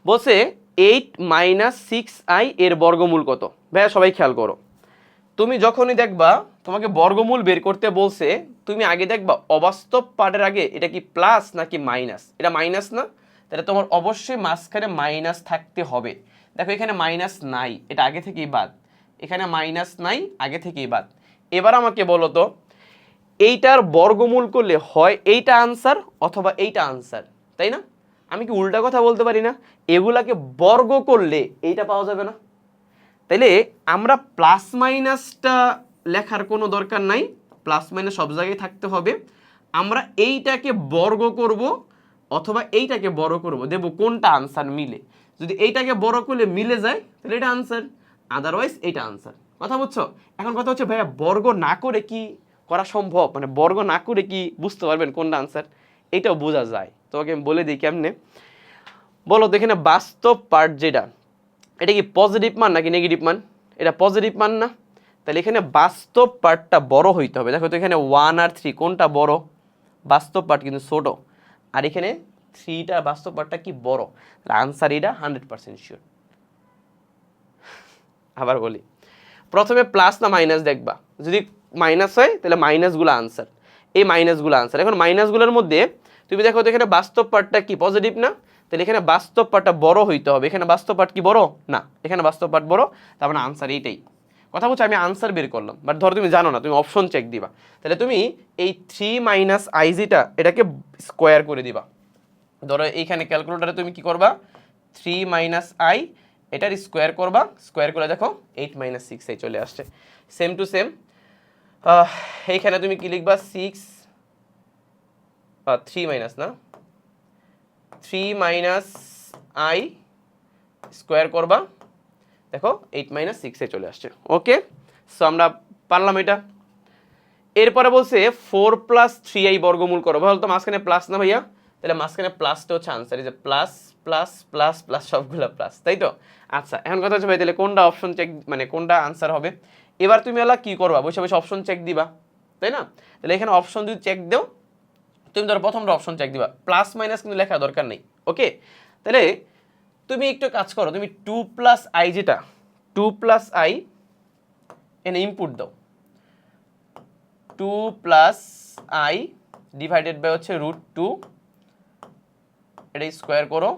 বলছে 8 - 6i এর বর্গমূল কত? ভাইয়া সবাই খেয়াল করো, তুমি যখনই দেখবা তোমাকে বর্গমূল বের করতে বলছে, তুমি আগে দেখবা অবাস্তব পার্টের আগে এটা কি প্লাস নাকি মাইনাস। এটা মাইনাস না? তাহলে তোমার অবশ্যই মাঝখানে মাইনাস থাকতে হবে। দেখো এখানে মাইনাস নাই, এটা আগে থেকেই বাদ, এখানে মাইনাস নাই, আগে থেকেই বাদ। এবার আমাকে বলো তো এইটার বর্গমূল করলে হয় এইটা আনসার অথবা এইটা আনসার, তাই না? আমি কি উল্টা কথা বলতে পারি না? এগুলাকে বর্গ করলে এইটা পাওয়া যাবে না? তাইলে আমরা প্লাস মাইনাসটা লেখার কোনো দরকার নাই, প্লাস মাইনাস সব জায়গায় থাকতে হবে। আমরা এইটাকে বর্গ করব অথবা এইটাকে বড় করব, দেব কোনটা আনসার মিলে। যদি এইটাকে বড় করলে মিলে যায় তাহলে এটা আনসার, আদারওয়াইজ এটা আনসার। কথা বুঝছো? এখন কথা হচ্ছে ভাইয়া বর্গ না করে কি করা সম্ভব, মানে বর্গ না করে কি বুঝতে পারবেন কোনটা আনসার? এটাও বোঝা যায়, তোমাকে আমি বলে দিই কেমনে। বলো তো এখানে বাস্তব পার্ট যেটা, এটা কি পজিটিভ মান নাকি নেগেটিভ মান? এটা পজিটিভ মান না? তাহলে এখানে বাস্তব পার্টটা বড় হইতে হবে। দেখো তো এখানে 1 আর 3 কোনটা বড়? বাস্তব পার্ট কিন্তু ছোট, আর এখানে 3টা বাস্তব পার্টটা কি বড়? আনসার এটা 100% শিওর। আবার বলি, প্রথমে প্লাস না মাইনাস দেখবা, যদি মাইনাস হয় তাহলে মাইনাসগুলো আনসার, এই মাইনাসগুলো আনসার। এখন মাইনাসগুলোর মধ্যে তুমি দেখো তো এখানে বাস্তব পার্টটা কি পজিটিভ না? তাহলে এখানে বাস্তব পার্টটা বড় হইতে হবে। এখানে বাস্তব পার্ট কি বড় না? এখানে বাস্তব পার্ট বড়, তার মানে আনসার এইটাই। কথা বলছি আমি আনসার বের করলাম, বাট ধরো তুমি জানো না, তুমি অপশন চেক দিবা। তাহলে তুমি এই 3 মাইনাস আইজিটা এটাকে স্কোয়ার করে দিবা। ধরো এইখানে ক্যালকুলেটারে তুমি কি করবা, 3 মাইনাস আই এটার স্কোয়ার করবা, স্কোয়ার করে দেখো 8 মাইনাস 6 এই চলে আসছে। সেম টু সেম এইখানে তুমি কি লিখবা, 3 মাইনাস না 3 মাইনাস আই স্কোয়ার করবা, দেখো 8 মাইনাস 6 এ চলে আসছে। ওকে, সো আমরা পারলাম এটা। এরপরে বলছে 4 প্লাস 3i বর্গমূল করো। বলতো মাঝখানে প্লাস না ভাইয়া? তাহলে মাঝখানে প্লাসটা হচ্ছে আনসার, এই যে প্লাস প্লাস প্লাস প্লাস সবগুলো প্লাস, তাই তো? আচ্ছা এখন কথা হচ্ছে ভাই তাহলে কোনটা অপশন চেক, মানে কোনটা আনসার হবে? এবার তুমি এলা কি করবা, বসে বসে অপশন চেক দিবা, তাই না? তাহলে এখানে অপশন যদি চেক দাও, তুমি ধরো প্রথমটা অপশন চেক দিবা, প্লাস মাইনাস কিন্তু লেখা দরকার নেই। ওকে, তাহলে তুমি একটু কাজ করো, তুমি 2 প্লাস আই যেটা 2 প্লাস আই এনে ইনপুট দাও, 2 প্লাস আই ডিভাইডেড বাই হচ্ছে √2, এটা স্কোয়ার করো,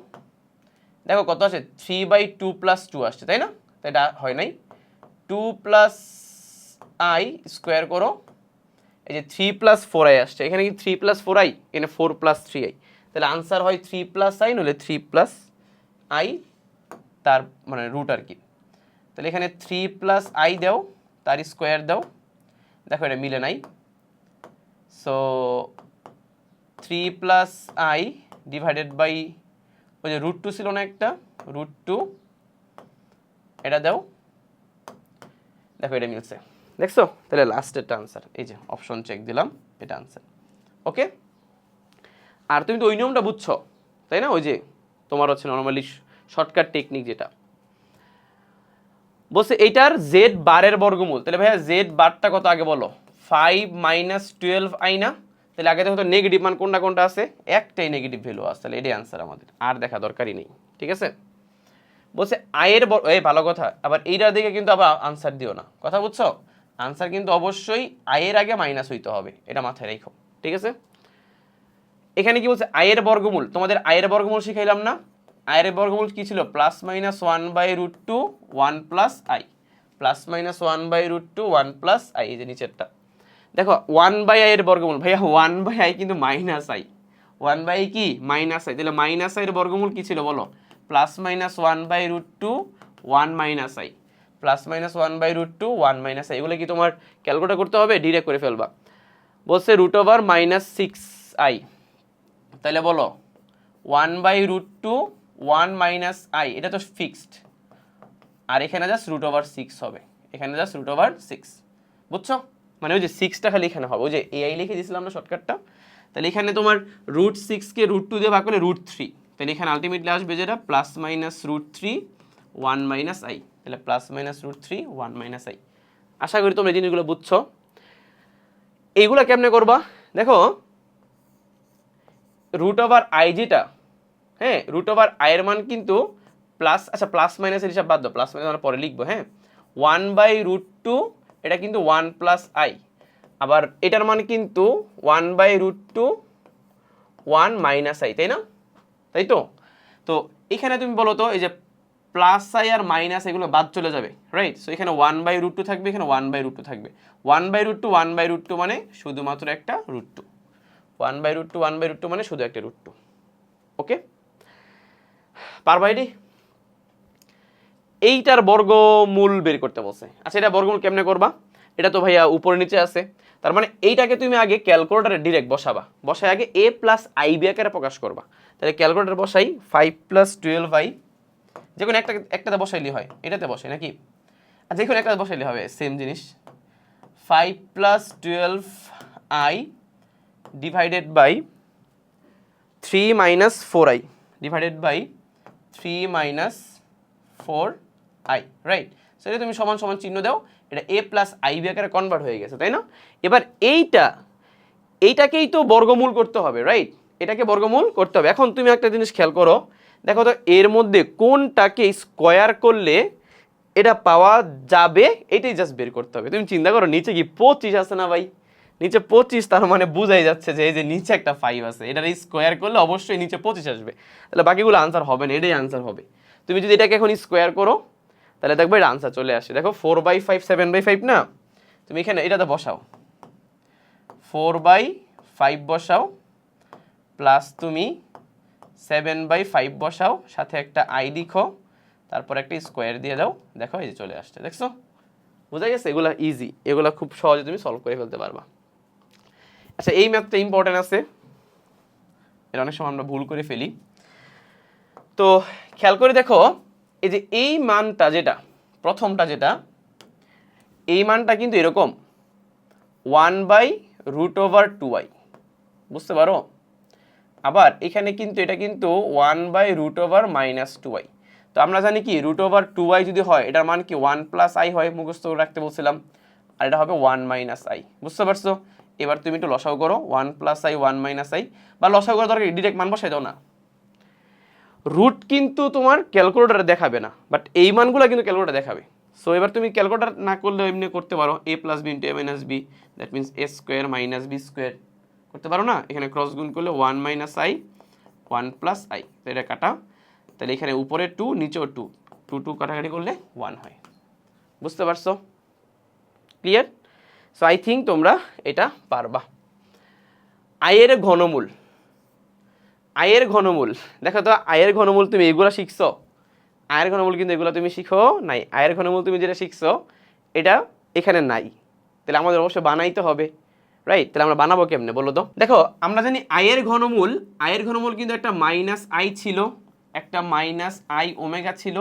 দেখো কত আসে, 3/2 প্লাস 2 আসছে, তাই না? তো এটা হয় নাই। 2 প্লাস আই স্কোয়ার করো, এই যে 3 প্লাস 4i আসছে, এখানে কি 3 প্লাস 4i, এখানে 4 প্লাস 3i, তাহলে আনসার হয় 3 প্লাস আই নলে 3 প্লাস আই, তার মানে রুট আর কি। তাহলে এখানে 3 প্লাস আই দাও, তার স্কোয়ার দাও, দেখো এটা মিলে নাই। So 3 plus i divided by ওই যে √2 ছিল না একটা, √2, এটা দাও, দেখো এটা মিলছে, দেখছো? তাহলে লাস্টেরটা আনসার, এই যে অপশন চেক দিলাম, এটা আনসার। ওকে, আর তুমি তো ওই নিয়মটা বুঝছো, তাই না? ওই যে তোমার হচ্ছে নর্মালি শর্টকাট টেকনিক যেটা বলছে এইটার জেড বারের বর্গমূল। তাহলে ভাইয়া জেড বারটা কত আগে বলো, 5 মাইনাস 12i না? তাহলে আগে দেখো তো নেগেটিভ মান কোনটা কোনটা আছে, একটাই নেগেটিভ ভ্যালু আছে, তাহলে এটাই আনসার আমাদের, আর দেখা দরকারই নেই। ঠিক আছে, বলছে আয়ের এই ভালো কথা, আবার এইটার দিকে কিন্তু আবার আনসার দিও না, কথা বুঝছো? আনসার কিন্তু অবশ্যই আয়ের আগে মাইনাস হইতে হবে, এটা মাথায় রাখো। ঠিক আছে, এখানে কি বলছে আয়ের বর্গমূল, তোমাদের আয়ের বর্গমূল শিখাইলাম না? আয়ের বর্গমূল কি ছিল, plus minus 1/√2 1 plus I, plus minus 1/√2 1 plus I, এই যে নিচেরটা দেখো 1/i এর বর্গমূল, ভাইয়া 1/i কিন্তু মাইনাস আই, 1/i কি মাইনাস আই, তাহলে মাইনাস আই এর বর্গমূল কি ছিল বলো, plus minus 1/√2 1 minus I, plus minus 1/√2 1 minus I, এগুলো কি তোমার ক্যালকুলেট করতে হবে, ডিরেক্ট করে ফেলবা। বলছে √(-6i), তাহলে বলো 1/√2 1 মাইনাস আই, এটা তো ফিক্সড, আর এখানে জাস্ট √6 হবে, এখানে জাস্ট √6, বুঝছো? মানে ওই যে 6টা খালি এখানে হবে, ওই যে ai লিখে দিয়েছিলাম না শর্টকাটটা, তাহলে এখানে তোমার √6 কে √2 দিয়ে ভাগ করলে √3, তাহলে এখানে আলটিমেটলি আসবে যেটা প্লাস মাইনাস √3 1 মাইনাস আই, তাহলে প্লাস মাইনাস √3 1 মাইনাস আই। আশা করি তোমরা এই জিনিসগুলো বুঝছো। এইগুলা কেমনে করবা দেখো, √i যেটা, হ্যাঁ √i এর মান কিন্তু প্লাস, আচ্ছা প্লাস মাইনাসের হিসাব বাদ দাও, প্লাস মাইনাস আমরা পরে লিখবো, হ্যাঁ 1/√2 এটা কিন্তু 1 প্লাস আই, আবার এটার মান কিন্তু 1/√2 1 মাইনাস আই, তাই না? তাই তো? তো এখানে তুমি বলো তো এই যে প্লাস আই আর মাইনাস এগুলো বাদ চলে যাবে, রাইট? সো এখানে 1/√2 থাকবে, এখানে 1/√2 থাকবে। 1/√2 1/√2 মানে শুধুমাত্র একটা √2, 1/√2 1/√2 মানে শুধু একটা √2। ওকে, পারবা এটি? এইটার বর্গমূল বের করতে বলছে। আচ্ছা, এটা বর্গমূল কেমনে করবা? এটা তো ভাইয়া উপরে নিচে আছে, তার মানে এইটাকে তুমি আগে ক্যালকুলেটরে ডিরেক্ট বসাবা, বসায় আগে a প্লাস আই বি আকারে প্রকাশ করবা। তাহলে ক্যালকুলেটর বসাই 5 + 12i, যে কোনো একটাতে বসাইলে হয়, এটাতে বসাই নাকি? আর যে কোনো একটা বসাইলে হবে, সেম জিনিস। 5 + 12i divided by 3 - 4i divided by 3 - 4i, right? So এটা তুমি সমান সমান চিহ্ন দাও, এটা a প্লাস আই বি আকারে কনভার্ট হয়ে গেছে, তাই না? এবার এইটাকেই তো বর্গমূল করতে হবে, রাইট? এটাকে বর্গমূল করতে হবে। এখন তুমি একটা জিনিস খেয়াল করো, দেখো তো এর মধ্যে কোনটাকে স্কোয়ার করলে এটা পাওয়া যাবে, এটাই জাস্ট বের করতে হবে। তুমি চিন্তা করো, নিচে কি 25 আছে না ভাই? নিচে 25, তার মানে বোঝাই যাচ্ছে যে এই যে নিচে একটা 5 আছে, এটার স্কোয়ার করলে অবশ্যই নিচে 25 আসবে। তাহলে বাকিগুলো আনসার হবে না, এটাই আনসার হবে। তুমি যদি এটাকে এখন স্কোয়ার করো তাহলে দেখবে এটা আনসার চলে আসে। দেখো 4/5 7/5 না, তুমি এখানে এটাতে বসাও, 4/5 বসাও, প্লাস তুমি 7/5 বসাও, সাথে একটা আই লিখো, তারপর একটা স্কোয়ার দিয়ে দাও, দেখো এই যে চলে আসছে। দেখছো, বোঝা গেছে? এগুলা ইজি, এগুলা খুব সহজে তুমি সলভ করে ফেলতে পারবা। আচ্ছা, এই ম্যাথটা ইম্পর্টেন্ট আছে, এটা অনেক সময় আমরা ভুল করে ফেলি। তো খেয়াল করে দেখো, এই যে এই মানটা যেটা প্রথমটা, যেটা এই মানটা কিন্তু এরকম 1/√2i, বুঝতে পারো? আবার এখানে কিন্তু এটা কিন্তু 1/√−2i। তো আমরা জানি কি √2i যদি হয় এটার মান কি 1 + i হয়, মুখস্থ রাখতে বলছিলাম, আর এটা হবে 1 - i, বুঝতে পারছো? এবার তুমি একটু লসাগু করো, 1 + i 1 - i, বা লসাগু করার দরকার ডিরেক্ট মান বসাই দাও না। রুট কিন্তু তোমার ক্যালকুলেটরে দেখাবে না, বাট এই মানগুলো কিন্তু ক্যালকুলেটরে দেখাবে। সো এবার তুমি ক্যালকুলেটর না করলে এমনি করতে পারো, a + b * a - b, that means a² - b² করতে পারো না? এখানে ক্রস গুণ করলে 1 - i 1 + i, তো এটা কাটা, তাহলে এখানে উপরে 2 নিচেও 2, 2 2 কাটাকাটি করলে 1 হয়। বুঝতে পারছো? ক্লিয়ার? সো আই থিঙ্ক তোমরা এটা পারবা। আয়ের ঘনমূল, আয়ের ঘনমূল দেখো তো, আয়ের ঘনমূল তুমি এগুলো শিখছো? আয়ের ঘনমূল কিন্তু এগুলো তুমি শিখো নাই। আয়ের ঘনমূল তুমি যেটা শিখছো এটা এখানে নাই, তাহলে আমাদের অবশ্যই বানাইতে হবে, রাইট? তাহলে আমরা বানাবো কেমনে বলো তো? দেখো, আমরা জানি আয়ের ঘনমূল কিন্তু একটা -i ছিল, একটা -i ওমেগা ছিল,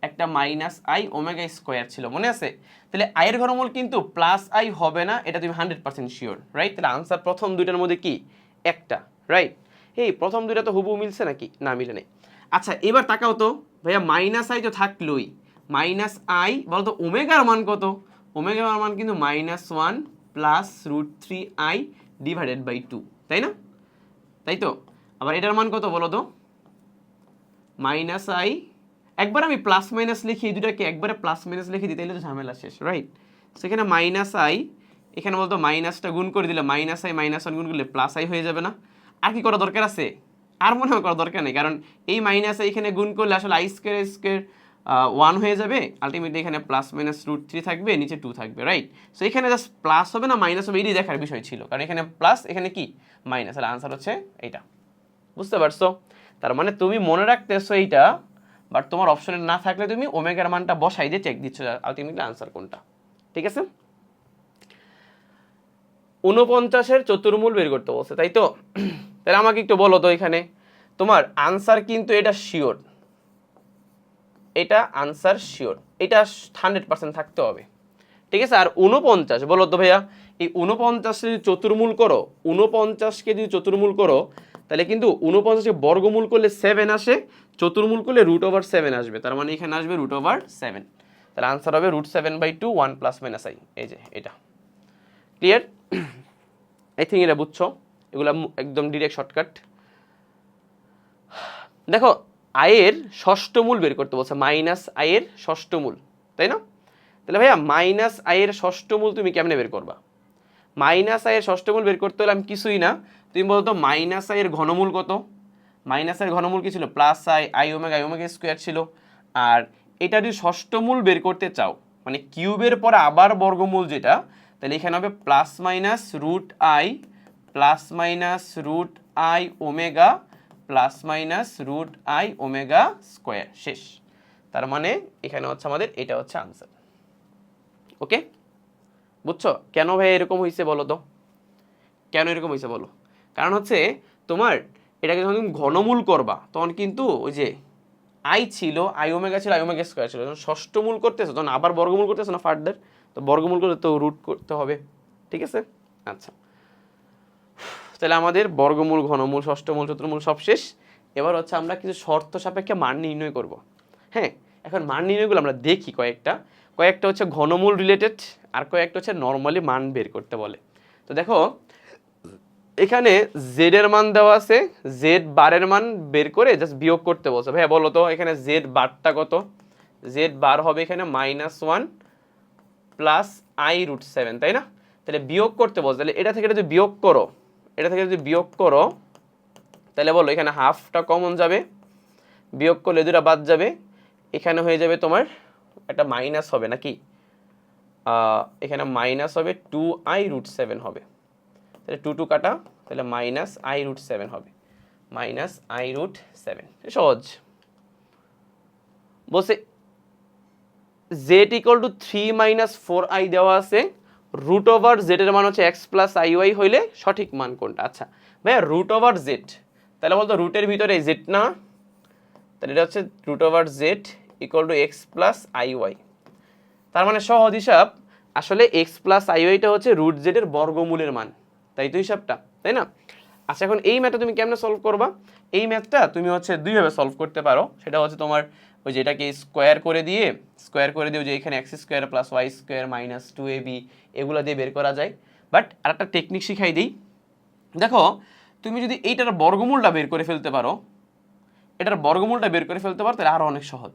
একটা -i ওমেগা স্কোয়ার ছিল, মনে আছে? তাহলে আয়ের ঘনমূল কিন্তু +i হবে না, এটা তুমি 100% শিওর, রাইট? তাহলে আনসার প্রথম দুইটার মধ্যে কি একটা, রাইট? এই প্রথম দুইটা তো হুবহু মিলছে নাকি? না, মিলে নেই। আচ্ছা, এবার তাকাও তো ভাইয়া, -i তো থাকলোই, -i বলতো ওমেগার মান কত? ওমেগার মান কিন্তু -1 + √3i ডিভাইডেড বাই 2, তাই না? তাই তো। আবার এটার মান কত বলো তো? -i, একবার আমি প্লাস মাইনাস লিখি, এই দুটাকে একবারে প্লাস মাইনাস লিখে দিই, তাহলে তো ঝামেলা শেষ, রাইট? সেখানে -i, এখানে বলতো মাইনাসটা গুণ করে দিলে -i -1 গুণ করলে +i হয়ে যাবে না? আর কি করা দরকার আছে? আর মনে হয় করা দরকার নেই, কারণ এই -i এখানে গুণ করলে আসলে i² 1 হয়ে যাবে, আলটিমেটলি এখানে +-√3 থাকবে, নিচে 2 থাকবে, রাইট? সো এখানে জাস্ট প্লাস হবে না মাইনাস হবে, এটাই দেখার বিষয় ছিল, কারণ এখানে প্লাস, এখানে কি মাইনাস, তাহলে আনসার হচ্ছে এইটা। বুঝতে পারছো? তার মানে তুমি মনে রাখতেছো এইটা, বাট তোমার অপশনে না থাকলে তুমি ওমেগার মানটা বসাই দিয়ে চেক দিচ্ছ আলটিমেটলি আনসার কোনটা। ঠিক আছে? 49-এর চতুর্মূল বের করতে বলছে, তাই তো? তাহলে আমাকে একটু বলো তো, এখানে তোমার আনসার কিন্তু এটা শিওর, এটা আনসার শিওর, এটা 100% থাকতে হবে, ঠিক আছে? আর 49 বলো তো ভাইয়া, এই 49 যদি চতুর্মূল করো, 49কে যদি চতুর্মূল করো তাহলে কিন্তু 49কে বর্গমূল করলে 7 আসে, চতুর্মূল করলে √7 আসবে, তার মানে এখানে আসবে √7, তাহলে আনসার হবে √7/2 1 ± i, এই যে এটা। ক্লিয়ার? আই থিঙ্ক এটা বুঝছো, এগুলো একদম ডিরেক্ট শর্টকাট। দেখো, আয়ের ষষ্ঠ মূল বের করতে বলছে, -i এর ষষ্ঠ মূল, তাই না? তাহলে ভাইয়া -i এর ষষ্ঠ মূল তুমি কেমনে বের করবা? -i এর ষষ্ঠ মূল বের করতে হলে আমি কিছুই না, তুমি বলতো -i এর ঘনমূল কত? মাইনাসের ঘনমূল কি ছিল প্লাস আই ওমেগা স্কোয়ার ছিল। আর এটা যদি ষষ্ঠমূল বের করতে চাও মানে কিউবের পরে আবার বর্গমূল যেটা, তাহলে এখানে হবে plus minus root i omega plus minus root i omega square, শেষ। তার মানে এখানে হচ্ছে আমাদের এটা হচ্ছে আনসার। ওকে, বুঝছো কেন ভাই এরকম হয়েছে বলো তো, কেন এরকম হয়েছে বলো? কারণ হচ্ছে তোমার এটাকে যখন তুমি ঘনমূল করবা তখন কিন্তু ওই যে আই ছিল, আই ওমেগা ছিল, আই ওমেগা স্কোয়ার ছিল, যখন ষষ্ঠমূল করতেছো তখন আবার বর্গমূল করতেছো না ফার্দার, তো বর্গমূল করতে তো রুট করতে হবে, ঠিক আছে? আচ্ছা, তাহলে আমাদের বর্গমূল, ঘনমূল, ষষ্ঠমূল, চতুর্মূল সব শেষ। এবার হচ্ছে আমরা কিছু শর্ত সাপেক্ষে মান নির্ণয় করব। হ্যাঁ, এখন মান নির্ণয়গুলো আমরা দেখি কয়েকটা হচ্ছে ঘনমূল রিলেটেড, আর কয়েকটা হচ্ছে নর্মালি মান বের করতে বলে। তো দেখো এখানে জেড এর মান দেওয়া আছে, জেড বারের মান বের করে জাস্ট বিয়োগ করতে বলছে। ভাইয়া বলো তো এখানে জেড বারটা কত? জেড বার হবে এখানে -1 প্লাস আই রুট 7, তাই না? তাহলে বিয়োগ করতে বলছে, তাহলে এটা থেকে যদি বিয়োগ করো তাহলে বলো এখানে হাফটা কমন যাবে, বিয়োগ করলে দুটা বাদ যাবে, এখানে হয়ে যাবে তোমার একটা মাইনাস হবে নাকি, এখানে মাইনাস হবে 2i রুট 7 হবে, তাহলে 2 কাটা, তাহলে -i রুট 7 হবে, -i রুট 7। সহজ। বলছে z ইকুয়াল টু 3 - 4i দেওয়া আছে, রুট ওভার জেড এর মান হচ্ছে x প্লাস iy হইলে সঠিক মান কোনটা? আচ্ছা ভাইয়া রুট ওভার জেড, তাহলে বলতো রুটের ভিতরে জেড না, তাহলে এটা হচ্ছে root over z equal to x plus iy। তার মানে সহজ হিসাব, আসলে এক্স প্লাস iyটা হচ্ছে রুট জেড এর বর্গমূলের মান, তাই তো হিসাবটা, তাই না? আচ্ছা এখন এই ম্যাথটা তুমি কেমনে সলভ করবা? এই ম্যাথটা তুমি হচ্ছে দুইভাবে সলভ করতে পারো। সেটা হচ্ছে তোমার ওই যে এটাকে স্কোয়ার করে দিয়ে যে এখানে x square plus y square minus 2ab এগুলো দিয়ে বের করা যায়। বাট আরেকটা টেকনিক শিখাই দিই। দেখো তুমি যদি এইটার বর্গমূলটা বের করে ফেলতে পারো, তাহলে আরো অনেক সহজ।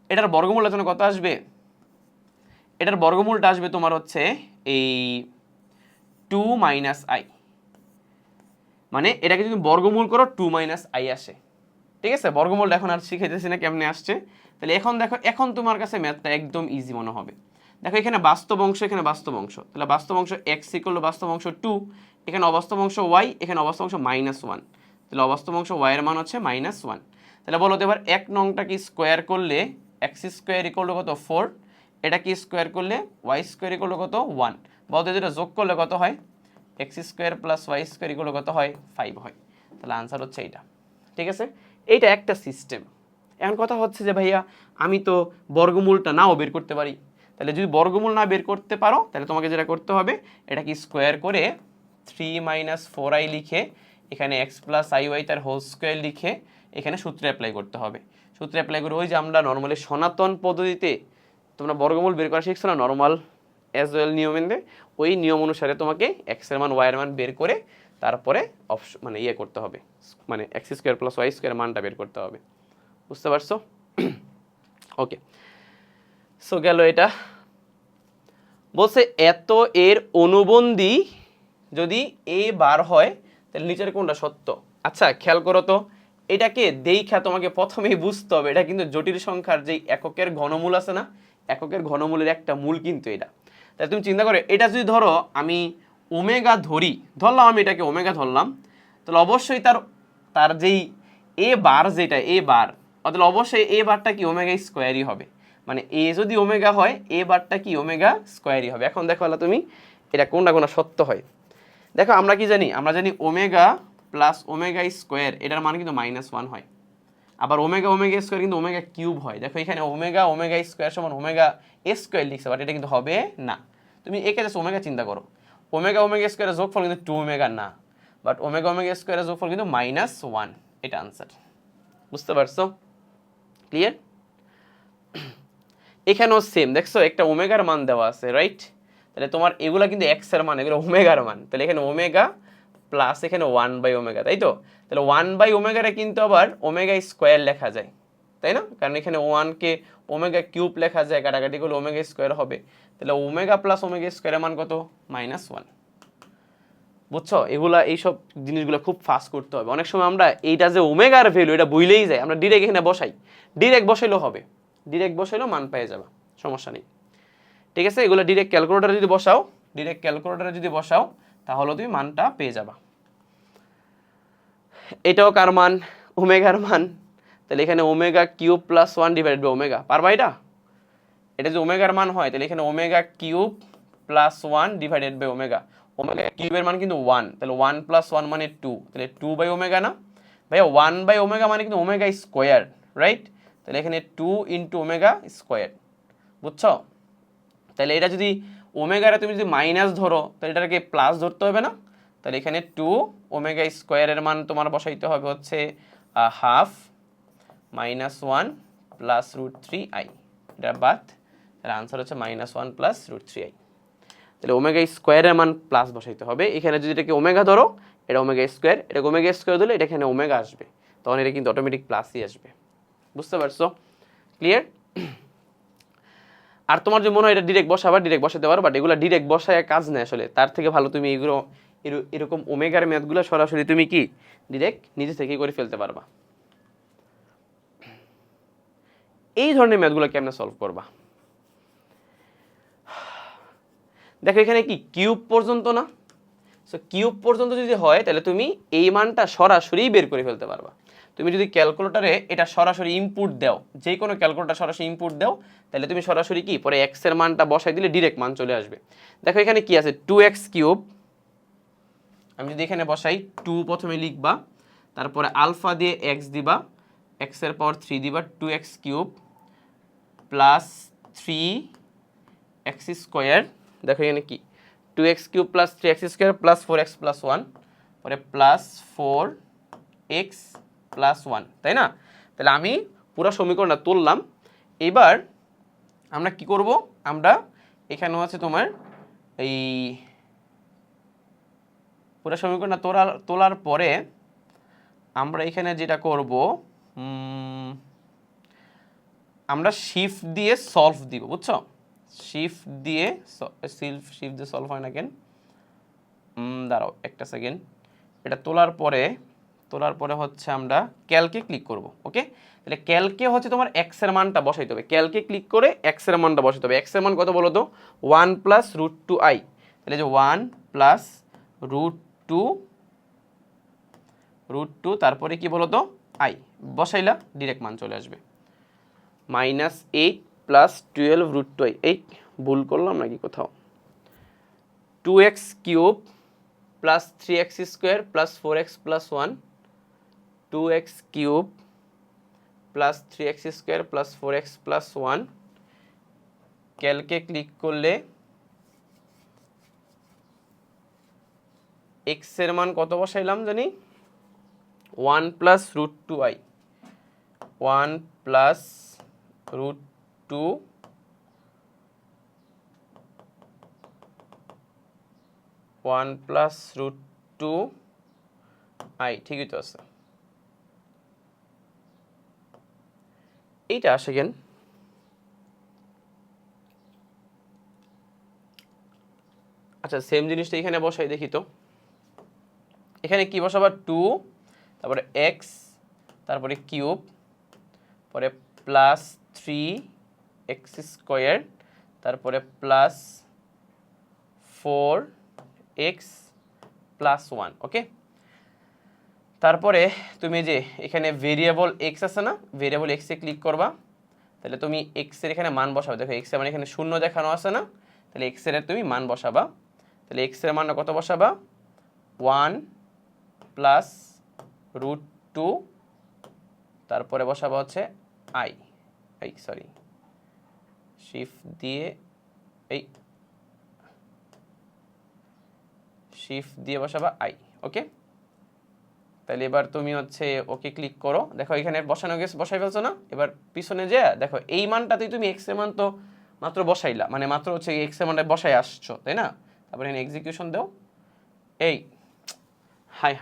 এটার বর্গমূলটা জন্য কত আসবে? এটার বর্গমূলটা আসবে তোমার হচ্ছে এই 2 - i, মানে এটাকে যদি বর্গমূল করো 2 - i আসে, ঠিক আছে? বর্গমূলটা এখন আর শিখাইতেছি না কেমনে আসছে। তাহলে এখন দেখো, এখন তোমার কাছে ম্যাথটা একদম ইজি মনে হবে। দেখো এখানে বাস্তব অংশ, এখানে বাস্তব অংশ, তাহলে বাস্তব অংশ x ইকুয়াল টু বাস্তব অংশ 2, এখানে অবাস্তব অংশ y, এখানে অবাস্তব অংশ -1, তাহলে অবাস্তব অংশ y এর মান হচ্ছে -1। তাহলে বলো তো এবার এক নংটা কি স্কোয়ার করলে x স্কোয়ার ইকুয়াল টু কত 4, এটা কি স্কোয়ার করলে y স্কোয়ার ইকুয়াল টু কত 1, বলতে যেটা যোগ করলে কত হয় x square plus y square equal to কত হয় 5 হয়। তাহলে আনসার হচ্ছে এইটা, ঠিক আছে? এইটা একটা সিস্টেম। এখন কথা হচ্ছে যে ভাইয়া আমি তো বর্গমূলটা নাও বের করতে পারি, তাহলে যদি বর্গমূল না বের করতে পারো তাহলে তোমাকে যেটা করতে হবে এটা কি স্কোয়ার করে 3 - 4i লিখে এখানে x প্লাস iy তার হোল স্কোয়ার লিখে এখানে সূত্র অ্যাপ্লাই করতে হবে। সূত্র অ্যাপ্লাই করে ওই যে আমরা নর্মালি সনাতন পদ্ধতিতে তোমরা বর্গমূল বের করা শিখছো না, নর্মাল অ্যাজ ওয়েল নিয়মের, ওই নিয়ম অনুসারে তোমাকে এক্স এর মান ওয়াই এর মান বের করে তারপরে মানে ইয়ে করতে হবে, মানে x square plus y square মানটা বের করতে হবে। বুঝতে পারছো? ওকে, সো গেল এটা। বলছে এত এর অনুবন্ধী যদি এ বার হয় তাহলে নিচের কোনটা সত্য? আচ্ছা খেয়াল করো তো, এটাকে দেইখা তোমাকে প্রথমেই বুঝতে হবে এটা কিন্তু জটিল সংখ্যার যেই এককের ঘনমূল আছে না, এককের ঘনমূলের একটা মূল কিন্তু এটা। তাহলে তুমি চিন্তা করো এটা যদি ধরো আমি ওমেগা ধরলাম, আমি এটাকে ওমেগা ধরলাম, তাহলে অবশ্যই তার যেই এ বার যেটা এ বার, তাহলে অবশ্যই এ বারটা কি ওমেগা স্কোয়ারই হবে, মানে এ যদি ওমেগা হয় এ বারটা কি ওমেগা স্কোয়ারই হবে। এখন দেখো তুমি এটা কোনটা সত্য হয়। দেখো আমরা কি জানি, আমরা জানি ওমেগা প্লাস ওমেগা স্কোয়ার এটার মান কিন্তু -1 হয়, আবার ওমেগা স্কোয়ার কিন্তু ওমেগা কিউব হয়। দেখো এখানে ওমেগা স্কোয়ার সমান ওমেগা স্কোয়ার লিখছে, বাট এটা কিন্তু হবে না। তুমি একে জাস্ট ওমেগা চিন্তা করো, ওমেগা স্কোয়ারের যোগফল কিন্তু 2 ওমেগা না, বাট ওমেগা স্কোয়ারের যোগফল কিন্তু -1, এটা আনসার। বুঝতে পারছো? ক্লিয়ার? এখানেও সেম, দেখছো একটা ওমেগার মান দেওয়া আছে, রাইট? তাহলে তোমার এগুলা কিন্তু এক্স এর মান, এগুলো ওমেগার মান, তাহলে এখানে ওমেগা প্লাস এখানে 1/ওমেগা, তাই তো? তাহলে 1/ওমেগারে কিন্তু আবার ওমেগা স্কোয়ার লেখা যায়, তাই না? কারণ এখানে 1কে ওমেগা কিউব লেখা যায়, কাটাকাটি করলে ওমেগা স্কোয়ার হবে, তাহলে ওমেগা প্লাস ওমেগা স্কোয়ারের মান কত? -1। বুঝছো? এগুলা এইসব জিনিসগুলো খুব ফাস্ট করতে হবে। অনেক সময় আমরা এইটা যে ওমেগার ভ্যালু এটা বুঝলেই যায়, আমরা ডিরেক্ট এখানে বসাই, ডিরেক্ট বসাইলেও হবে, ডিরেক্ট বসাইলেও মান পেয়ে যাবে, সমস্যা নেই। ঠিক আছে, এগুলো ডিরেক্ট ক্যালকুলেটরে যদি বসাও, ডিরেক্ট ক্যালকুলেটরে যদি বসাও তাহলে তুমি মানটা পেয়ে যাবা। এটাও কার মান? ওমেগার মান। তাহলে এখানে omega cube plus 1 divided by omega, পারবা এটা? এটা যদি ওমেগার মান হয় তাহলে এখানে omega cube plus 1 divided by omega. Omega কিউবের মান কিন্তু 1, তাহলে 1 প্লাস 1 মানে 2, তাহলে 2 বাই ওমেগা না ভাইয়া? 1 বাই ওমেগা মানে কিন্তু ওমেগা স্কোয়ার, রাইট? তাহলে এখানে 2 ইন্টু ওমেগা স্কোয়ার, বুঝছো? তাহলে এটা যদি ওমেগারে তুমি যদি মাইনাস ধরো তাহলে এটাকে প্লাস ধরতে হবে না? তাহলে এখানে 2 ওমেগা স্কোয়ারের মান তোমার বসাইতে হবে হচ্ছে হাফ মাইনাস 1 প্লাস √3i, এটা বাদ, তাহলে আনসার হচ্ছে -1 প্লাস √3i। তাহলে ওমেগা স্কোয়ারের মান প্লাস বসাইতে হবে। এখানে যদি এটাকে ওমেগা ধরো, এটা ওমেগা স্কোয়ার, এটাকে ওমেগা স্কোয়ার দিলে এটা এখানে ওমেগা আসবে, তখন এটা কিন্তু অটোমেটিক প্লাসই আসবে। বুঝতে পারছো? ক্লিয়ার? আর তোমার যে মনে হয় এটা ডিরেক্ট বসাবা, ডিরেক্ট বসাতে পারো, বাট এগুলো ডিরেক্ট বসায় কাজ নেই আসলে। তার থেকে ভালো তুমি এগুলো এরকম ওমেগার ম্যাথগুলো সরাসরি তুমি কি ডিরেক্ট নিজে থেকেই করে ফেলতে পারবা। এই ধরনের ম্যাথগুলো কেমনে সলভ করবা? দেখো এখানে কি কিউব পর্যন্ত না, সো কিউব পর্যন্ত যদি হয় তাহলে তুমি এই মানটা সরাসরি বের করে ফেলতে পারবা। তুমি যদি ক্যালকুলেটরে এটা সরাসরি ইনপুট দাও, যে কোনো ক্যালকুলেটর সরাসরি ইনপুট দাও, তাহলে তুমি সরাসরি কি পরে এক্স এর মানটা বসাই দিলে ডিরেক্ট মান চলে আসবে। দেখো এখানে কি আছে, 2x কিউব, আমি যদি এখানে বসাই 2 প্রথমে লিখবা, তারপরে আলফা দিয়ে x দিবা, x এর পাওয়ার 3 দিবা, 2x cube plus 3x square. দেখো এখানে কি 2x cube plus 3x square plus 4x plus 1, পরে প্লাস 4x প্লাস 1, তাই না? তাহলে আমি পুরো সমীকরণটা তুললাম। এবার আমরা কি করব, আমরা এখানে আছে তোমার এই পুরো সমীকরণটা তোলার পরে আমরা এখানে যেটা করব, আমরা শিফট দিয়ে সলভ দিব, বুঝছো? শিফট দিয়ে সলভ হয় না কেন, দাঁড়াও একটা সেকেন্ড। এটা তোলার পরে হচ্ছে আমরা ক্যালকে ক্লিক করব, ওকে? তাহলে ক্যালকে হচ্ছে তোমার এক্স এর মানটা বসাইতে হবে, ক্যালকে ক্লিক করে এক্স এর মানটা বসাইতে হবে। এক্স এর মান কত বলো তো? 1 প্লাস √2i, তাহলে যে 1 প্লাস √2 তারপরে কি বলো তো i বসাইলা, ডিরেক্ট মান চলে আসবে। -8 প্লাস 12 √2i, এই ভুল করলাম নাকি কোথাও? 2x cube plus 3x square plus 4x plus 1, 2x cube plus 3x square plus 4x plus 1, ক্যালকে ক্লিক করলে x এর মান কত বসাইলাম জানি? 1 plus √2i, 1 plus √2 1 plus √2i, ঠিকই তো আছে। এইটা আসে কেন? আচ্ছা সেম জিনিসটা এখানে বসাই দেখি তো। এখানে কি বসাবা? 2, তারপরে x, তারপরে কিউব, পরে প্লাস 3x স্কোয়ার, তারপরে প্লাস 4x প্লাস 1, ওকে? তারপরে তুমি যে এখানে ভেরিয়েবল x আছে না, ভেরিয়েবল x এ ক্লিক করবা, তাহলে তুমি x এর এখানে মান বসাবে। দেখো x এর মানে এখানে 0 দেখানো আছে না, তাহলে x এর তুমি মান বসাবা। তাহলে x এর মানটা কত বসাবা? 1 প্লাস √2, তারপরে বসাবা হচ্ছে সরি শিফট দিয়ে বসাবা ওকে? তাহলে এবার তুমি হচ্ছে ওকে ক্লিক করো। দেখো এখানে বসাই ফেলছো না? এবার পিছনে যে দেখো এই মানটাতেই তুমি এক্স এর মান তো মাত্র বসাইলা, মানে মাত্র হচ্ছে এক্স এর মানটা বসাই আসছো, তাই না? তারপরে এখানে এক্সিকিউশন দাও। এই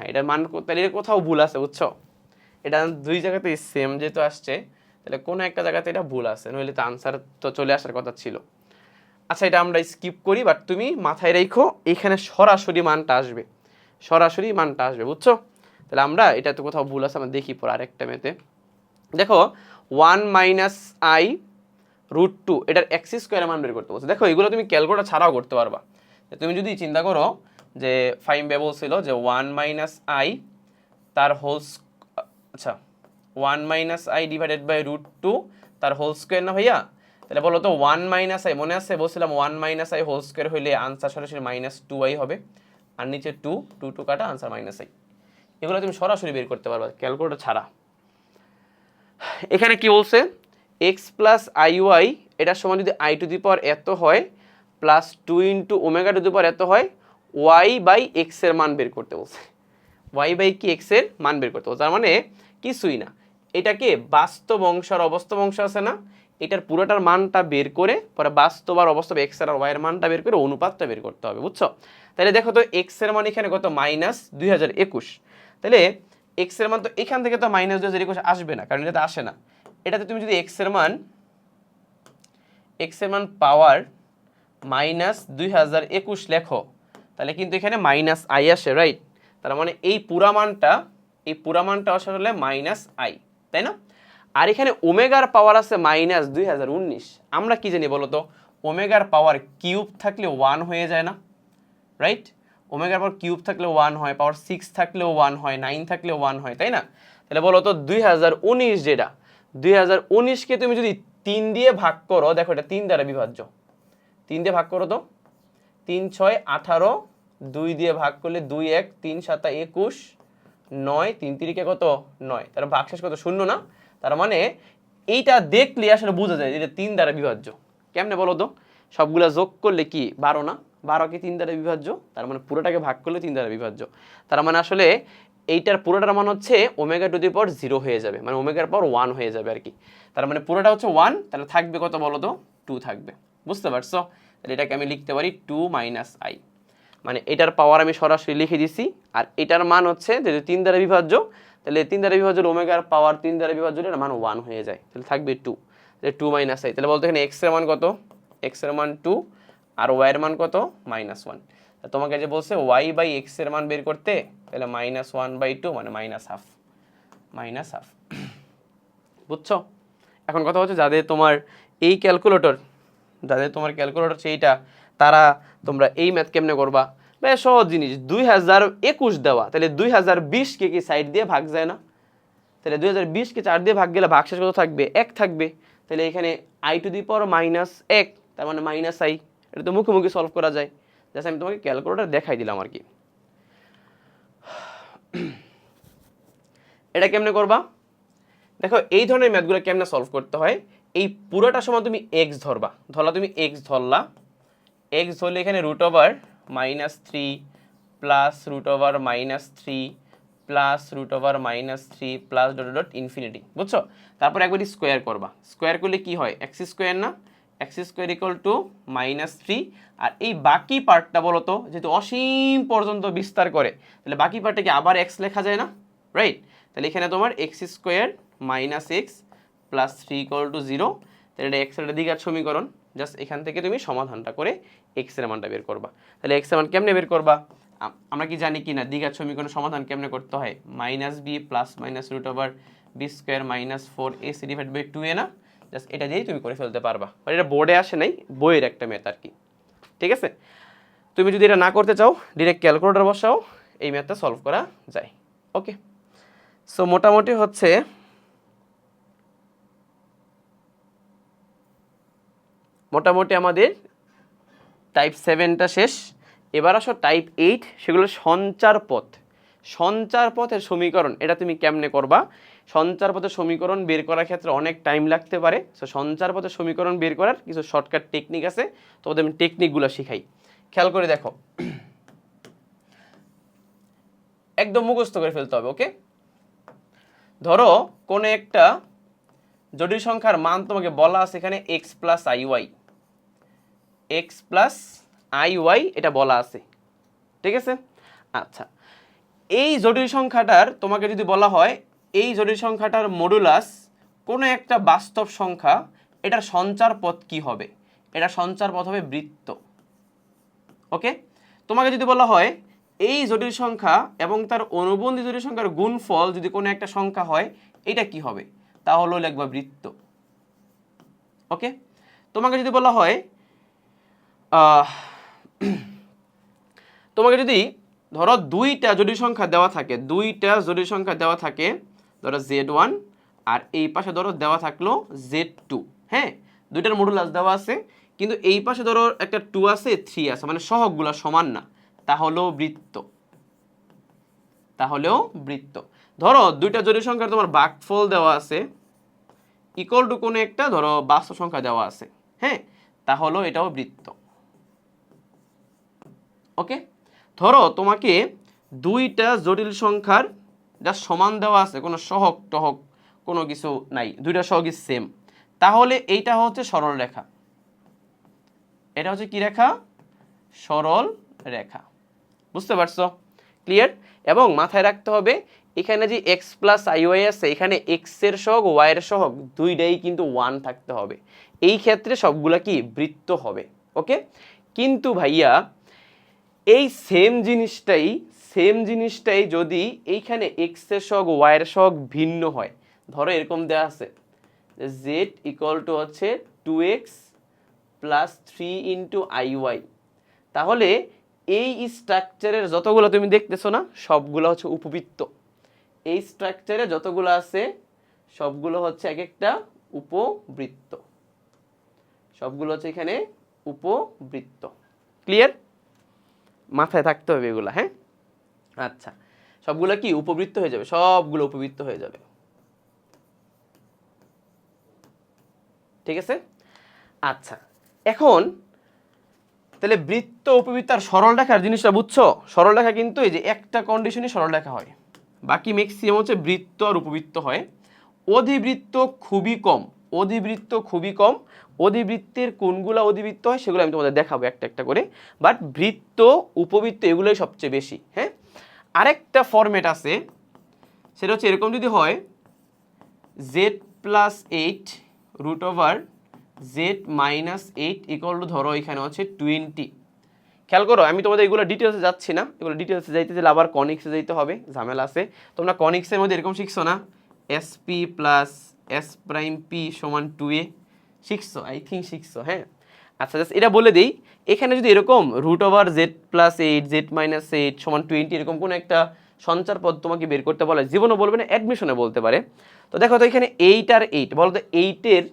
এটার মান তাহলে কোথাও ভুল আছে, বুঝছো? এটা দুই জায়গাতেই সেম যেহেতু আসছে, তাহলে কোনো একটা জায়গাতে এটা ভুল আছে, নইলে তো আনসার তো চলে আসার কথা ছিল। আচ্ছা এটা আমরা স্কিপ করি, বাট তুমি মাথায় রেখো এখানে সরাসরি মানটা আসবে। সরাসরি মানটা আসবে, বুঝছো? তাহলে আমরা এটা তো কোথাও ভুল আছে, আমরা দেখি পর আরেকটা মেতে। দেখো 1 মাইনাস আই রুট টু এটার এক্স স্কোয়ারের মান বের করতে বলছে। দেখো এগুলো তুমি ক্যালকুলেটর ছাড়াও করতে পারবা। তুমি যদি চিন্তা করো যে ফাইম বে বলছিল যে 1 মাইনাস আই তার হোল, আচ্ছা 1 minus i divided by root two তার হোল স্কোয়ার না ভাইয়া? তাহলে বলো তো 1 মাইনাস আই, মনে আছে বলছিলাম 1 মাইনাস আই হোল স্কোয়ার হইলে আনসার সরাসরি মাইনাস টু আই হবে, আর নিচে টু টু টু কাটা আনসার মাইনাস আই। এগুলো তুমি সরাসরি বের করতে পারবা ক্যালকুলেটর ছাড়া। এখানে কি বলছে, এক্স প্লাস আই ওয়াই এটার সমান যদি আই টু দি পাওয়ার এত হয় plus two into omega to the power এত হয়, ওয়াই বাই এক্স এর মান বের করতে বলছে। ওয়াই বাই কি এক্স এর মান বের করতে বলছে, তার মানে কিছুই না, এটাকে বাস্তব অংশ আর অবাস্তব অংশ আছে না, এটার পুরোটার মানটা বের করে পরে বাস্তব আর অবাস্তব এক্স আর ওয়াই এর মানটা বের করে অনুপাতটা বের করতে হবে, বুঝছো? তাহলে দেখো তো এক্স এর মান এখানে কত, মাইনাস 2021। তাহলে এক্স এর মান তো এখান থেকে তো মাইনাস 2021 আসবে না, কারণ এটাতে আসে না। এটাতে তুমি যদি এক্স এর মান পাওয়ার মাইনাস 2021 লেখো, তাহলে কিন্তু এখানে মাইনাস আই আসে, রাইট? তার মানে এই পুরা মানটা আসলে মাইনাস আই, তাই না? আর এখানে ওমেগার পাওয়ার আছে মাইনাস 2019। আমরা কি জানি বলো তো, ওমেগার পাওয়ার কিউব থাকলে 1 হয়ে যায় না, রাইট? ওমেগার পাওয়ার কিউব থাকলে 1 হয়, পাওয়ার 6 থাকলেও 1 হয়, 9 থাকলেও 1 হয়, তাই না? তাহলে বলো তো 2019 যেটা, 2019কে তুমি যদি 3 দিয়ে ভাগ করো, দেখো এটা 3 দ্বারা বিভাজ্য, 3 দিয়ে ভাগ করো তো, 3 6 18, 2 দিয়ে ভাগ করলে 2 1, 3 7 21, 9, 3 3 কত 9, তার ভাগশেষ কত, 0 না? তার মানে এইটা দেখলে আসলে বোঝা যায় এটা 3 দ্বারা বিভাজ্য। কেমনে বলো তো, সবগুলা যোগ করলে কি 12 না? 12 কি 3 দ্বারা বিভাজ্য, তার মানে পুরোটাকে ভাগ করলে 3 দ্বারা বিভাজ্য। তার মানে আসলে এইটার পুরোটার মান হচ্ছে ওমেগা টু দি পাওয়ার 0 হয়ে যাবে, মানে ওমেগার পাওয়ার 1 হয়ে যাবে আর কি। তার মানে পুরোটা হচ্ছে 1, তাহলে থাকবে কত বলো তো, 2 থাকবে, বুঝতে পারছো? তাহলে এটাকে আমি লিখতে পারি 2 মাইনাস আই, মানে এটার পাওয়ার আমি সরাসরি লিখে দিছি, আর এটার মান হচ্ছে যেহেতু 3 দ্বারা বিভাজ্য, তাহলে 3 দ্বারা বিভাজ্য ওমেগার পাওয়ার 3 দ্বারা বিভাজ্য এর মান 1 হয়ে যায়, তাহলে থাকবে 2, তাহলে 2 মাইনাস আই। তাহলে বলতো এখানে এক্স এর মান কত, এক্স এর মান 2 আর ওয়াই এর মান কত, -1। তোমাকে যে বলছে ওয়াই বাই এক্স এর মান বের করতে, তাহলে -1/2 মানে -হাফ, -হাফ। বুঝছো? এখন কথা হচ্ছে যাদের তোমার ক্যালকুলেটর সেইটা, তারা তোমরা এই ম্যাথ কেমনে করবা? বেশ সহজ জিনিস, 2021 দেওয়া, তাহলে 2020কে কি সাইড দিয়ে ভাগ যায় না? তাহলে 2020কে 4 দিয়ে ভাগ গেলে ভাগশেষ কত থাকবে, 1 থাকবে। তাহলে এখানে আই টু দি পাওয়ার -1, তার মানে মাইনাস আই। এটা তো মুখোমুখি সলভ করা যায়, জাস্ট আমি তোমাকে ক্যালকুলেটর দেখাই দিলাম আর কি। এটা কেমনে করবা দেখো, এই ধরনের ম্যাথগুলো কেমনে সলভ করতে হয়। এই পুরোটা সময় তুমি এক্স ধরবা, তুমি এক্স ধরলা, এক্স ধরলে এখানে √3 plus √3 plus √3 plus dot dot infinity, বুঝছো? তারপর একবারই স্কোয়ার করবা, স্কোয়ার করলে কি হয়, এক্স স্কোয়ার না, এক্স স্কোয়ার ইকুয়াল টু -3। আর এই বাকি পার্টটা বলো তো, যেহেতু অসীম পর্যন্ত বিস্তার করে, তাহলে বাকি পার্টটাকে আবার এক্স লেখা যায় না, রাইট? তাহলে এখানে তোমার x square -x plus 3 equal to 0। তাহলে এটা এক্স এর দ্বিঘাত সমীকরণ, জাস্ট এখান থেকে তুমি সমাধানটা করে এক্স এর মানটা বের করবা। তাহলে এক্স এর মান কেমনে বের করবা, আমরা কি জানি কি না দ্বিঘাত সমীকরণের সমাধান কেমনে করতে হয়, -b plus minus √b square -4ac divide by 2a না? জাস্ট এটা দিয়েই তুমি করে ফেলতে পারবা, এটা বোর্ডে আসে নাই, বইয়ের একটা ম্যাথ আর কি, ঠিক আছে? তুমি যদি এটা না করতে চাও ডিরেক্ট ক্যালকুলেটর বসাও, এই ম্যাথটা সলভ করা যায়। ওকে, সো মোটামুটি হচ্ছে আমাদের টাইপ 7টা শেষ। এবার আসো টাইপ 8, সেগুলো সঞ্চার পথের সমীকরণ। এটা তুমি কেমনে করবা, সঞ্চার পথের সমীকরণ বের করার ক্ষেত্রে অনেক টাইম লাগতে পারে, সো সঞ্চার পথের সমীকরণ বের করার কিছু শর্টকাট টেকনিক আছে, তোমাদের আমি টেকনিকগুলো শিখাই, খেয়াল করে দেখো, একদম মুখস্থ করে ফেলতে হবে। ওকে, ধরো কোনো একটা জটিল সংখ্যার মান তোমাকে বলা আছে এখানে x প্লাস iy, এটা বলা আছে, ঠিক আছে? আচ্ছা, এই জটিল সংখ্যাটার তোমাকে যদি বলা হয় এই জটিল সংখ্যাটার মডুলাস কোনো একটা বাস্তব সংখ্যা, এটার সঞ্চার পথ কি হবে? এটা সঞ্চার পথ হবে বৃত্ত। ওকে, তোমাকে যদি বলা হয় এই জটিল সংখ্যা এবং তার অনুবন্ধী জটিল সংখ্যার গুণফল যদি কোনো একটা সংখ্যা হয়, এটা কি হবে? তাহলে লিখবা বৃত্ত। ওকে, তোমাকে যদি বলা হয় তোমাকে যদি ধরো দুইটা জটিল সংখ্যা দেওয়া থাকে, ধরো Z1 আর এই পাশে ধরো দেওয়া থাকলো Z2, হ্যাঁ, দুইটার মডুলাস দেওয়া আছে, কিন্তু এই পাশে ধরো একটা 2 আছে 3 আছে, মানে সহগগুলো সমান না, তাহলেও বৃত্ত। ধরো দুইটা জটিল সংখ্যার তোমার ভাগফল দেওয়া আছে ইকুয়াল টু কোনো একটা ধরো বাস্তব সংখ্যা দেওয়া আছে, হ্যাঁ, তাহলেও এটাও বৃত্ত। ওকে, ধরো তোমাকে দুইটা জটিল সংখ্যার যা সমান দেওয়া আছে, কোনো সহগ টহগ কোনো কিছু নাই, দুইটা সহগই সেম, তাহলে এইটা হচ্ছে সরল রেখা। এটা হচ্ছে কি রেখা? সরল রেখা। বুঝতে পারছো? ক্লিয়ার? এবং মাথায় রাখতে হবে এখানে যে x প্লাস iy আছে, এখানে x এর সহগ y এর সহগ দুইটাই কিন্তু 1 থাকতে হবে, এই ক্ষেত্রে সবগুলা কি বৃত্ত হবে। ওকে, কিন্তু ভাইয়া এই সেম জিনিসটাই যদি এইখানে x এর সহগ y এর সহগ ভিন্ন হয়, ধরো এরকম দেওয়া আছে z ইকুয়াল টু হচ্ছে 2x প্লাস 3 ইন্টু iy, তাহলে এই স্ট্রাকচারের যতগুলো তুমি দেখতেছো না, সবগুলো হচ্ছে উপবৃত্ত। এই স্ট্রাকচারে যতগুলো আছে সবগুলো হচ্ছে এক একটা উপবৃত্ত, সবগুলো হচ্ছে এখানে উপবৃত্ত। ক্লিয়ার? মাথায় থাকতে হবে এগুলা, হ্যাঁ। আচ্ছা, সবগুলো কি উপবৃত্ত হয়ে যাবে, সবগুলো উপবৃত্ত হয়ে যাবে। ঠিক আছে? আচ্ছা, এখন তাহলে বৃত্ত, উপবৃত্ত আর সরল রেখার জিনিসটা বুঝছো? সরল রেখা কিন্তু এই যে একটা কন্ডিশনে সরল রেখা হয়, বাকি ম্যাক্সিমাম হচ্ছে বৃত্ত আর উপবৃত্ত হয়। অধিবৃত্ত খুবই কম, অধিবৃত্তের কোনগুলা অধিবৃত্ত হয় সেগুলো আমি তোমাদের দেখাবো একটা একটা করে, বাট বৃত্ত উপবৃত্ত এগুলোই সবচেয়ে বেশি। হ্যাঁ, আরেকটা ফরম্যাট আছে, সেটা হচ্ছে এরকম যদি হয় z+8 root over z-8 equal to ধরো এখানে হচ্ছে 20। খেয়াল করো, আমি তোমাদের এগুলো ডিটেলসে যাচ্ছি না, এগুলো ডিটেলসে যাইতে গেলে আবার কনিক্সে যাইতে হবে, ঝামেলা আছে। তোমরা কনিক্সের মধ্যে এরকম শিখছো না, SP প্লাস S'(P) সমান 2a, শিখছো? আই থিঙ্ক শিখছো, হ্যাঁ। আচ্ছা, জাস্ট এটা বলে দিই, এখানে যদি এরকম রুট ওভার z+8 z-8 সমান 20 এরকম কোনো একটা সঞ্চার পদ তোমাকে বের করতে বলে, জীবনও বলবে না, অ্যাডমিশনে বলতে পারে। তো দেখো তো এখানে 8 আর 8, বলতো 8 আর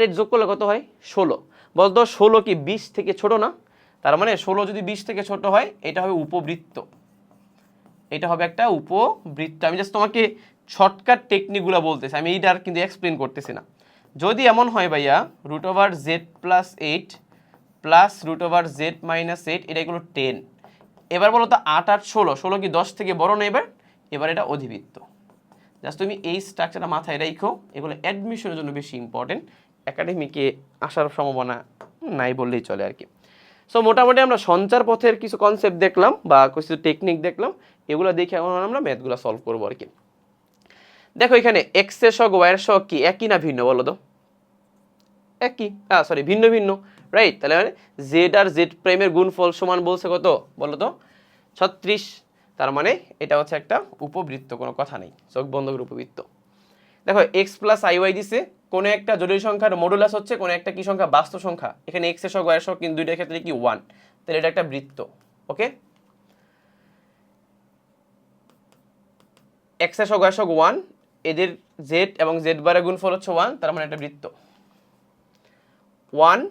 8 যোগ করলে কত হয়? 16। বলতো 16 কি 20 থেকে ছোট না? তার মানে 16 যদি 20 থেকে ছোট হয়, এটা হবে উপবৃত্ত, এটা হবে একটা উপবৃত্ত। আমি জাস্ট তোমাকে শর্টকাট টেকনিকগুলো বলতেছি, আমি এইটা আর কিন্তু এক্সপ্লেন করতেছি না। যদি এমন হয় ভাইয়া root over z+8 plus root over z-8, এটা এগুলো 10। এবার বলো তো 8 আর 16 কি 10 থেকে বড় না? এবার এটা অধিবৃত্ত। জাস্ট তুমি এই স্ট্রাকচারটা মাথায় রাখো, এগুলো অ্যাডমিশনের জন্য বেশি ইম্পর্টেন্ট, একাডেমিকে আসার সম্ভাবনা নাই বললেই চলে আর কি। সো মোটামুটি আমরা সঞ্চার পথের কিছু কনসেপ্ট দেখলাম বা কিছু টেকনিক দেখলাম, এগুলো দেখে এখন আমরা ম্যাথগুলো সলভ করবো আর কি। দেখো এখানে এক্স এর সহগ ওয়াই এর সহগ কি একই না ভিন্ন? বলো তো। একই, সরি ভিন্ন, রাইট। তাহলে জেড আর জেড প্রাইমের গুণফল সমান বলছে কত? বলো তো 36। তার মানে এটা হচ্ছে একটা উপবৃত্ত, কোনো কথা নেই, চোখ বন্ধ করে উপবৃত্ত। দেখো এক্স প্লাস আই ওয়াই দিছে, কোনো একটা জটিল সংখ্যার মডুলাস হচ্ছে কোনো একটা কি সংখ্যা? বাস্তব সংখ্যা। এখানে এক্স এর সহগ ওয়াই এর সহগ কিন্তু দুইটার ক্ষেত্রে কি 1, তাহলে এটা একটা বৃত্ত। ওকে, এক্স এর সহগ ওয়াই এর সহগ 1, এদের জেড এবং জেড বারের গুণফল হচ্ছে 1, তার মানে একটা বৃত্ত। 1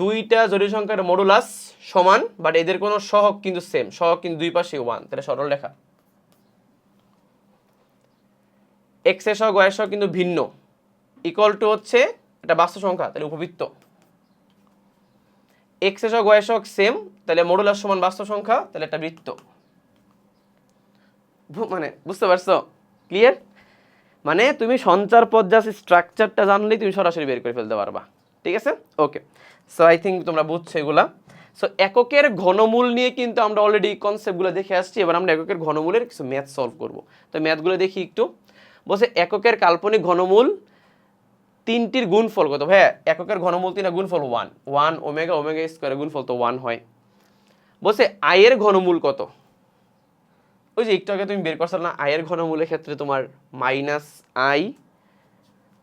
দুইটা জটিল সংখ্যার মডুলাস সমান, বাট এদের কোনো সহগ কিন্তু সেম, সহগ কিন্তু দুই পাশে 1, তাহলে সরল রেখা। এক্স এর সহগ ওয়াই এর সহগ কিন্তু ভিন্ন, ইকুয়াল টু হচ্ছে এটা বাস্তব সংখ্যা, তাহলে উপবৃত্ত। এক্স এর সহগ ওয়াই এর সহগ সেম, তাহলে মডুলাস সমান বাস্তব সংখ্যা, তাহলে একটা বৃত্ত। মানে বুঝতে পারছো? ক্লিয়ার? মানে তুমি সঞ্চার পথ জাস্ট স্ট্রাকচারটা জানলেই তুমি সরাসরি বের করে ফেলতে পারবা। ঠিক আছে? ওকে, সো আই থিঙ্ক তোমরা বুঝছো এগুলা। সো এককের ঘনমূল নিয়ে কিন্তু আমরা অলরেডি কনসেপ্টগুলো দেখে আসছি, এবার আমরা এককের ঘনমূলের কিছু ম্যাথ সলভ করব। তো ম্যাথগুলো দেখি একটু। বলছে এককের কাল্পনিক ঘনমূল তিনটির গুণফল কত? ভাইয়া এককের ঘনমূল তিনটা গুণফল 1 ওমেগা স্কোয়ারের গুণফল তো 1 হয়। বলছে আয়ের ঘনমূল কত? ওই যে একটু আগে তুমি বের করছো না, আয়ের ঘনমূলের ক্ষেত্রে তোমার মাইনাস আই,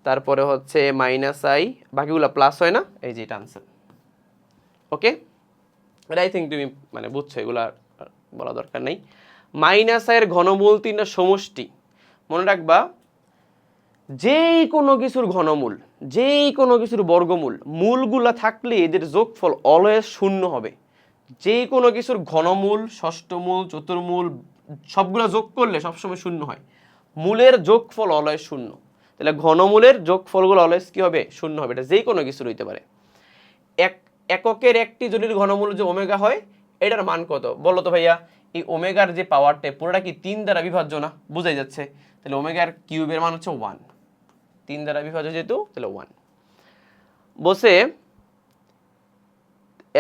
তারপরে হচ্ছে মাইনাস আই, বাকিগুলো প্লাস হয় না, এই যে এটা আনসার। ওকে, এটা আই থিঙ্ক তুমি মানে বুঝছো, এগুলো আর বলা দরকার নেই। মাইনাস আয়ের ঘনমূল 3টা সমষ্টি। মনে রাখবা, যেই কোনো কিছুর ঘনমূল, যেই কোনো কিছুর বর্গমূল, মূলগুলা থাকলে এদের যোগফল অলওয়েজ শূন্য হবে। যেই কোনো কিছুর ঘনমূল, ষষ্ঠমূল, চতুর্মূল সবগুলো যোগ করলে সবসময় শূন্য হয়। মূলের যোগফল অলওয়েজ শূন্য। তাহলে ঘনমূলের যোগফলগুলো অলওয়েজ কি হবে? শূন্য হবে। এটা যেই কোনো কিছুর হইতে পারে। এককের একটি জটিল ঘনমূল যে ওমেগা হয়, এটার মান কত বলো তো ভাইয়া? এই ওমেগার যে পাওয়ারটা পুরোটা কি 3 দ্বারা বিভাজ্য না? বোঝাই যাচ্ছে। তাহলে ওমেগার কিউবের মান হচ্ছে 1, 3 দ্বারা বিভাজ্য যেহেতু, তাহলে 1। বসে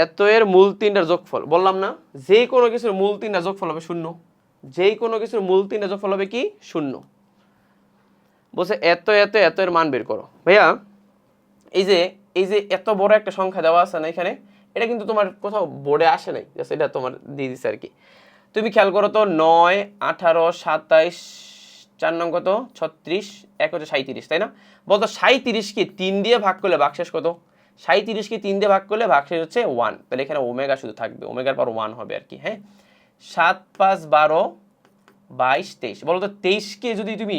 এত এর মূল 3টার যোগফল, বললাম না যেই কোনো কিছুর মূল 3টার যোগফল হবে শূন্য। যেই কোনো কিছুর মূল 3টার যোগফল হবে কি? শূন্য। বসে এত এত এত এর মান বের করো। ভাইয়া এই যে এত বড় একটা সংখ্যা দেওয়া আছে না এখানে, এটা কিন্তু তোমার কোথাও বোর্ডে আসে নাই, জাস্ট এটা তোমার দিয়ে দিচ্ছে আর কি। তুমি খেয়াল করো তো, 9, 18, 27, 4 নং কত, 36, 1 হচ্ছে 37, তাই না? বলতো 37 কি 3 দিয়ে ভাগ করলে ভাগশেষ কত? 37 কি 3 দিয়ে ভাগ করলে ভাগশেষ হচ্ছে 1। তাহলে এখানে ওমেগা শুধু থাকবে, ওমেগার পর 1 হবে আর কি। হ্যাঁ, 7, 5, 12, 22, 23। বলতো 23 কে যদি তুমি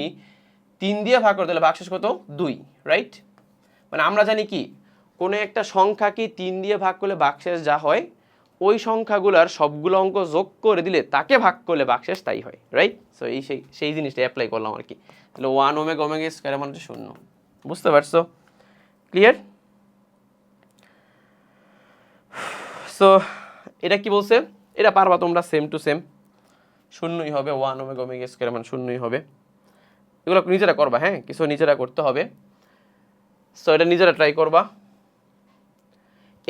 3 দিয়ে ভাগ করো তাহলে ভাগশেষ কত? 2, রাইট? মানে আমরা জানি কি, কোনো একটা সংখ্যাকে 3 দিয়ে ভাগ করলে ভাগশেষ যা হয়, ওই সংখ্যাগুলোর সবগুলো অঙ্ক যোগ করে দিলে তাকে ভাগ করলে ভাগশেষ তাই হয়, রাইট? সো এই সেই জিনিসটা অ্যাপ্লাই করলাম আর কি। তাহলে 1 ওমেগা ওমেগা স্কয়ার মানে হচ্ছে 0। বুঝতে পারছো? ক্লিয়ার? সো এটা কি বলছে? এটা পারবা তোমরা, সেম টু সেম শূন্যই হবে। 1 ওমেগা ওমেগা স্কয়ার মানে শূন্যই হবে। এগুলো নিজেরা করবা, হ্যাঁ, কিছু নিজেরা করতে হবে। সো এটা নিজেরা ট্রাই করবা।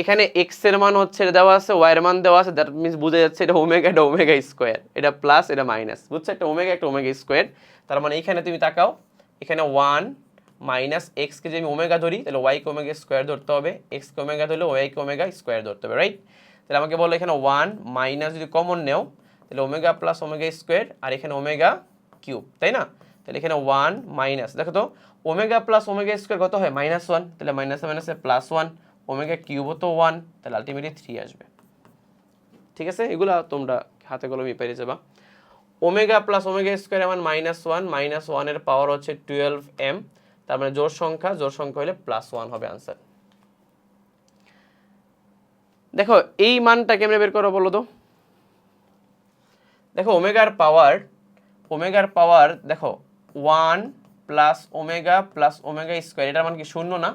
এখানে এক্স এর মান হচ্ছে দেওয়া আছে, ওয়াই এর মান দেওয়া আছে, দ্যাট মিন্স বোঝা যাচ্ছে এটা ওমেগা, এটা ওমেগা স্কোয়ার, এটা প্লাস, এটা মাইনাস, বুঝছো? একটা ওমেগা স্কোয়ার। তার মানে এখানে তুমি তাকাও, এখানে 1 মাইনাস এক্স কে যদি আমি ওমেগা ধরি তাহলে ওয়াই কে ওমেগা স্কোয়ার ধরতে হবে, এক্স কে ওমেগা ধরলে ওয়াই কে ওমেগা স্কোয়ার ধরতে হবে, রাইট? তাহলে আমাকে বলো এখানে 1 মাইনাস যদি কমন নেও তাহলে ওমেগা প্লাস ওমেগা স্কোয়ার, আর এখানে ওমেগা কিউব, তাই না? তাহলে এখানে 1 মাইনাস, দেখো তো ওমেগা প্লাস ওমেগা স্কোয়ার কত হয়? -1। তাহলে মাইনাসে মাইনাসে +1, ওমেগা কিউবও তো 1, তাহলে আলটিমেটলি 3 আসবে। ঠিক আছে, এগুলা তোমরা হাতে কলমে পেরে যাবা। ওমেগা প্লাস ওমেগা স্কোয়ার মান -1, -1 এর পাওয়ার হচ্ছে 12m, তার মানে জোড় সংখ্যা হলে +1 হবে আনসার। দেখো এই মানটা কেমনে বের করো বলো তো? দেখো ওমেগার পাওয়ার দেখো 1 প্লাস ওমেগা স্কোয়ার, এটার মান কি শূন্য না?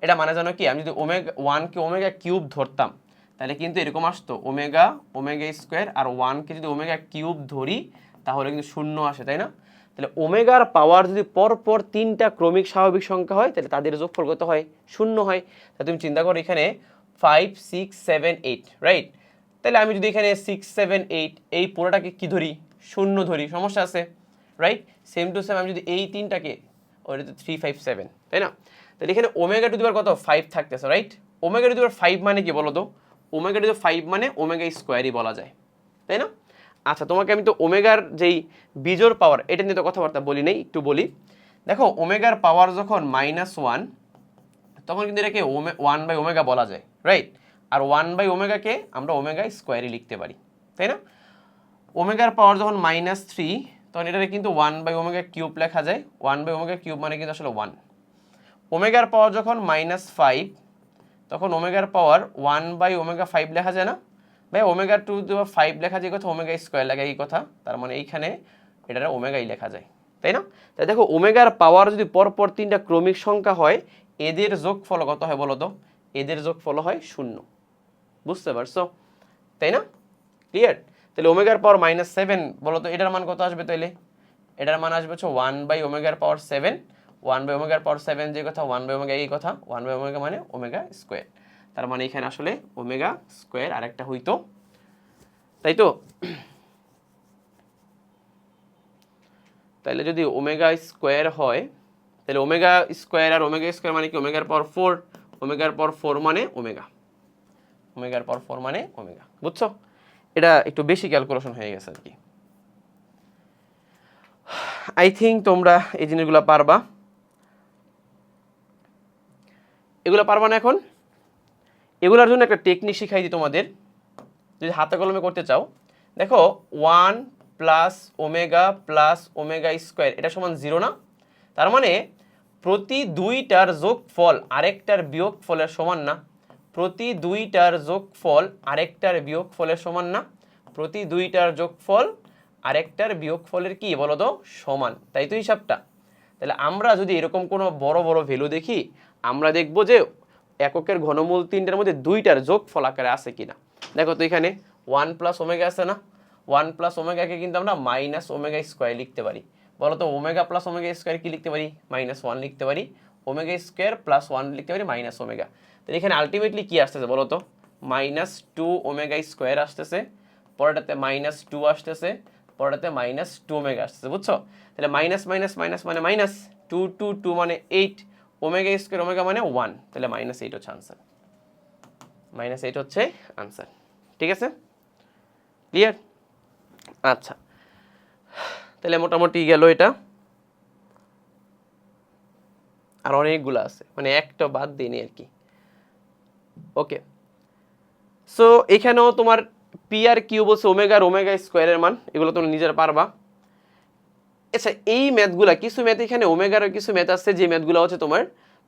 এটা মানে জানো কি, আমি যদি ওমেগা 1 কে ওমেগা কিউব ধরতাম তাহলে কিন্তু এরকম আসতো ওমেগা স্কোয়ার, আর 1 কে যদি ওমেগা কিউব ধরি তাহলে কিন্তু শূন্য আসে, তাই না? তাহলে ওমেগার পাওয়ার যদি পরপর 3টা ক্রমিক স্বাভাবিক সংখ্যা হয় তাহলে তাদের যোগফল কত হয়? শূন্য হয়। তাহলে তুমি চিন্তা করো এখানে 5, 6, 7, 8, রাইট? তাহলে আমি যদি এখানে 6, 7, 8 এই পুরোটাকে কি ধরি? শূন্য ধরি, সমস্যা আছে, রাইট? সেম টু সেম আমি যদি এই 3টাকে ওইটাতে 3, 5, 7, তাই না? তাহলে এখানে ওমেগা টু দি পাওয়ার কত? 5 থাকতেছে, রাইট? ওমেগা টু দি পাওয়ার 5 মানে কি বলো তো? ওমেগা টু দি পাওয়ার 5 মানে ওমেগা স্কোয়ারই বলা যায়, তাই না? আচ্ছা, তোমাকে আমি তো ওমেগার যেই বিজোড় পাওয়ার এটা নিয়ে তো কথাবার্তা বলি নাই, একটু বলি। দেখো ওমেগার পাওয়ার যখন -1 তখন কিন্তু এটাকে 1/ওমেগা বলা যায়, রাইট? আর 1/ওমেগাকে আমরা ওমেগা স্কোয়ারই লিখতে পারি, তাই না? ওমেগার পাওয়ার যখন -3 তখন এটাকে কিন্তু 1/ওমেগা কিউব লেখা যায়। 1/ওমেগা কিউব মানে কিন্তু আসলে 1। ওমেগার পাওয়ার যখন -5 তখন ওমেগার পাওয়ার 1/ওমেগা 5 লেখা যায় না ভাই? ওমেগা টু দি পাওয়ার 5 লেখা যায় কথা, ওমেগা স্কোয়ার লেখা এই কথা, তার মানে এইখানে এটা ওমেগাই লেখা যায়, তাই না? তাই দেখো ওমেগার পাওয়ার যদি পরপর 3টা ক্রমিক সংখ্যা হয় এদের যোগফল কত হয় বলো তো? এদের যোগফল হয় 0। বুঝতে পারছো, তাই না? ক্লিয়ার? তাহলে ওমেগার পাওয়ার -7 বলো তো এটার মান কত আসবে? তাহলে এটার মান আসবে হচ্ছে 1/ওমেগার পাওয়ার 7। 1/ওমেগার পাওয়ার 7 যে কথা, 1/ওমেগা এই কথা, 1/ওমেগা মানে ওমেগা স্কোয়ার। তার মানে এখানে আসলে ওমেগা স্কোয়ার আরেকটা হইতো, তাই তো? তাহলে যদি ওমেগা স্কোয়ার হয় তাহলে ওমেগা স্কোয়ার আর ওমেগা স্কোয়ার মানে কি? ওমেগার পাওয়ার 4, ওমেগার পাওয়ার 4 মানে ওমেগা, ওমেগার পাওয়ার 4 মানে ওমেগা, বুঝছো? এটা একটু বেশি ক্যালকুলেশন হয়ে গেছে আর কি। আই থিঙ্ক তোমরা এই জিনিসগুলো পারবা, এগুলো পারবা না এখন? এগুলোর জন্য একটা টেকনিক শিখাই দিই তোমাদের, যদি হাতে কলমে করতে চাও। দেখো 1 প্লাস ওমেগা স্কোয়ার এটা সমান 0 না? তার মানে প্রতি দুইটার যোগফল আরেকটার বিয়োগফলের সমান না? প্রতি দুইটার যোগফল আরেকটার বিয়োগফলের সমান না? প্রতি দুইটার যোগফল আরেকটার বিয়োগফলের কি বলো তো সমান, তাই তো হিসাবটা। তাহলে আমরা যদি এরকম কোনো বড় বড় ভ্যালু দেখি, আমরা দেখব যে এককের ঘনমূল তিনটার মধ্যে দুইটার যোগফল আকারে আছে কিনা। দেখো তো এখানে 1 প্লাস ওমেগা আছে না? 1 প্লাস ওমেগাকে কিন্তু আমরা মাইনাস ওমেগা স্কোয়ার লিখতে পারি। বলো তো ওমেগা প্লাস ওমেগা স্কোয়ার কি লিখতে পারি? -1 লিখতে পারি। ওমেগা স্কোয়ার প্লাস 1 লিখতে পারি মাইনাস ওমেগা। তাহলে এখানে আলটিমেটলি কি আসতেছে বলো তো? -2 ওমেগা স্কোয়ার আসতেছে, পরেরটাতে -2 আসতেছে, পরেরটাতে -2 ওমেগা আসতেছে, বুঝছো? তাহলে মাইনাস মাইনাস মাইনাস মানে মাইনাস, 2 2 2 মানে 8, ওমেগা স্কোয়ার ওমেগা মানে 1, তাহলে -8 হচ্ছে আনসার। -8 হচ্ছে আনসার, ঠিক আছে? ক্লিয়ার? আচ্ছা, তাহলে মোটামুটি গেল এটা। আর অনেকগুলো আছে, মানে একটা বাদ দিইনি আর কি। ওকে, সো এখানেও তোমার পি আর কিউ বলছে ওমেগা আর ওমেগা স্কোয়ারের মান, এগুলো তোমরা নিজেরা পারবা। আচ্ছা, এই ম্যাথগুলা কিছু ম্যাথ এখানে ওমেগারও কিছু ম্যাথ আছে যে ম্যাথগুলো হচ্ছে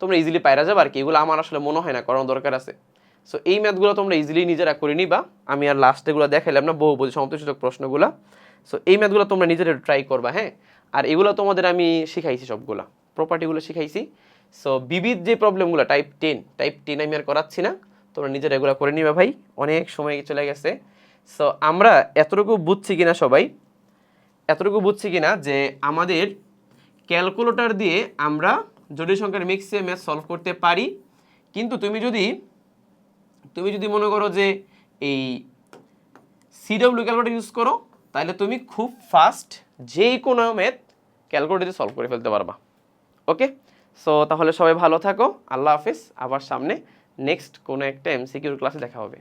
তোমরা ইজিলি পাইরা যাবে আর কি। এগুলো আমার আসলে মনে হয় না করানো দরকার আছে। সো এই ম্যাথগুলো তোমরা ইজিলি নিজেরা করে নিবা। আমি আর লাস্টে এগুলো দেখাইলাম না, বহুপদী সমতুল্যসূচক প্রশ্নগুলো। সো এই ম্যাথগুলো তোমরা নিজেরা ট্রাই করবা, হ্যাঁ। আর এগুলো তোমাদের আমি শিখাইছি, সবগুলা প্রপার্টিগুলো শিখাইছি। সো বিবিধ যে প্রবলেমগুলো টাইপ 10 আমি আর করাচ্ছি না, তোমরা নিজেরা এগুলো করে নিবা ভাই, অনেক সময় চলে গেছে। সো আমরা এতটুকু বুঝছি কিনা সবাই, এতটুকু বুঝছি কিনা যে আমাদের ক্যালকুলেটর দিয়ে আমরা জটিল সংখ্যার মিক্সে ম্যাথ সলভ করতে পারি। কিন্তু তুমি যদি মনে করো যে এই সিডব্লিউ ক্যালকুলেটর ইউজ করো, তাহলে তুমি খুব ফাস্ট যে কোনো ম্যাথ ক্যালকুলেটর দিয়ে সলভ করে ফেলতে পারবা। ওকে, সো তাহলে সবাই ভালো থাকো, আল্লাহ হাফেজ। আবার সামনে নেক্সট কোনো একটা এমসিকিউর ক্লাসে দেখা হবে।